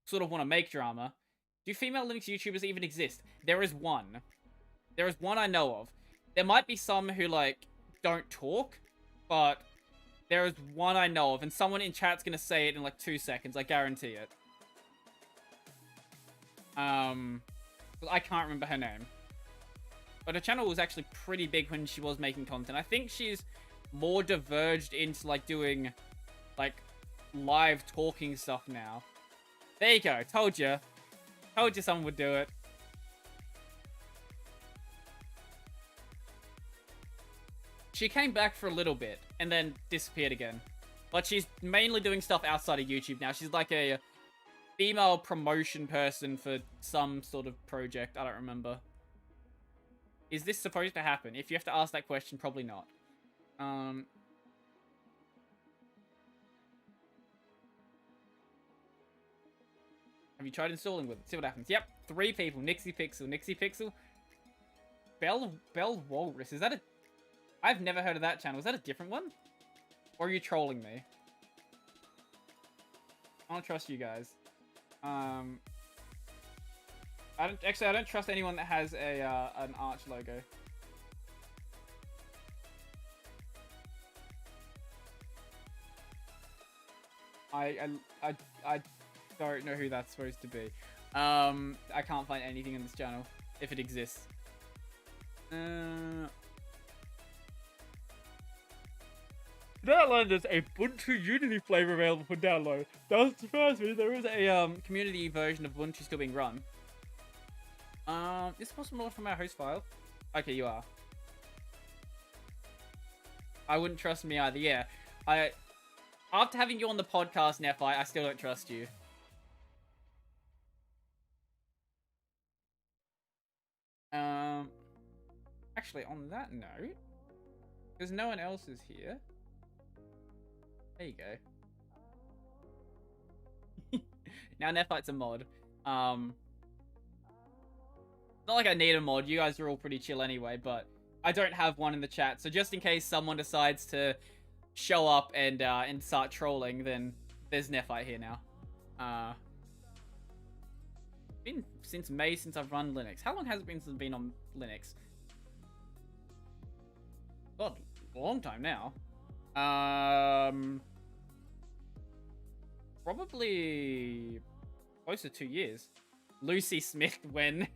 sort of want to make drama. Do female Linux YouTubers even exist? There is one. There is one I know of. There might be some who, like, don't talk, but there is one I know of, and someone in chat's gonna say it in, like, 2 seconds, I guarantee it. I can't remember her name. But her channel was actually pretty big when she was making content. I think she's more diverged into, like, doing, like, live talking stuff now. There you go. Told you. Told you someone would do it. She came back for a little bit and then disappeared again. But she's mainly doing stuff outside of YouTube now. She's like a female promotion person for some sort of project. I don't remember. Is this supposed to happen? If you have to ask that question, probably not. Have you tried installing with it? See what happens. Yep, 3 people. Nixie Pixel. Bell Walrus. Is that a... I've never heard of that channel. Is that a different one? Or are you trolling me? I don't trust you guys. I don't trust anyone that has a an Arch logo. I don't know who that's supposed to be. I can't find anything in this channel, if it exists. Download, there's a Ubuntu Unity flavor available for download. Doesn't surprise me, there is a community version of Ubuntu still being run. Is this possible from our host file? Okay, you are. I wouldn't trust me either, yeah. After having you on the podcast, Nephi, I still don't trust you. Actually, on that note, because no one else is here. There you go. Now Nephite's a mod. Not like I need a mod. You guys are all pretty chill anyway, but I don't have one in the chat. So just in case someone decides to show up and start trolling, then there's Nephite here now. Been since May since I've run Linux. How long has it been since I've been on Linux? God, a long time now. Probably close to 2 years. Lucy Smith when...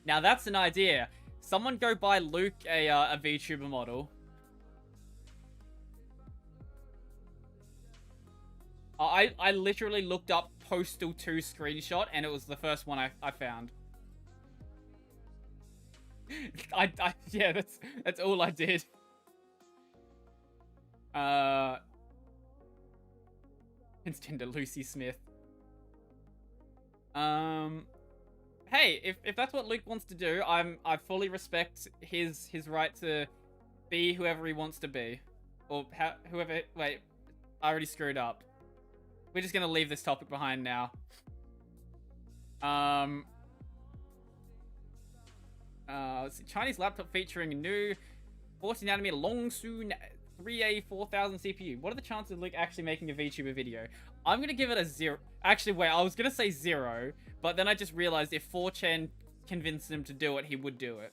Now that's an idea. Someone go buy Luke a VTuber model. I literally looked up Postal 2 screenshot and it was the first one I found. Yeah, that's all I did. Instinder Lucy Smith. Hey, if that's what Luke wants to do, I fully respect his right to be whoever he wants to be, or whoever. Wait, I already screwed up. We're just gonna leave this topic behind now. Let's see, Chinese laptop featuring a new 40nm Longsun 3A 4000 CPU. What are the chances of Luke actually making a VTuber video? I'm gonna give it a 0. Actually, wait, I was gonna say 0, but then I just realized if 4chan convinced him to do it, he would do it.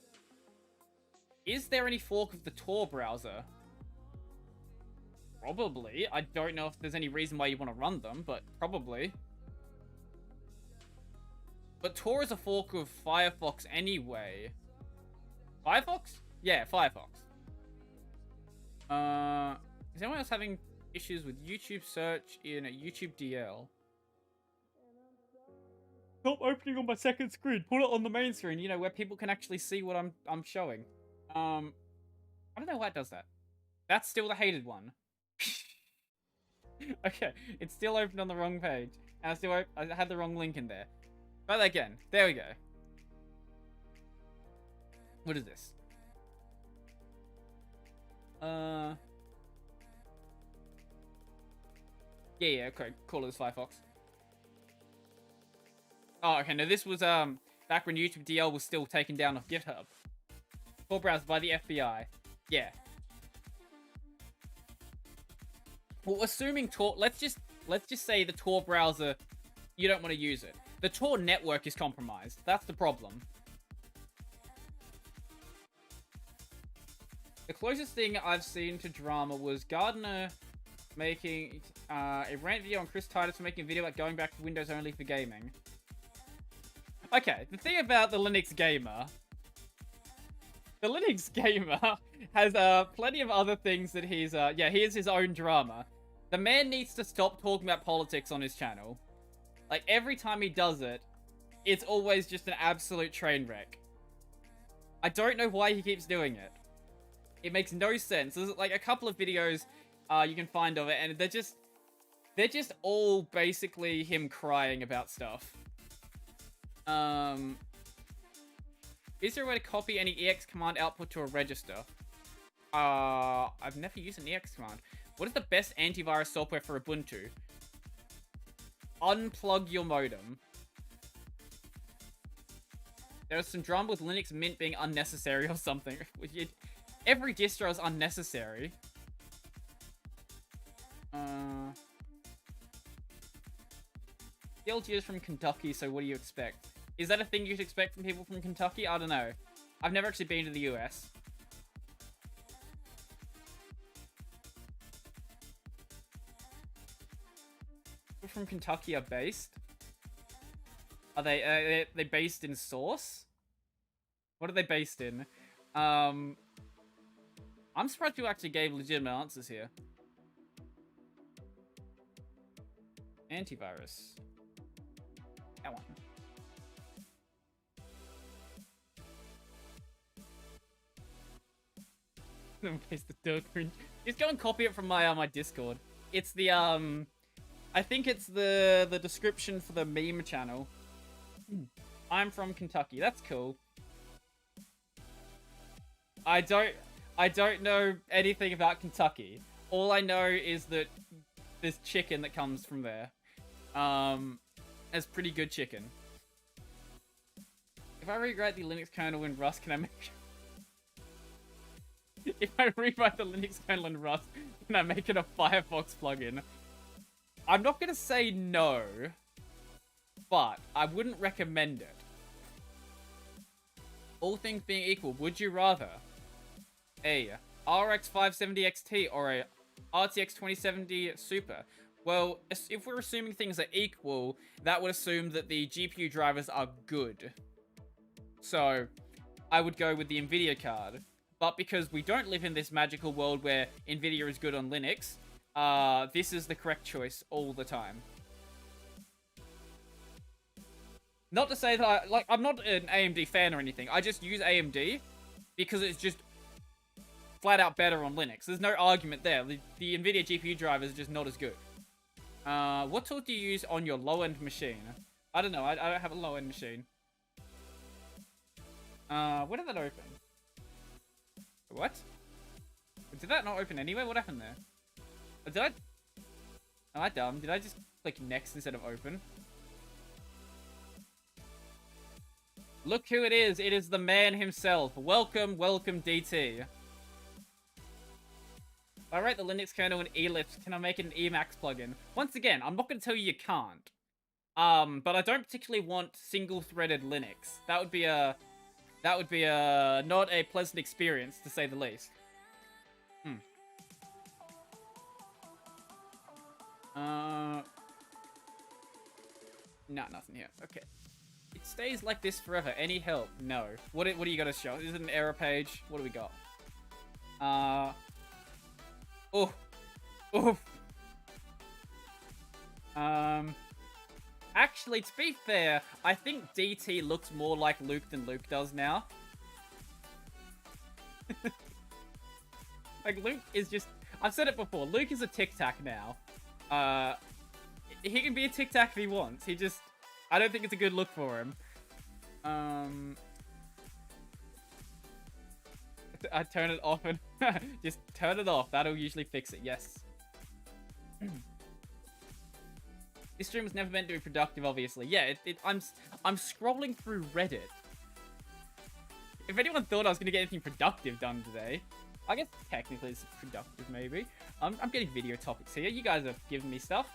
Is there any fork of the Tor browser? Probably. I don't know if there's any reason why you want to run them, but probably. But Tor is a fork of Firefox anyway. Firefox? Yeah, Firefox. Is anyone else having issues with YouTube search in a YouTube DL? Stop opening on my second screen. Put it on the main screen, you know, where people can actually see what I'm showing. I don't know why it does that. That's still the hated one. Okay, it's still opened on the wrong page. And I had the wrong link in there. Try that again. There we go. What is this? Yeah, okay, call it as Firefox. Oh, okay, no, this was, back when YouTube DL was still taken down off GitHub. Tor browser by the FBI. Yeah. Well, assuming Tor, let's just say the Tor browser, you don't want to use it. The Tor network is compromised. That's the problem. The closest thing I've seen to drama was Gardner making a rant video on Chris Titus for making a video about going back to Windows only for gaming. Okay, the thing about the Linux Gamer... The Linux Gamer has plenty of other things that he's... yeah, he has his own drama. The man needs to stop talking about politics on his channel. Like, every time he does it, it's always just an absolute train wreck. I don't know why he keeps doing it. It makes no sense. There's like a couple of videos you can find of it, and they're just all basically him crying about stuff. Is there a way to copy any EX command output to a register? I've never used an EX command. What is the best antivirus software for Ubuntu? Unplug your modem. There's some drama with Linux Mint being unnecessary or something. Every distro is unnecessary. DLG is from Kentucky, so what do you expect? Is that a thing you'd expect from people from Kentucky? I don't know. I've never actually been to the US. from Kentucky are based? Are they based in Source? What are they based in? I'm surprised you actually gave legitimate answers here. Antivirus. That one. Paste the dirt print. Just go and copy it from my Discord. It's the I think it's the description for the meme channel. I'm from Kentucky. That's cool. I don't know anything about Kentucky. All I know is that there's chicken that comes from there. It's pretty good chicken. If I rewrite the Linux kernel in Rust, can I make... If I rewrite the Linux kernel in Rust, can I make it a Firefox plugin? I'm not going to say no, but I wouldn't recommend it. All things being equal, would you rather a RX 570 XT or a RTX 2070 Super? Well, if we're assuming things are equal, that would assume that the GPU drivers are good. So, I would go with the Nvidia card. But because we don't live in this magical world where Nvidia is good on Linux, this is the correct choice all the time. Not to say that, I'm not an AMD fan or anything. I just use AMD because it's just flat out better on Linux. There's no argument there. The Nvidia GPU drivers are just not as good. What tool do you use on your low-end machine? I don't know. I don't have a low-end machine. Where did that open? What? Did that not open anyway? What happened there? Did I... Am I dumb? Did I just click next instead of open? Look who it is. It is the man himself. Welcome, welcome, DT. If I write the Linux kernel in Ellipse, can I make it an Emacs plugin? Once again, I'm not going to tell you can't. But I don't particularly want single-threaded Linux. That would be not a pleasant experience, to say the least. No, nothing here. Okay. It stays like this forever. Any help? No. What do you got to show? Is it an error page? What do we got? Oh. Oh. Actually, to be fair, I think DT looks more like Luke than Luke does now. Like, Luke is just... I've said it before. Luke is a tic-tac now. He can be a tic-tac if he wants. He just... I don't think it's a good look for him. I turn it off and... just turn it off. That'll usually fix it. Yes. This stream was never meant to be productive, obviously. Yeah, I'm scrolling through Reddit. If anyone thought I was going to get anything productive done today, I guess technically it's productive, maybe. I'm getting video topics here. You guys have given me stuff.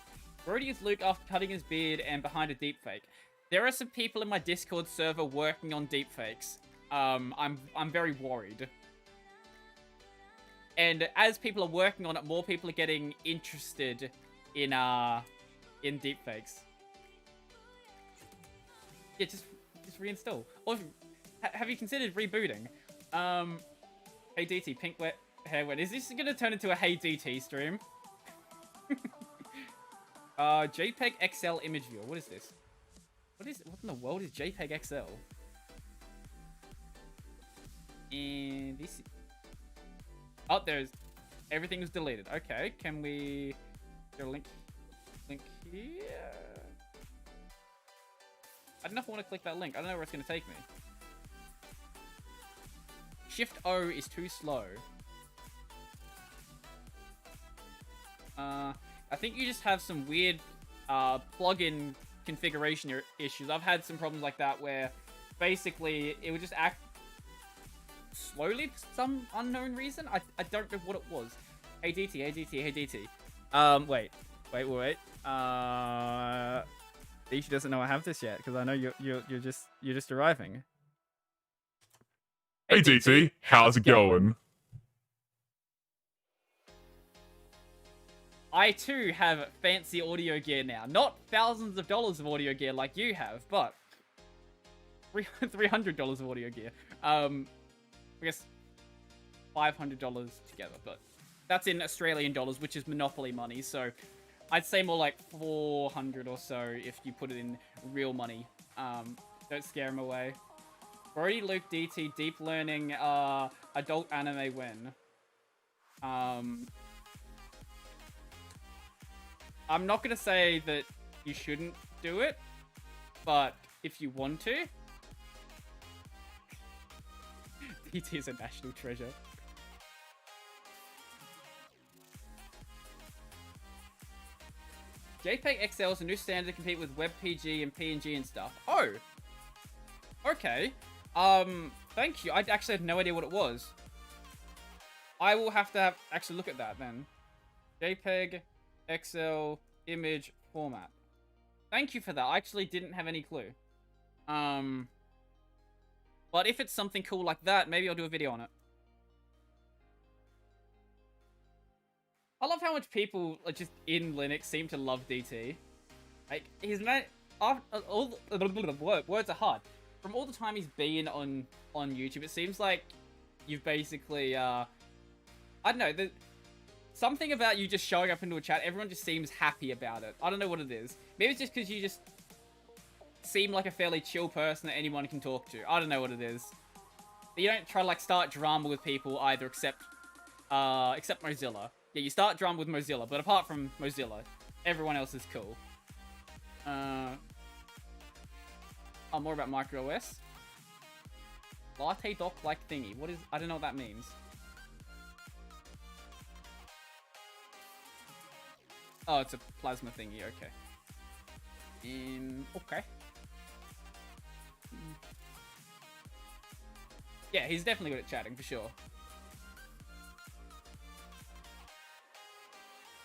Brodie is Luke after cutting his beard and behind a deepfake. There are some people in my Discord server working on deepfakes. I'm very worried. And as people are working on it, more people are getting interested in deepfakes. Yeah, just reinstall. Or have you considered rebooting? Hey DT, pink wet hair wet. Is this gonna turn into a Hey DT stream? JPEG XL image viewer. What is this? What in the world is JPEG XL? And this. Oh, there's everything was deleted. Okay, can we get a link here? I don't know if I want to click that link. I don't know where it's going to take me. Shift O is too slow. I think you just have some weird plugin configuration issues. I've had some problems like that where basically it would just act slowly for some unknown reason. I don't know what it was. Hey DT, hey DT, hey DT. Wait. Ishi doesn't know I have this yet because I know you're just arriving. Hey DT, how's it going? I too have fancy audio gear now. Not thousands of dollars of audio gear like you have, but $300 of audio gear. I guess $500 together, but that's in Australian dollars, which is monopoly money. So I'd say more like 400 or so if you put it in real money. Don't scare him away. Brodie, Luke, DT, deep learning, adult anime win. I'm not gonna say that you shouldn't do it, but if you want to, DT is a national treasure. JPEG XL is a new standard to compete with WebPG and PNG and stuff. Oh! Okay. Thank you. I actually had no idea what it was. I will have to actually look at that then. JPEG, XL, image, format. Thank you for that. I actually didn't have any clue. But if it's something cool like that, maybe I'll do a video on it. I love how much people just in Linux seem to love DT. Like, his name, words are hard. From all the time he's been on YouTube, it seems like you've basically, I don't know, something about you just showing up into a chat, everyone just seems happy about it. I don't know what it is. Maybe it's just because you just seem like a fairly chill person that anyone can talk to. I don't know what it is. But you don't try to, like, start drama with people either, except Mozilla. Yeah, you start drama with Mozilla, but apart from Mozilla, everyone else is cool. Oh, more about MicroOS. Latte dock-like thingy. What is... I don't know what that means. Oh, it's a plasma thingy. Okay. Okay. Yeah, he's definitely good at chatting, for sure.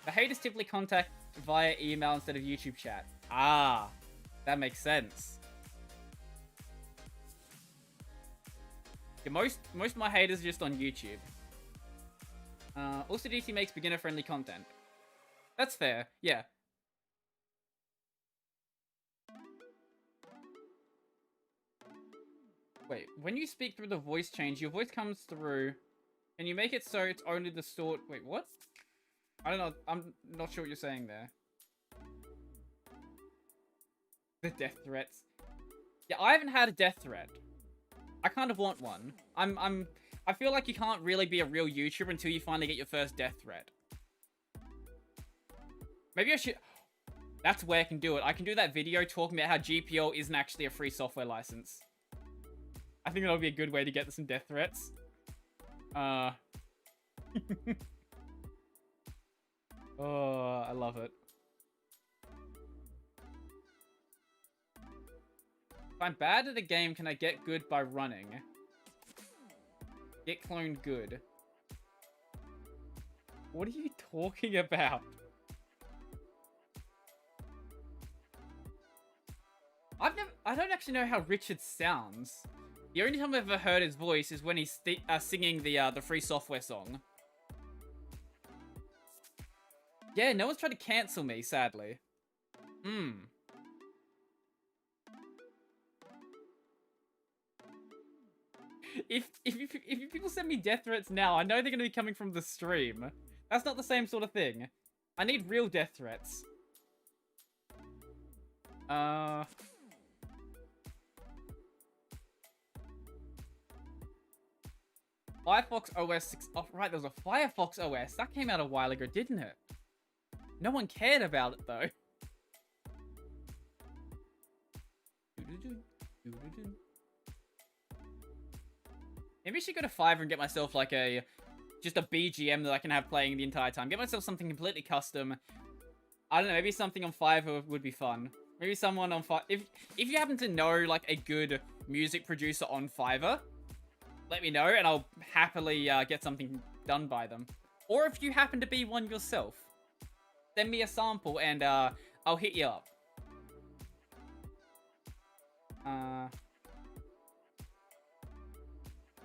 The haters typically contact via email instead of YouTube chat. Ah, that makes sense. Yeah, most of my haters are just on YouTube. Also, DT makes beginner-friendly content. That's fair, yeah. Wait, when you speak through the voice change, your voice comes through, and you make it so it's only the stored... Wait, what? I don't know, I'm not sure what you're saying there. The death threats. Yeah, I haven't had a death threat. I kind of want one. I feel like you can't really be a real YouTuber until you finally get your first death threat. Maybe I should... That's where I can do it. I can do that video talking about how GPL isn't actually a free software license. I think that'll be a good way to get some death threats. Oh, I love it. If I'm bad at a game, can I get good by running? Get cloned good. What are you talking about? I don't actually know how Richard sounds. The only time I've ever heard his voice is when he's singing the free software song. Yeah, no one's tried to cancel me, sadly. If people send me death threats now, I know they're going to be coming from the stream. That's not the same sort of thing. I need real death threats. Firefox OS 6... Oh, right, there was a Firefox OS. That came out a while ago, didn't it? No one cared about it, though. Maybe I should go to Fiverr and get myself, like, just a BGM that I can have playing the entire time. Get myself something completely custom. I don't know, maybe something on Fiverr would be fun. Maybe someone on Fiverr... If you happen to know, like, a good music producer on Fiverr, let me know, and I'll happily get something done by them. Or if you happen to be one yourself, send me a sample, and I'll hit you up.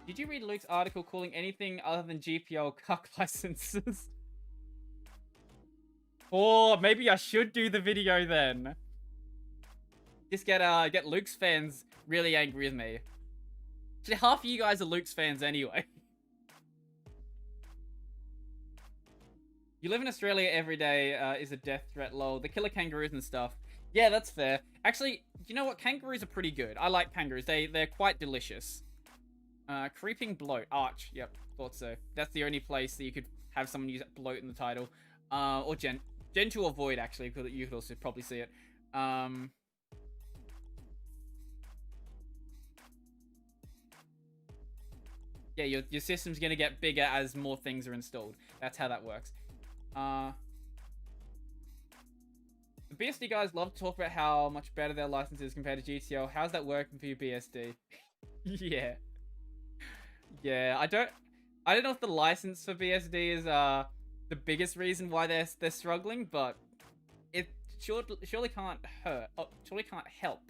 Did you read Luke's article calling anything other than GPL cuck licenses? Or maybe I should do the video then. Just get Luke's fans really angry with me. Actually, half of you guys are Luke's fans anyway. You live in Australia every day is a death threat, lol. The killer kangaroos and stuff. Yeah, that's fair. Actually, you know what? Kangaroos are pretty good. I like kangaroos. They're quite delicious. Creeping bloat. Arch. Yep, thought so. That's the only place that you could have someone use bloat in the title. Or gentle or void, actually, because you could also probably see it. Yeah, your system's gonna get bigger as more things are installed. That's how that works. The BSD guys love to talk about how much better their license is compared to GTL. How's that working for you, BSD? Yeah. Yeah, I don't know if the license for BSD is the biggest reason why they're struggling, but it surely can't hurt. Oh, surely can't help.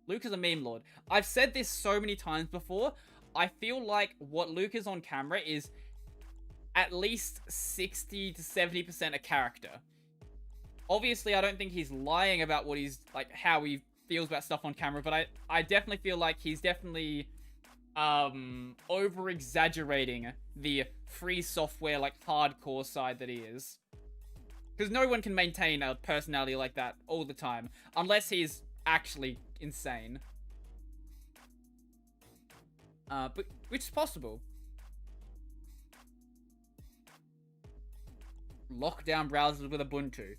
Luke is a meme lord. I've said this so many times before. I feel like what Luke is on camera is at least 60 to 70% a character. Obviously, I don't think he's lying about what he's, like, how he feels about stuff on camera, but I definitely feel like he's definitely, over-exaggerating the free software, like, hardcore side that he is. Because no one can maintain a personality like that all the time, unless he's actually insane. But which is possible. Lockdown browsers with Ubuntu.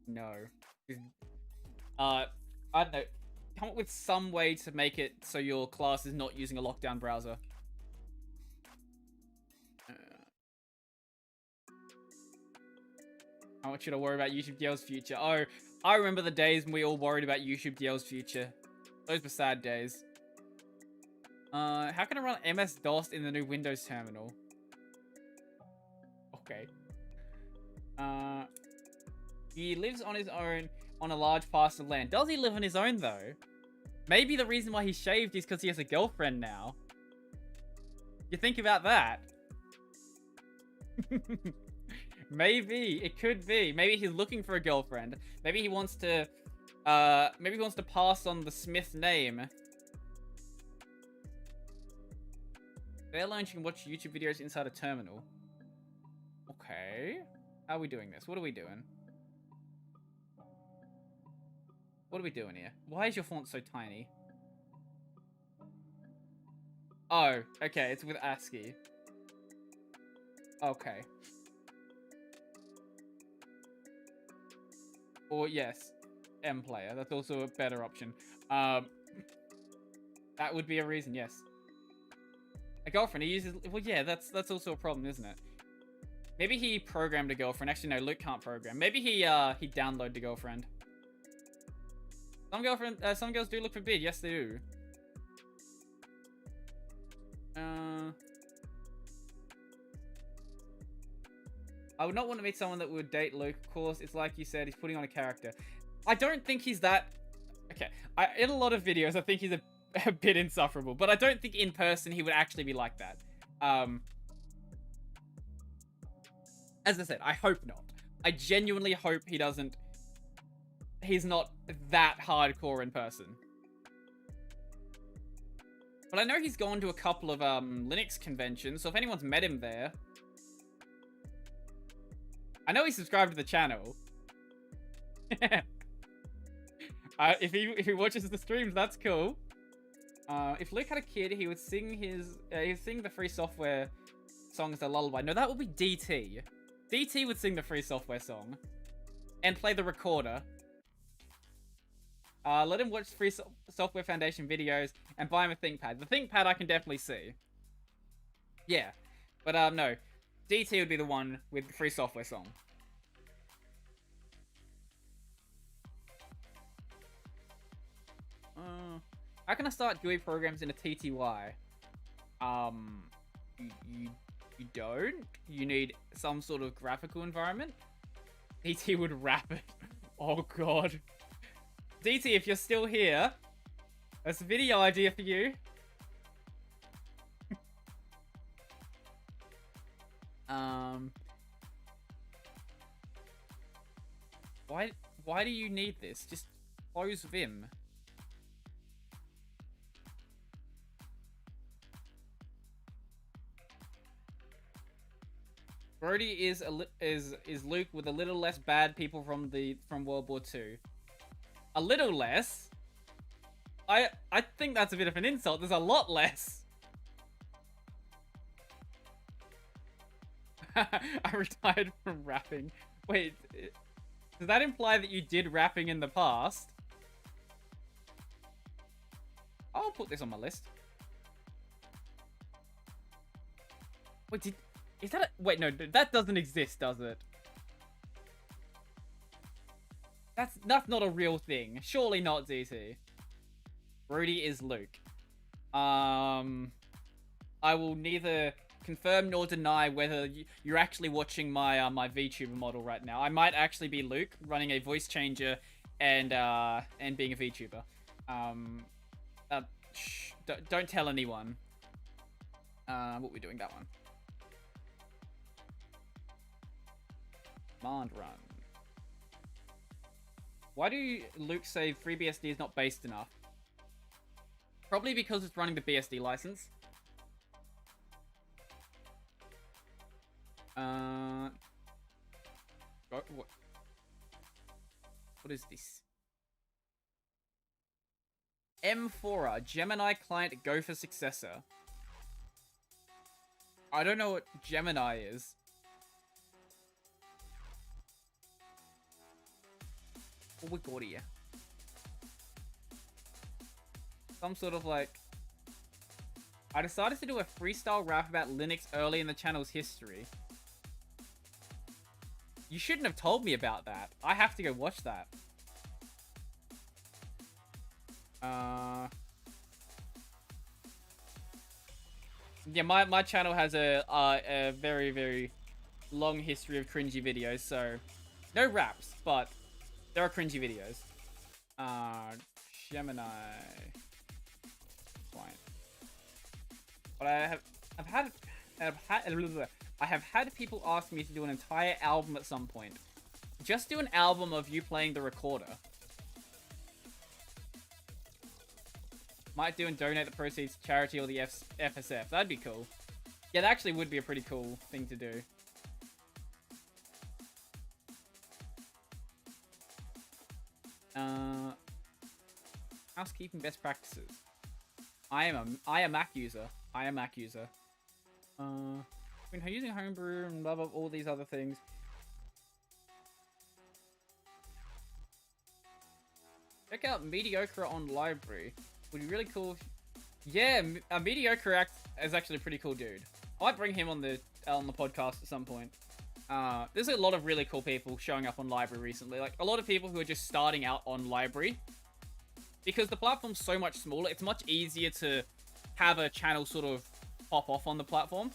No. I don't know. Come up with some way to make it so your class is not using a lockdown browser. How much should I worry about YouTube DL's future? Oh, I remember the days when we all worried about YouTube DL's future. Those were sad days. How can I run MS-DOS in the new Windows terminal? Okay. He lives on his own on a large parcel of land. Does he live on his own, though? Maybe the reason why he shaved is because he has a girlfriend now. You think about that? Maybe. It could be. Maybe he's looking for a girlfriend. Maybe he wants to, pass on the Smith name. They're learning you can watch YouTube videos inside a terminal. Okay. How are we doing this? What are we doing? What are we doing here? Why is your font so tiny? Oh, okay. It's with ASCII. Okay. Or, yes. M-Player. That's also a better option. That would be a reason, yes. A girlfriend, he uses... Well, yeah, that's also a problem, isn't it? Maybe he programmed a girlfriend. Actually, no, Luke can't program. Maybe he downloaded a girlfriend. Some girls do look for bid. Yes, they do. I would not want to meet someone that would date Luke. Of course, it's like you said, he's putting on a character. I don't think he's that... Okay, in a lot of videos, I think he's a bit insufferable. But I don't think in person he would actually be like that. As I said, I hope not. I genuinely hope he doesn't... He's not that hardcore in person. But I know he's gone to a couple of Linux conventions, so if anyone's met him there... I know he's subscribed to the channel. If he watches the streams, that's cool. If Luke had a kid, he would sing the free software song as a lullaby. No, that would be DT. DT would sing the free software song. And play the recorder. Let him watch free software foundation videos and buy him a ThinkPad. The ThinkPad I can definitely see. Yeah. But no. DT would be the one with the free software song. How can I start GUI programs in a TTY? You don't? You need some sort of graphical environment? DT would wrap it. Oh god. DT, if you're still here, that's a video idea for you. Why do you need this? Just close Vim. Brodie is Luke with a little less bad people from World War II. A little less? I think that's a bit of an insult. There's a lot less. I retired from rapping. Wait, does that imply that you did rapping in the past? I'll put this on my list. Wait, is that wait, no, that doesn't exist, does it? That's not a real thing. Surely not, ZT. Brodie is Luke. I will neither confirm nor deny whether you're actually watching my my VTuber model right now. I might actually be Luke, running a voice changer and being a VTuber. Don't tell anyone. What we're doing, that one. Command run. Why do Luke say FreeBSD is not based enough? Probably because it's running the BSD license. What is this? M4, Gemini client Gopher successor. I don't know what Gemini is. Oh, we got here. Some sort of like... I decided to do a freestyle rap about Linux early in the channel's history. You shouldn't have told me about that. I have to go watch that. Yeah, my channel has a very, very long history of cringy videos, so... No raps, but there are cringy videos. Gemini... Client. But I have had people ask me to do an entire album at some point. Just do an album of you playing the recorder. Might do and donate the proceeds to charity or the FSF. That'd be cool. Yeah, that actually would be a pretty cool thing to do. Housekeeping best practices. I am a Mac user. I am a Mac user. When using Homebrew and blah blah, all these other things. Check out Mediocre on Library. Would be really cool. Yeah, Mediocre is actually a pretty cool dude. I might bring him on the podcast at some point. There's a lot of really cool people showing up on Library recently. Like a lot of people who are just starting out on Library. Because the platform's so much smaller, it's much easier to have a channel sort of pop off on the platform.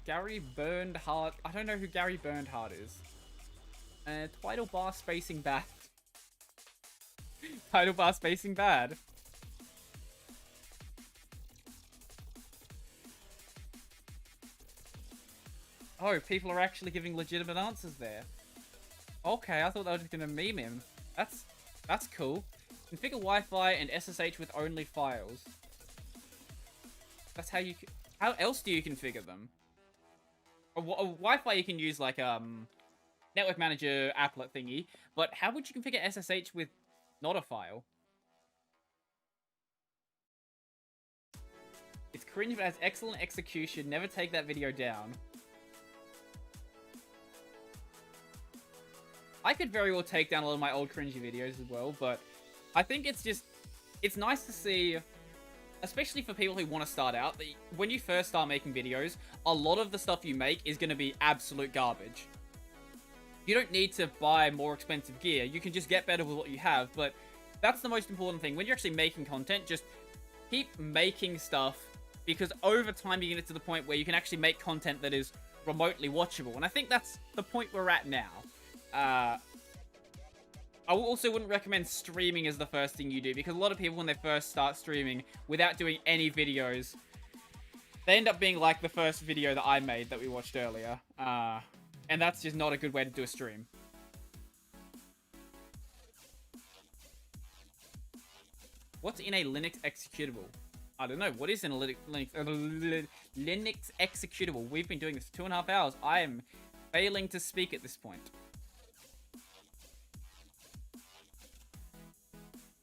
Gary Bernhardt. I don't know who Gary Bernhardt is. Title bar spacing bad. Title bar spacing bad. Oh, people are actually giving legitimate answers there. Okay, I thought they were just gonna meme him. That's cool. Configure Wi-Fi and SSH with only files. That's how you... How else do you configure them? A Wi-Fi you can use like network manager applet thingy, but how would you configure SSH with not a file? It's cringe but has excellent execution. Never take that video down. I could very well take down a lot of my old cringy videos as well, but I think it's just... It's nice to see, especially for people who want to start out, that when you first start making videos, a lot of the stuff you make is going to be absolute garbage. You don't need to buy more expensive gear, you can just get better with what you have, but that's the most important thing. When you're actually making content, just keep making stuff, because over time you get to the point where you can actually make content that is remotely watchable, and I think that's the point we're at now. I also wouldn't recommend streaming as the first thing you do, because a lot of people when they first start streaming, without doing any videos, They end up being like the first video that I made that we watched earlier. And that's just not a good way to do a stream. What's in a Linux executable? I don't know. What is in a Linux executable? We've been doing this for 2.5 hours. I am failing to speak at this point.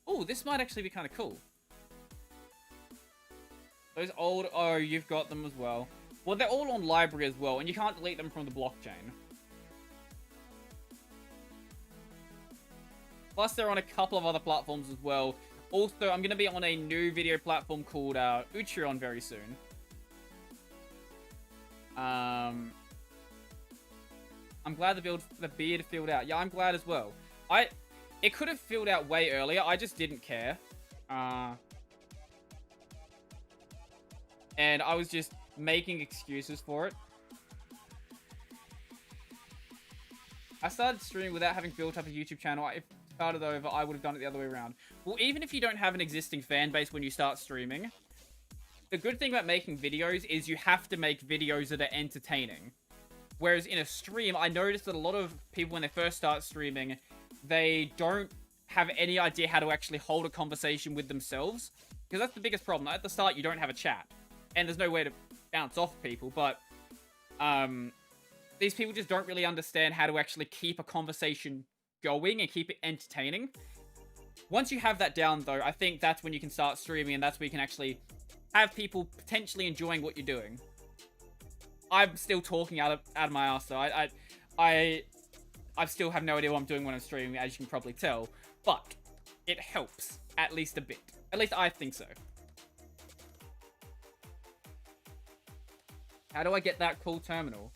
Oh, this might actually be kind of cool. Those old... Oh, you've got them as well. Well, they're all on library as well, and you can't delete them from the blockchain. Plus, they're on a couple of other platforms as well. Also, I'm going to be on a new video platform called Utreon very soon. I'm glad the beard filled out. Yeah, I'm glad as well. It could have filled out way earlier. I just didn't care. And I was just making excuses for it. I started streaming without having built up a YouTube channel. If it started over, I would have done it the other way around. Well, even if you don't have an existing fan base when you start streaming, the good thing about making videos is you have to make videos that are entertaining. Whereas in a stream, I noticed that a lot of people, when they first start streaming, they don't have any idea how to actually hold a conversation with themselves. Because that's the biggest problem. At the start, you don't have a chat. And there's no way to bounce off people, but these people just don't really understand how to actually keep a conversation going and keep it entertaining. Once you have that down, though, I think that's when you can start streaming, and that's where you can actually have people potentially enjoying what you're doing. I'm still talking out of my ass, though. I still have no idea what I'm doing when I'm streaming, as you can probably tell, but it helps at least a bit. At least I think so. How do I get that cool terminal?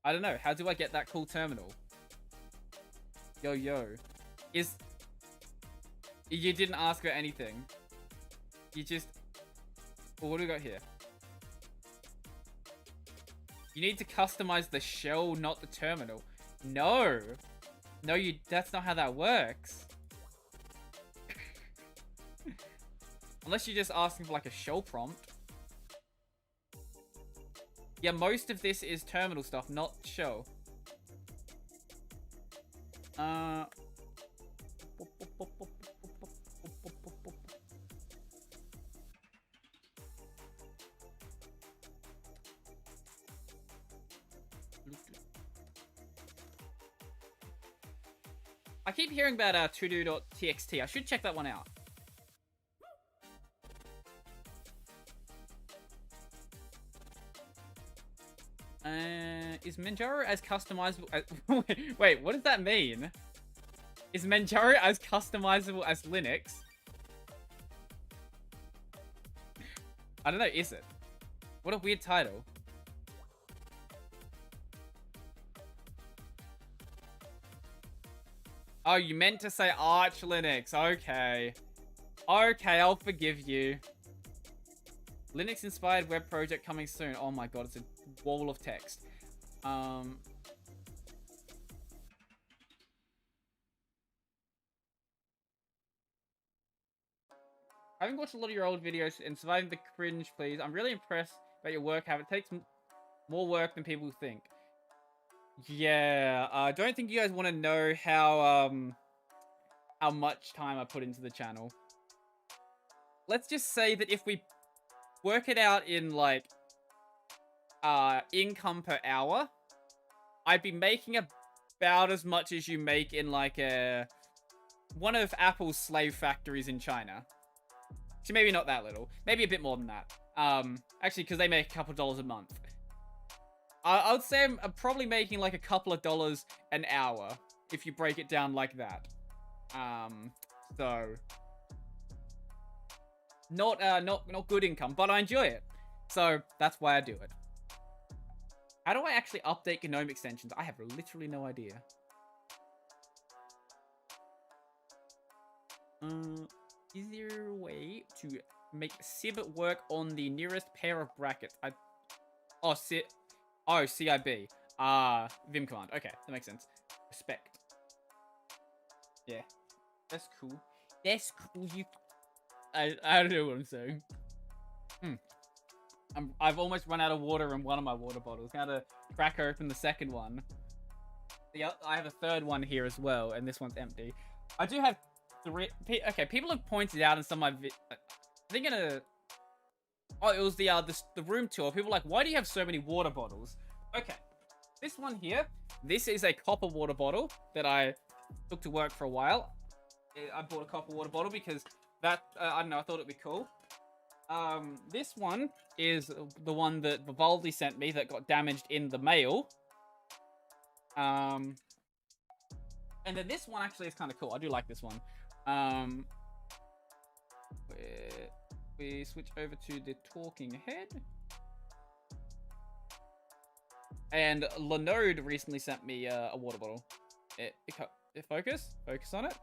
I don't know. How do I get that cool terminal? Yo. You didn't ask her anything. You just... Well, what do we got here? You need to customize the shell, not the terminal. No. No, that's not how that works. Unless you're just asking for like a shell prompt. Yeah, most of this is terminal stuff, not shell. I keep hearing about todo.txt. I should check that one out. Is Manjaro as customizable as... Wait, what does that mean? Is Manjaro as customizable as Linux? I don't know, is it? What a weird title. Oh, you meant to say Arch Linux. Okay. Okay, I'll forgive you. Linux-inspired web project coming soon. Oh my god, it's a wall of text. I haven't watched a lot of your old videos and surviving the cringe, please. I'm really impressed about your work. It takes more work than people think. Yeah, I don't think you guys want to know how much time I put into the channel. Let's just say that if we work it out in, like, income per hour, I'd be making about as much as you make in, like, one of Apple's slave factories in China. So maybe not that little. Maybe a bit more than that. Actually, because they make a couple dollars a month. I would say I'm probably making, like, a couple of dollars an hour, if you break it down like that. So... Not good income, but I enjoy it. So, that's why I do it. How do I actually update GNOME extensions? I have literally no idea. Is there a way to make SIB work on the nearest pair of brackets? CIB. Vim command. Okay, that makes sense. Respect. Yeah. That's cool. That's cool. I don't know what I'm saying. I've almost run out of water in one of my water bottles. Now to crack open the second one. I have a third one here as well, and this one's empty. I do have 3. Okay, people have pointed out in some of my I think it was the room tour. People were like, why do you have so many water bottles? Okay, this one here. This is a copper water bottle that I took to work for a while. I bought a copper water bottle because that I don't know. I thought it'd be cool. This one is the one that Vivaldi sent me that got damaged in the mail. And then this one actually is kind of cool. I do like this one. We switch over to the talking head. And Linode recently sent me a water bottle. Focus on it.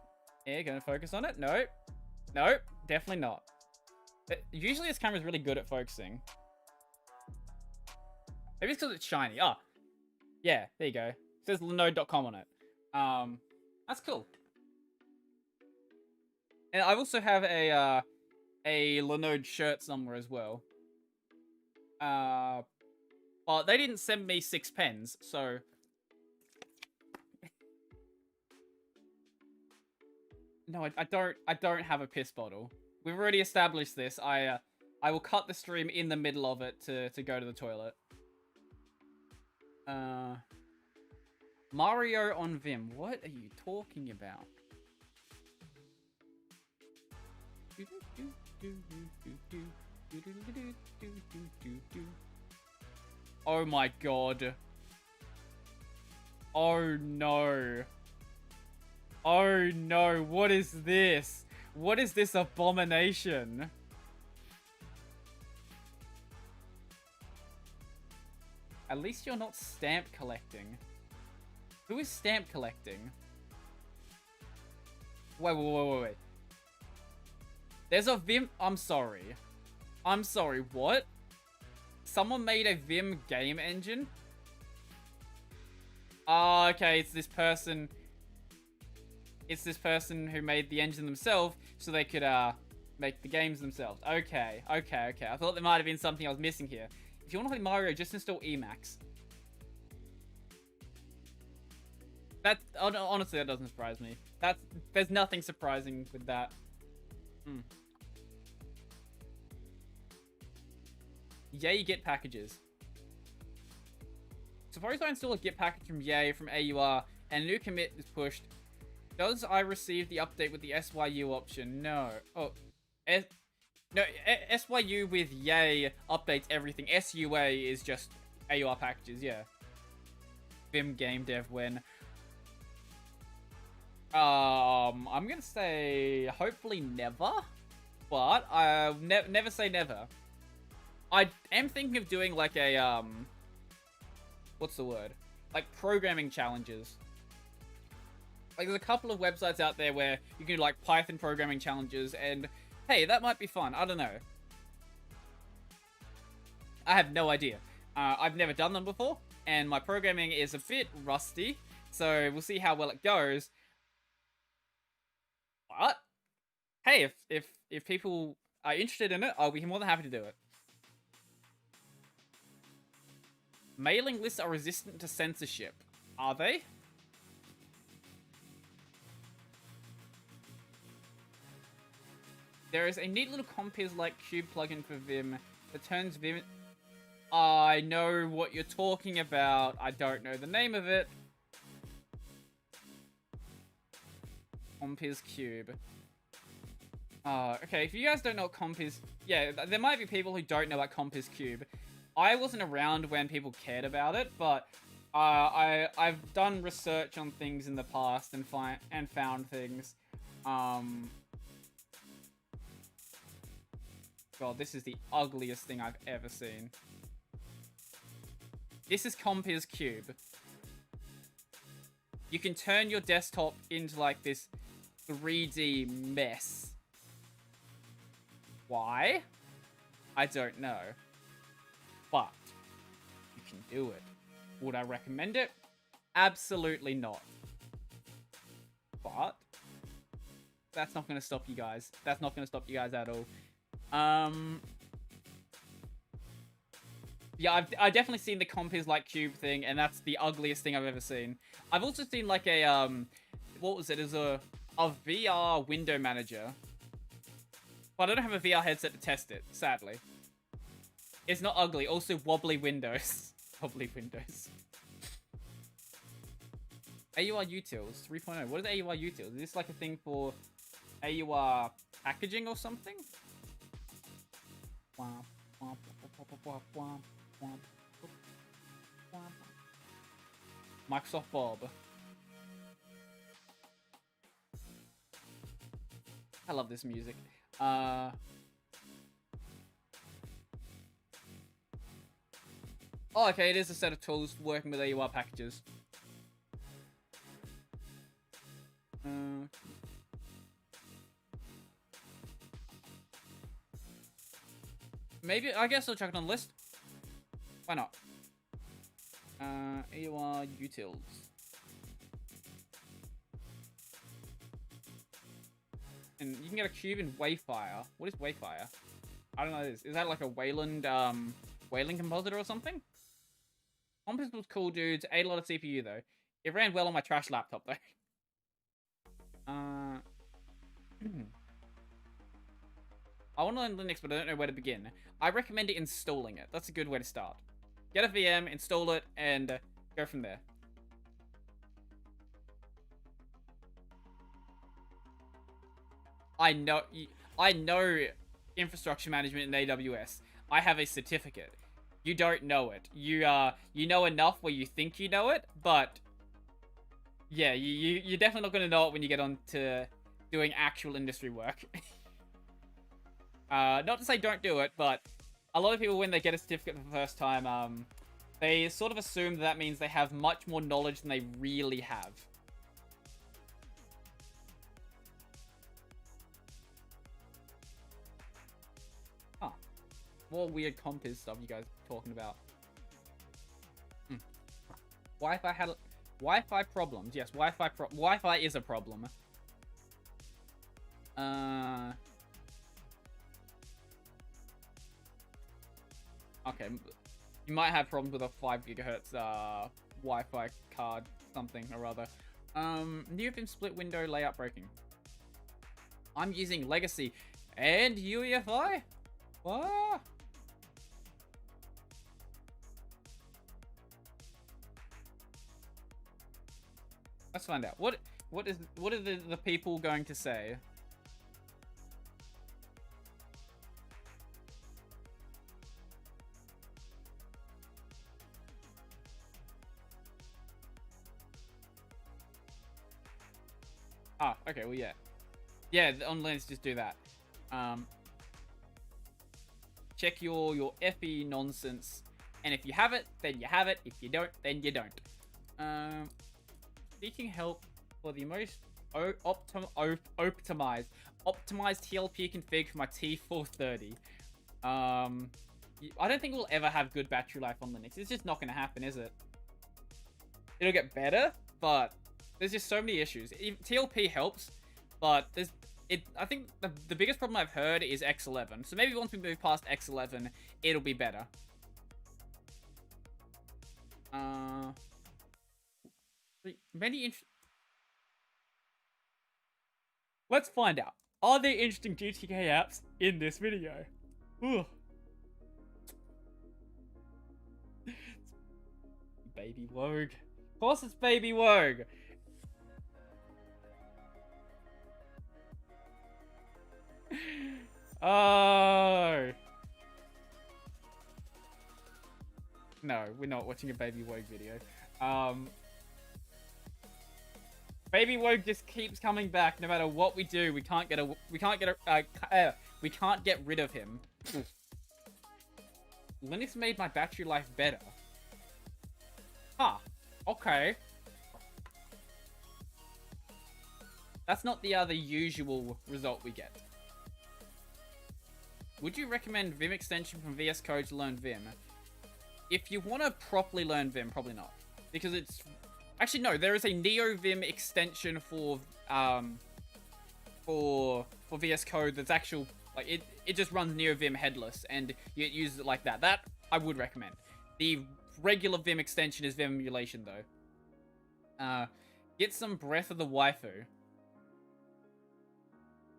Yeah, gonna focus on it. No, definitely not. Usually this camera's really good at focusing. Maybe it's because it's shiny. Oh, yeah, there you go. It says linode.com on it. That's cool. And I also have a Linode shirt somewhere as well. But they didn't send me 6 pens, so no, I don't have a piss bottle. We've already established this. I will cut the stream in the middle of it to go to the toilet. Mario on Vim. What are you talking about? Oh my god. Oh no. Oh no, what is this? What is this abomination? At least you're not stamp collecting. Who is stamp collecting? Wait. There's a Vim... I'm sorry, what? Someone made a Vim game engine? Oh, okay, it's this person... It's this person who made the engine themselves so they could make the games themselves. Okay. I thought there might have been something I was missing here. If you want to play Mario, just install Emacs. Honestly, that doesn't surprise me. There's nothing surprising with that. Yay Git packages. Suppose I install a Git package from Yay from AUR and a new commit is pushed. Does I receive the update with the SYU option? No. Oh, no. SYU with Yay updates everything. SUA is just AUR packages. Yeah. Vim game dev when. I'm gonna say hopefully never, but I never say never. I am thinking of doing like a what's the word? Like programming challenges. Like there's a couple of websites out there where you can do like Python programming challenges, and hey, that might be fun. I don't know. I have no idea. I've never done them before, and my programming is a bit rusty, so we'll see how well it goes. But hey, if people are interested in it, I'll be more than happy to do it. Mailing lists are resistant to censorship. Are they? There is a neat little compiz-like cube plugin for Vim that turns Vim... I know what you're talking about. I don't know the name of it. Compiz Cube. Okay, if you guys don't know what Compiz... Yeah, there might be people who don't know about Compiz Cube. I wasn't around when people cared about it, but I've done research on things in the past and found things. God, this is the ugliest thing I've ever seen. This is Compiz Cube. You can turn your desktop into like this 3D mess. Why? I don't know. But you can do it. Would I recommend it? Absolutely not. But that's not going to stop you guys. That's not going to stop you guys at all. Yeah, I've definitely seen the comp is like cube thing, and that's the ugliest thing I've ever seen. I've also seen like a what was it? As a VR window manager, but I don't have a VR headset to test it. Sadly, it's not ugly. Also, wobbly windows. Wobbly windows. AUR utils 3.0. What is AUR utils? Is this like a thing for AUR packaging or something? Microsoft Bob. I love this music. Oh, okay, it is a set of tools for working with AUR packages. Maybe, I guess I'll check it on the list. Why not? AUR utils. And you can get a cube in Wayfire. What is Wayfire? I don't know this. Is that like a Wayland compositor or something? Compass was cool, dudes. Ate a lot of CPU though. It ran well on my trash laptop though. I want to learn Linux, but I don't know where to begin. I recommend installing it. That's a good way to start. Get a VM, install it, and go from there. I know infrastructure management in AWS. I have a certificate. You don't know it. You know enough where you think you know it, but yeah, you're definitely not going to know it when you get on to doing actual industry work. Not to say don't do it, but a lot of people, when they get a certificate for the first time, they sort of assume that means they have much more knowledge than they really have. Huh. More weird compiz stuff you guys are talking about. Wi-Fi problems. Yes, Wi-Fi is a problem. Okay, you might have problems with a 5 GHz Wi-Fi card, something or other. NeoVim split window layout breaking. I'm using Legacy and UEFI. What? Let's find out. What are the people going to say? Ah, okay, well, yeah. Yeah, on Linux, just do that. Check your FE nonsense. And if you have it, then you have it. If you don't, then you don't. Seeking help for the most optimized TLP config for my T430. I don't think we'll ever have good battery life on Linux. It's just not going to happen, is it? It'll get better, but there's just so many issues. TLP helps, but I think the biggest problem I've heard is X11. So maybe once we move past X11, it'll be better. Let's find out. Are there interesting GTK apps in this video? Ooh. Baby Wogue. Of course it's Baby Wogue. Oh. No, we're not watching a Baby Wogue video. Baby Wogue just keeps coming back no matter what we do. We can't get rid of him. Linux made my battery life better. Huh. Okay. That's not the usual result we get. Would you recommend Vim extension from VS Code to learn Vim? If you want to properly learn Vim, probably not. Because it's... Actually, no. There is a NeoVim extension for VS Code that's actual... Like, it just runs NeoVim headless, and you use it like that. That, I would recommend. The regular Vim extension is Vim emulation, though. Get some Breath of the Waifu.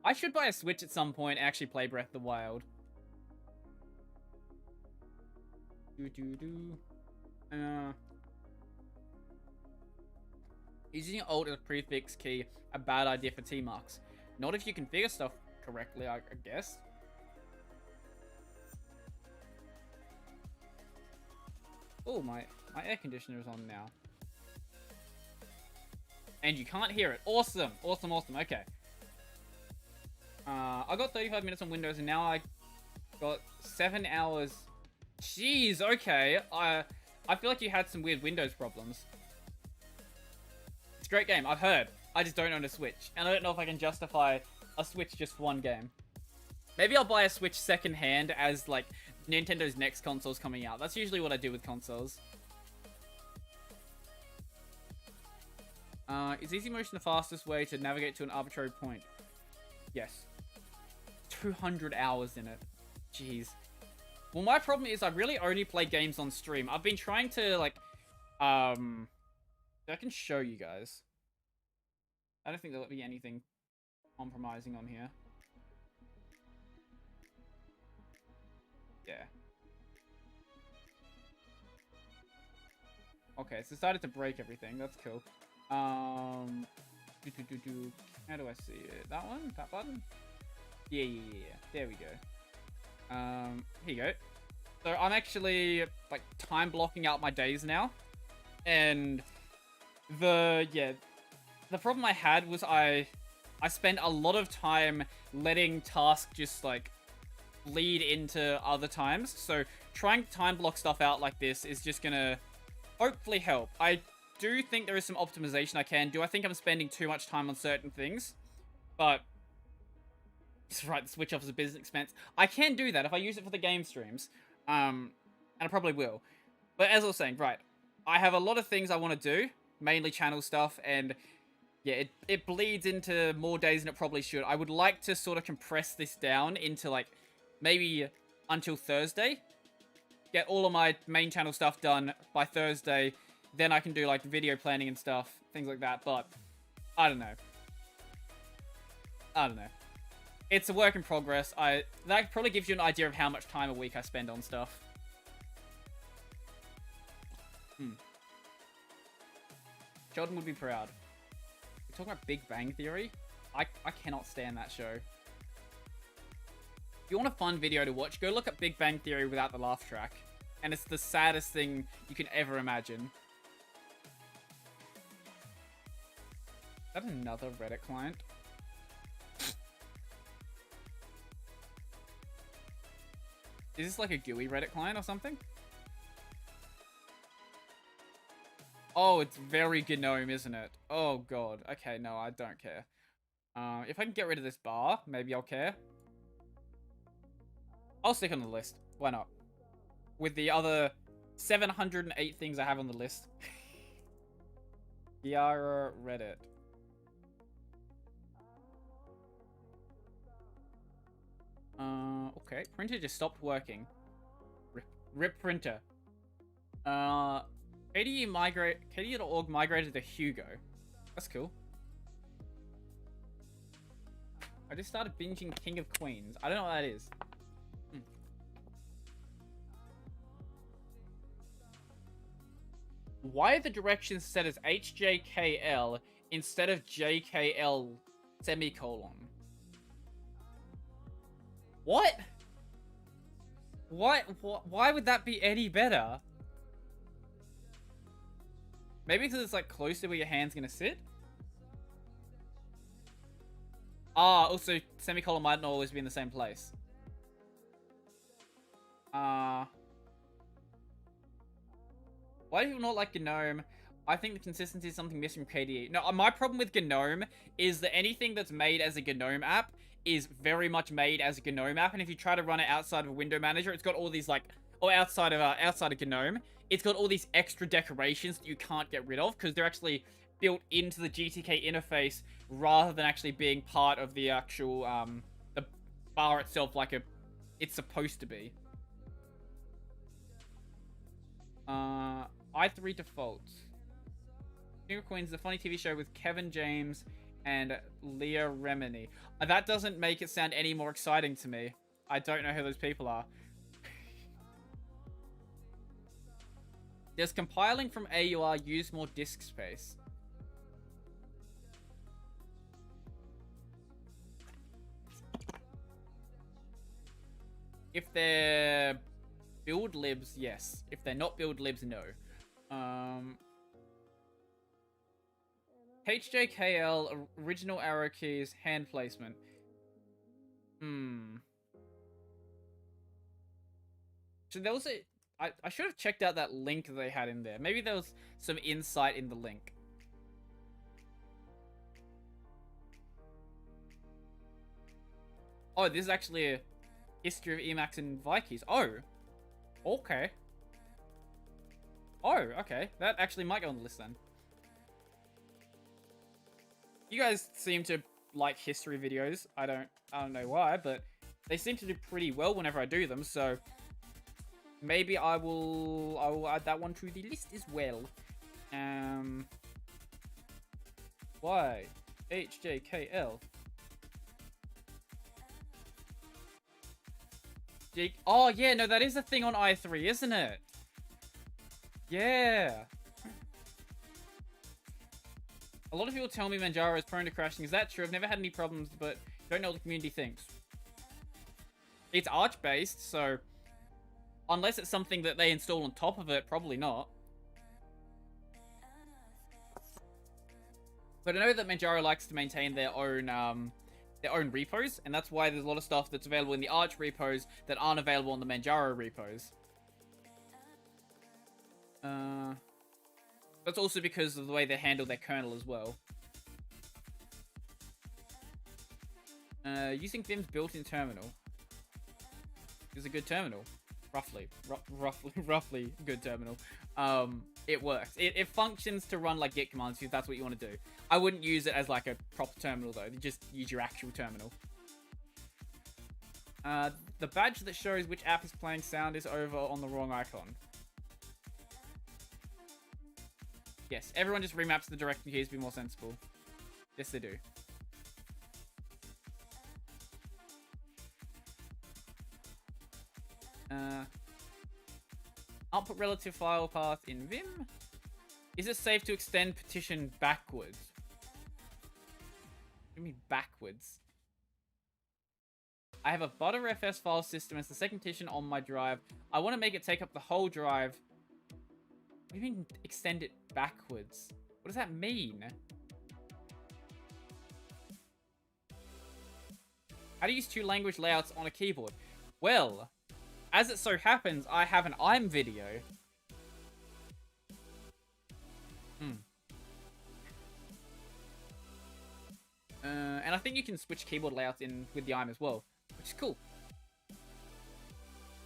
I should buy a Switch at some point and actually play Breath of the Wild. Using alt as a prefix key, a bad idea for T marks. Not if you configure stuff correctly, I guess. Oh, my air conditioner is on now. And you can't hear it. Awesome. Awesome, awesome. Okay. I got 35 minutes on Windows, and now I got 7 hours. Jeez, okay. I feel like you had some weird Windows problems. It's a great game, I've heard. I just don't own a Switch. And I don't know if I can justify a Switch just for one game. Maybe I'll buy a Switch secondhand as, like, Nintendo's next console's coming out. That's usually what I do with consoles. Is easy motion the fastest way to navigate to an arbitrary point? Yes. 200 hours in it. Jeez. Well, my problem is I really only play games on stream. I've been trying to, like, I can show you guys. I don't think there'll be anything compromising on here. Yeah. Okay, it's decided to break everything. That's cool. How do I see it? That one? That button? Yeah. There we go. Here you go. So I'm actually, like, time blocking out my days now. And the problem I had was I spent a lot of time letting tasks just, like, lead into other times. So trying to time block stuff out like this is just gonna hopefully help. I do think there is some optimization I can do. I think I'm spending too much time on certain things, but it's right, the Switch off as a business expense. I can do that if I use it for the game streams, and I probably will. But as I was saying, right, I have a lot of things I want to do, mainly channel stuff, and yeah, it bleeds into more days than it probably should. I would like to sort of compress this down into, like, maybe until Thursday. Get all of my main channel stuff done by Thursday. Then I can do, like, video planning and stuff. Things like that. But, I don't know. It's a work in progress. That probably gives you an idea of how much time a week I spend on stuff. Jordan would be proud. We're talking about Big Bang Theory? I cannot stand that show. If you want a fun video to watch, go look at Big Bang Theory without the laugh track. And it's the saddest thing you can ever imagine. Is that another Reddit client? Is this like a GUI Reddit client or something? Oh, it's very GNOME, isn't it? Oh god. Okay, no, I don't care. If I can get rid of this bar, maybe I'll care. I'll stick on the list. Why not? With the other 708 things I have on the list. Yara Reddit. Okay. Printer just stopped working. Rip printer. KDE.org migrated to Hugo. That's cool. I just started binging King of Queens. I don't know what that is. Why are the directions set as HJKL instead of JKL semicolon? What? Why would that be any better? Maybe because it's, like, close to where your hand's gonna sit? Ah, also, semicolon might not always be in the same place. Why do people not like GNOME? I think the consistency is something missing from KDE. No, my problem with GNOME is that anything that's made as a GNOME app is very much made as a GNOME app, and if you try to run it outside of a window manager, it's got all these, like, or outside of GNOME, it's got all these extra decorations that you can't get rid of because they're actually built into the GTK interface rather than actually being part of the actual the bar itself, like it's supposed to be. i3 default. King of Queens is a funny TV show with Kevin James and Leah Remini. That doesn't make it sound any more exciting to me. I don't know who those people are. Does compiling from AUR use more disk space? If they're build libs, yes. If they're not build libs, no. HJKL, original arrow keys, hand placement. So there was a... I should have checked out that link they had in there. Maybe there was some insight in the link. Oh, this is actually a history of Emacs and Vikings. Oh. Okay. Oh, okay. That actually might go on the list then. You guys seem to like history videos. I don't know why, but they seem to do pretty well whenever I do them, so maybe I will add that one to the list as well. Why? HJKL. Oh yeah, no, that is a thing on i3, isn't it? Yeah. A lot of people tell me Manjaro is prone to crashing. Is that true? I've never had any problems, but don't know what the community thinks. It's Arch-based, so unless it's something that they install on top of it, probably not. But I know that Manjaro likes to maintain their own repos, and that's why there's a lot of stuff that's available in the Arch repos that aren't available on the Manjaro repos. That's also because of the way they handle their kernel as well. Using Vim's built-in terminal is a good terminal. Roughly good terminal. It works. It functions to run like Git commands if that's what you want to do. I wouldn't use it as like a proper terminal though. Just use your actual terminal. The badge that shows which app is playing sound is over on the wrong icon. Yes, everyone just remaps the direction keys to be more sensible. Yes, they do. Output relative file path in Vim. Is it safe to extend petition backwards? What do you mean backwards? I have a Btrfs file system as the second petition on my drive. I want to make it take up the whole drive. What do you mean extend it backwards? What does that mean? How do you use two language layouts on a keyboard? Well, as it so happens, I have an IM video. And I think you can switch keyboard layouts in with the IM as well, which is cool.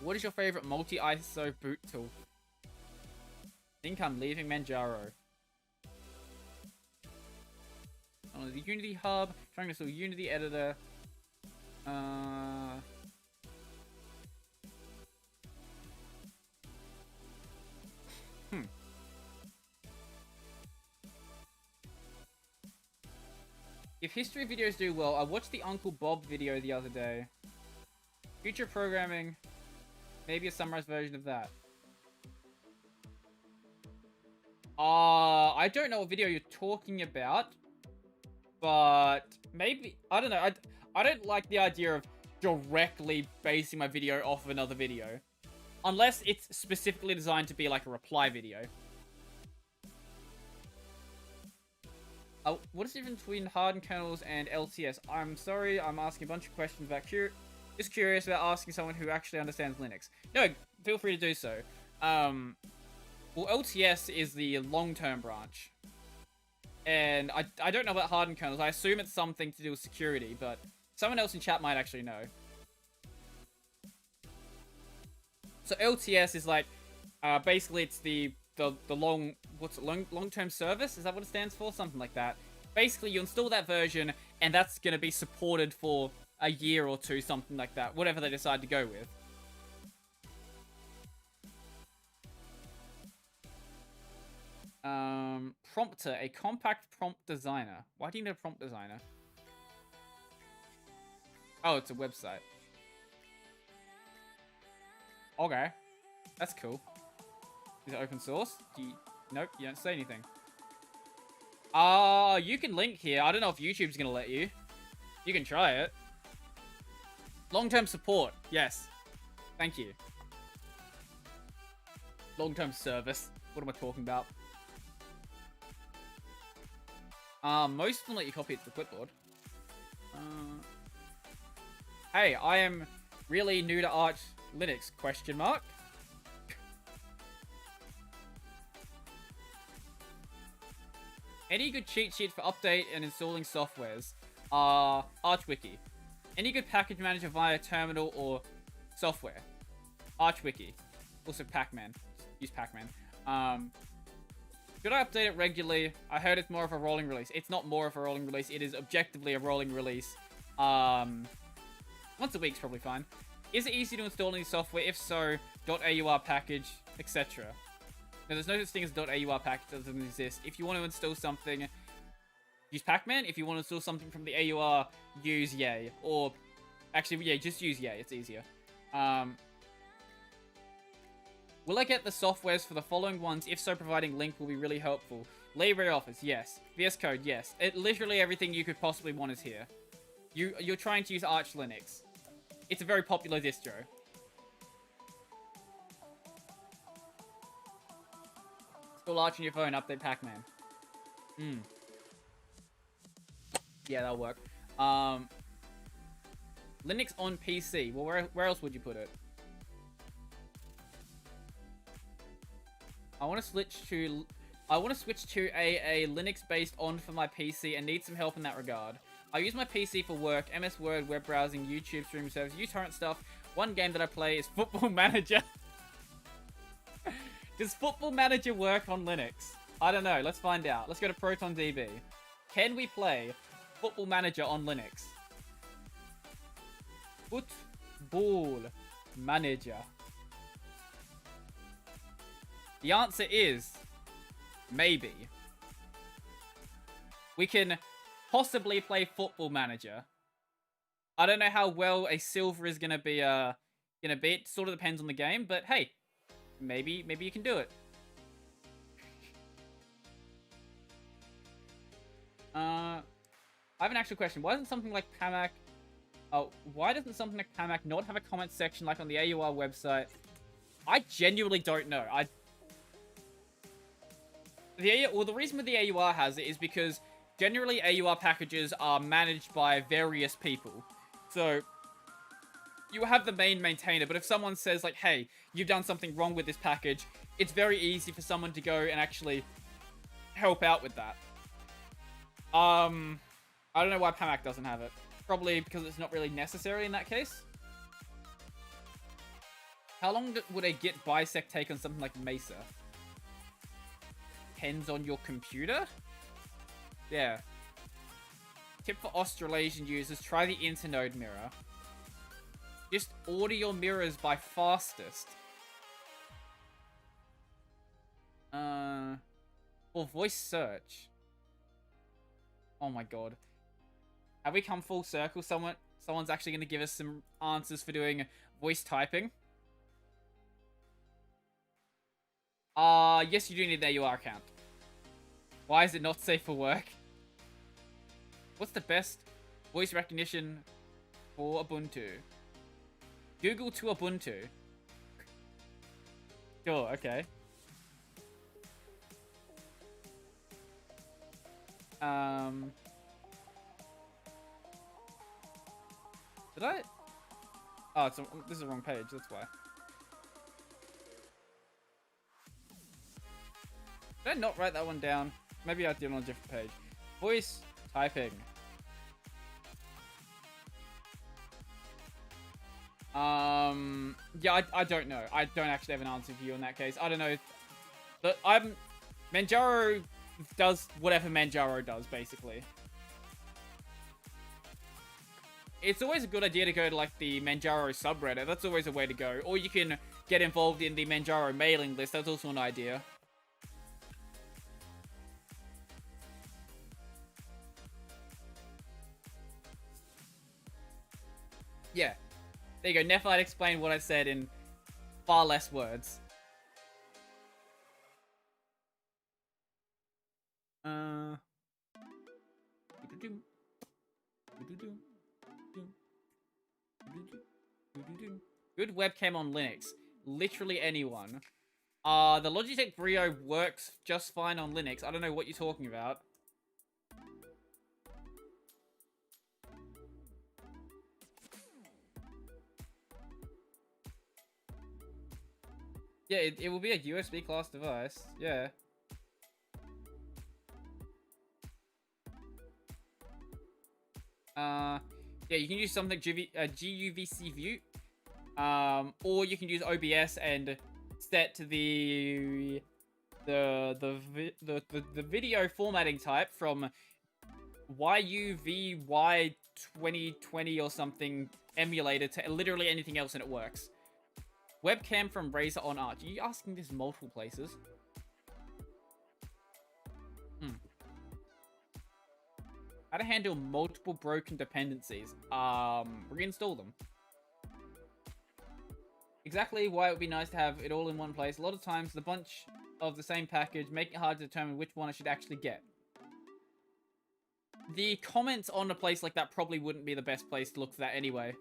What is your favorite multi-ISO boot tool? I think I'm leaving Manjaro. On the Unity Hub, trying to install Unity Editor. If history videos do well, I watched the Uncle Bob video the other day. Future programming, maybe a summarized version of that. I don't know what video you're talking about, but maybe, I don't know. I don't like the idea of directly basing my video off of another video. Unless it's specifically designed to be like a reply video. What is the difference between hardened kernels and LTS? I'm sorry, I'm asking a bunch of questions about just curious about asking someone who actually understands Linux. No, feel free to do so. Well, LTS is the long-term branch. And I don't know about hardened kernels. I assume it's something to do with security, but someone else in chat might actually know. So LTS is like, basically it's the long-term service? Is that what it stands for? Something like that. Basically, you install that version, and that's going to be supported for a year or two, something like that. Whatever they decide to go with. Prompter, a compact prompt designer. Why do you need a prompt designer? Oh, it's a website. Okay. That's cool. Is it open source? Nope, you don't say anything. You can link here. I don't know if YouTube's gonna let you. You can try it. Long-term support. Yes. Thank you. Long-term service. What am I talking about? Most of them let you copy it to the clipboard. Hey, I am really new to Arch Linux, question mark. Any good cheat sheets for update and installing softwares? ArchWiki. Any good package manager via terminal or software? ArchWiki. Also Pacman. Use Pacman. Should I update it regularly? I heard it's more of a rolling release. It's not more of a rolling release. It is objectively a rolling release. Once a week's probably fine. Is it easy to install any software? If so, .aur package, etc. Now, there's no such thing as .aur package. That doesn't exist. If you want to install something, use Pacman. If you want to install something from the AUR, use Yay. Or, actually, yeah, just use Yay. It's easier. Will I get the softwares for the following ones? If so, providing link will be really helpful. LibreOffice, yes. VS Code, yes. Literally everything you could possibly want is here. You're trying to use Arch Linux. It's a very popular distro. Install Arch on your phone, update Pacman. Yeah, that'll work. Linux on PC. Well, where else would you put it? I want to switch to a Linux-based on for my PC and need some help in that regard. I use my PC for work, MS Word, web browsing, YouTube, streaming service, uTorrent stuff. One game that I play is Football Manager. Does Football Manager work on Linux? I don't know. Let's find out. Let's go to ProtonDB. Can we play Football Manager on Linux? Football Manager. The answer is maybe. We can possibly play Football Manager. I don't know how well a silver is gonna be. It sort of depends on the game, but hey, maybe you can do it. I have an actual question. Why doesn't something like Pamac? Why doesn't something like Pamac not have a comment section like on the AUR website? I genuinely don't know. The reason why the AUR has it is because generally AUR packages are managed by various people. So you have the main maintainer, but if someone says like, hey, you've done something wrong with this package, it's very easy for someone to go and actually help out with that. I don't know why Pamac doesn't have it. Probably because it's not really necessary in that case. How long would a git bisect take on something like Mesa? Depends on your computer? Yeah. Tip for Australasian users, try the Internode mirror. Just order your mirrors by fastest. For voice search. Oh my god. Have we come full circle? Someone's actually going to give us some answers for doing voice typing. Yes, you do need the AUR account. Why is it not safe for work? What's the best voice recognition for Ubuntu? Google to Ubuntu. Sure, okay. Did I? Oh, this is the wrong page, that's why. Did I not write that one down? Maybe I did on a different page. Voice typing. Yeah, I don't know. I don't actually have an answer for you in that case. I don't know. But Manjaro does whatever Manjaro does, basically. It's always a good idea to go to, like, the Manjaro subreddit. That's always a way to go. Or you can get involved in the Manjaro mailing list. That's also an idea. Yeah. There you go. Nephiite explained what I said in far less words. Good webcam on Linux. Literally anyone. The Logitech Brio works just fine on Linux. I don't know what you're talking about. Yeah, it will be a USB class device. Yeah. Yeah, you can use something GUVC view. Or you can use OBS and set the video formatting type from YUVY 2020 or something emulator to literally anything else and it works. Webcam from Razer on Arch. Are you asking this multiple places? How to handle multiple broken dependencies. Reinstall them. Exactly why it would be nice to have it all in one place. A lot of times, the bunch of the same package make it hard to determine which one I should actually get. The comments on a place like that probably wouldn't be the best place to look for that anyway.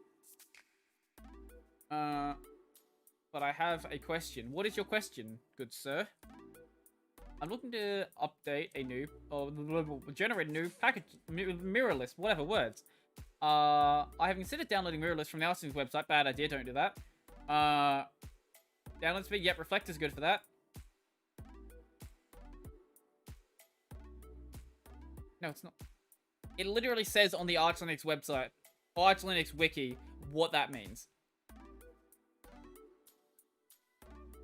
But I have a question. What is your question, good sir? I'm looking to update a new, or generate a new package, mirrorless, whatever words. I have considered downloading mirrorless from the iTunes website. Bad idea, don't do that. Download speed, yep, Reflector's good for that. No, it's not. It literally says on the Arch Linux website, Arch Linux wiki, what that means.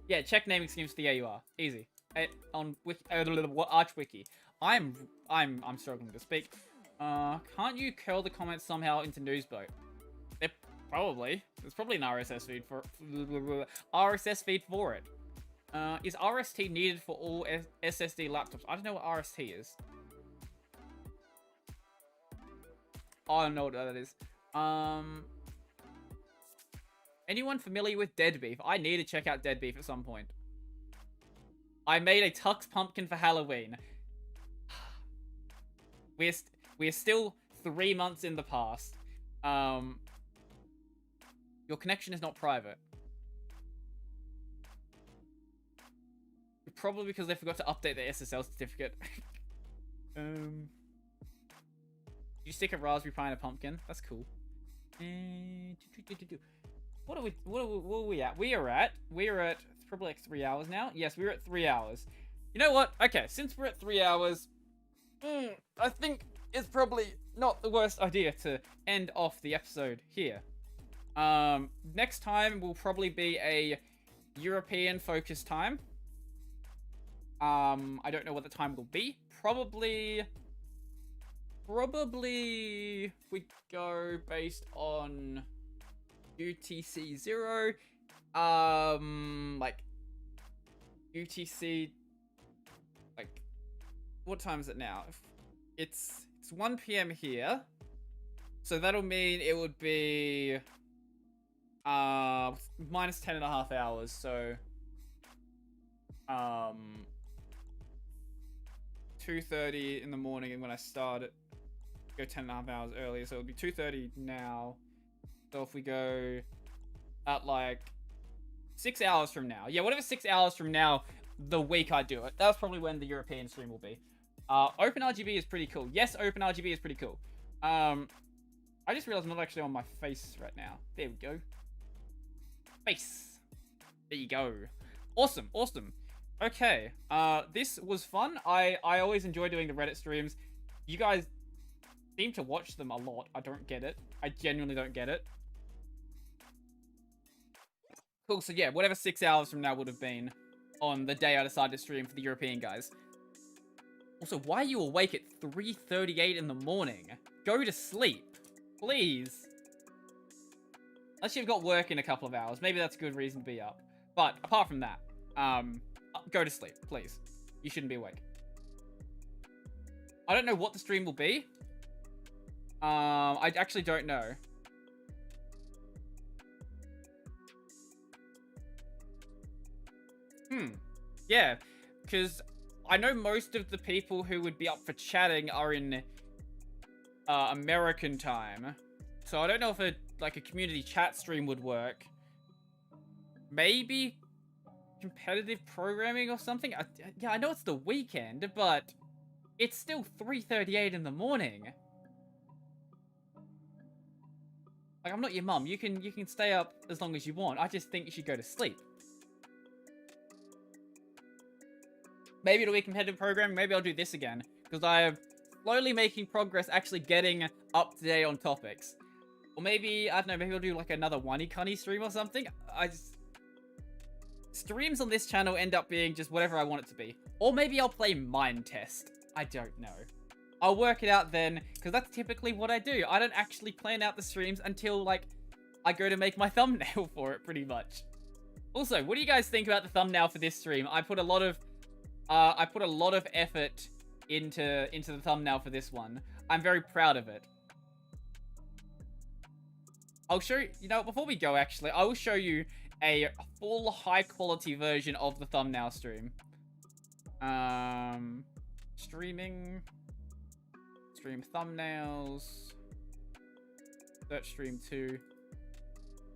Yeah, check naming schemes for the AUR. Easy. On Arch Wiki. I'm struggling to speak. Can't you curl the comments somehow into Newsboat? Probably. There's probably an RSS feed for it. Is RST needed for all SSD laptops? I don't know what RST is. I don't know what that is. Anyone familiar with Dead Beef? I need to check out Dead Beef at some point. I made a Tux pumpkin for Halloween. We're still 3 months in the past. Your connection is not private. Probably because they forgot to update the SSL certificate. You stick a Raspberry Pi in a pumpkin. That's cool. What are we at? We are at probably like 3 hours now. Yes, we're at 3 hours. You know what? Okay, since we're at 3 hours, I think it's probably not the worst idea to end off the episode here. Next time will probably be a European focused time. I don't know what the time will be. Probably we go based on UTC 0. Like UTC, like, what time is it now? It's 1 PM here, so that'll mean it would be minus 10.5 hours. So 2:30 in the morning, and when I start it, go 10.5 hours earlier, so it'll be 2:30 now. So if we go at like 6 hours from now, yeah, whatever 6 hours from now, the week I do it, that's probably when the European stream will be. OpenRGB is pretty cool. Yes, OpenRGB is pretty cool. I just realized I'm not actually on my face right now. There we go. Face. There you go. Awesome, awesome. Okay, this was fun. I always enjoy doing the Reddit streams. You guys seem to watch them a lot. I don't get it. I genuinely don't get it. Cool, so yeah, whatever 6 hours from now would have been on the day I decided to stream for the European guys. Also, why are you awake at 3:38 in the morning? Go to sleep, please. Unless you've got work in a couple of hours. Maybe that's a good reason to be up. But apart from that, go to sleep, please. You shouldn't be awake. I don't know what the stream will be. I actually don't know. Yeah, because I know most of the people who would be up for chatting are in American time. So I don't know if a community chat stream would work. Maybe competitive programming or something? Yeah, I know it's the weekend, but it's still 3:38 in the morning. Like, I'm not your mum. You can stay up as long as you want. I just think you should go to sleep. Maybe it'll be competitive programming. Maybe I'll do this again. Because I am slowly making progress actually getting up to date on topics. Or maybe, I don't know, maybe I'll do like another Cunny stream or something. Streams on this channel end up being just whatever I want it to be. Or maybe I'll play Mind Test. I don't know. I'll work it out then, because that's typically what I do. I don't actually plan out the streams until, like, I go to make my thumbnail for it, pretty much. Also, what do you guys think about the thumbnail for this stream? I put a lot of effort into the thumbnail for this one. I'm very proud of it. I'll show you know, before we go, actually, I will show you a full high-quality version of the thumbnail stream. Stream thumbnails, search stream 2.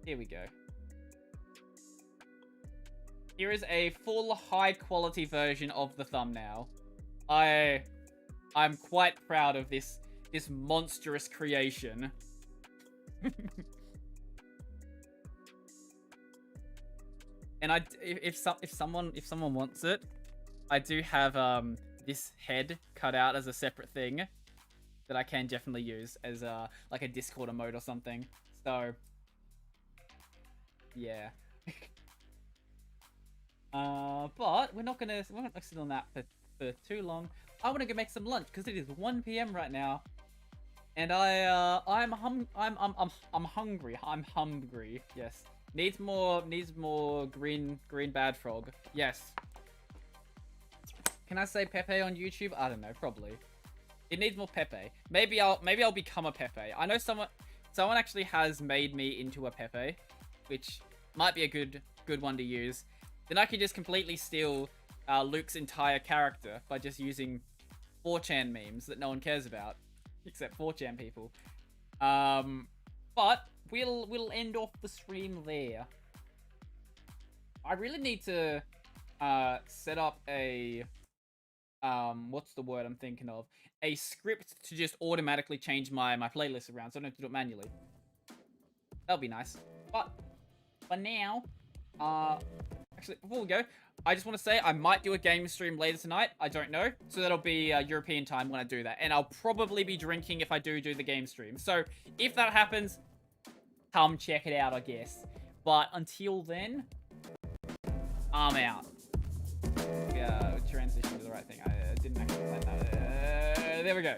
Here we go. Here is a full high-quality version of the thumbnail. I'm quite proud of this monstrous creation. And if someone wants it, I do have this head cut out as a separate thing that I can definitely use as like a Discord emote or something. So yeah. But we're not gonna sit on that for too long. I want to go make some lunch because it is 1 PM right now, and I'm hungry. I'm hungry. Yes. Needs more green bad frog. Yes. Can I say Pepe on YouTube? I don't know, probably. It needs more Pepe. Maybe I'll become a Pepe. I know someone actually has made me into a Pepe, which might be a good one to use. Then I can just completely steal Luke's entire character by just using 4chan memes that no one cares about, except 4chan people. But we'll end off the stream there. I really need to set up a what's the word I'm thinking of? A script to just automatically change my playlist around, so I don't have to do it manually. That'll be nice. But for now, actually, before we go, I just want to say I might do a game stream later tonight. I don't know. So that'll be European time when I do that. And I'll probably be drinking if I do the game stream. So if that happens, come check it out, I guess. But until then, I'm out. Transition to the right thing. I didn't actually plan that. There we go.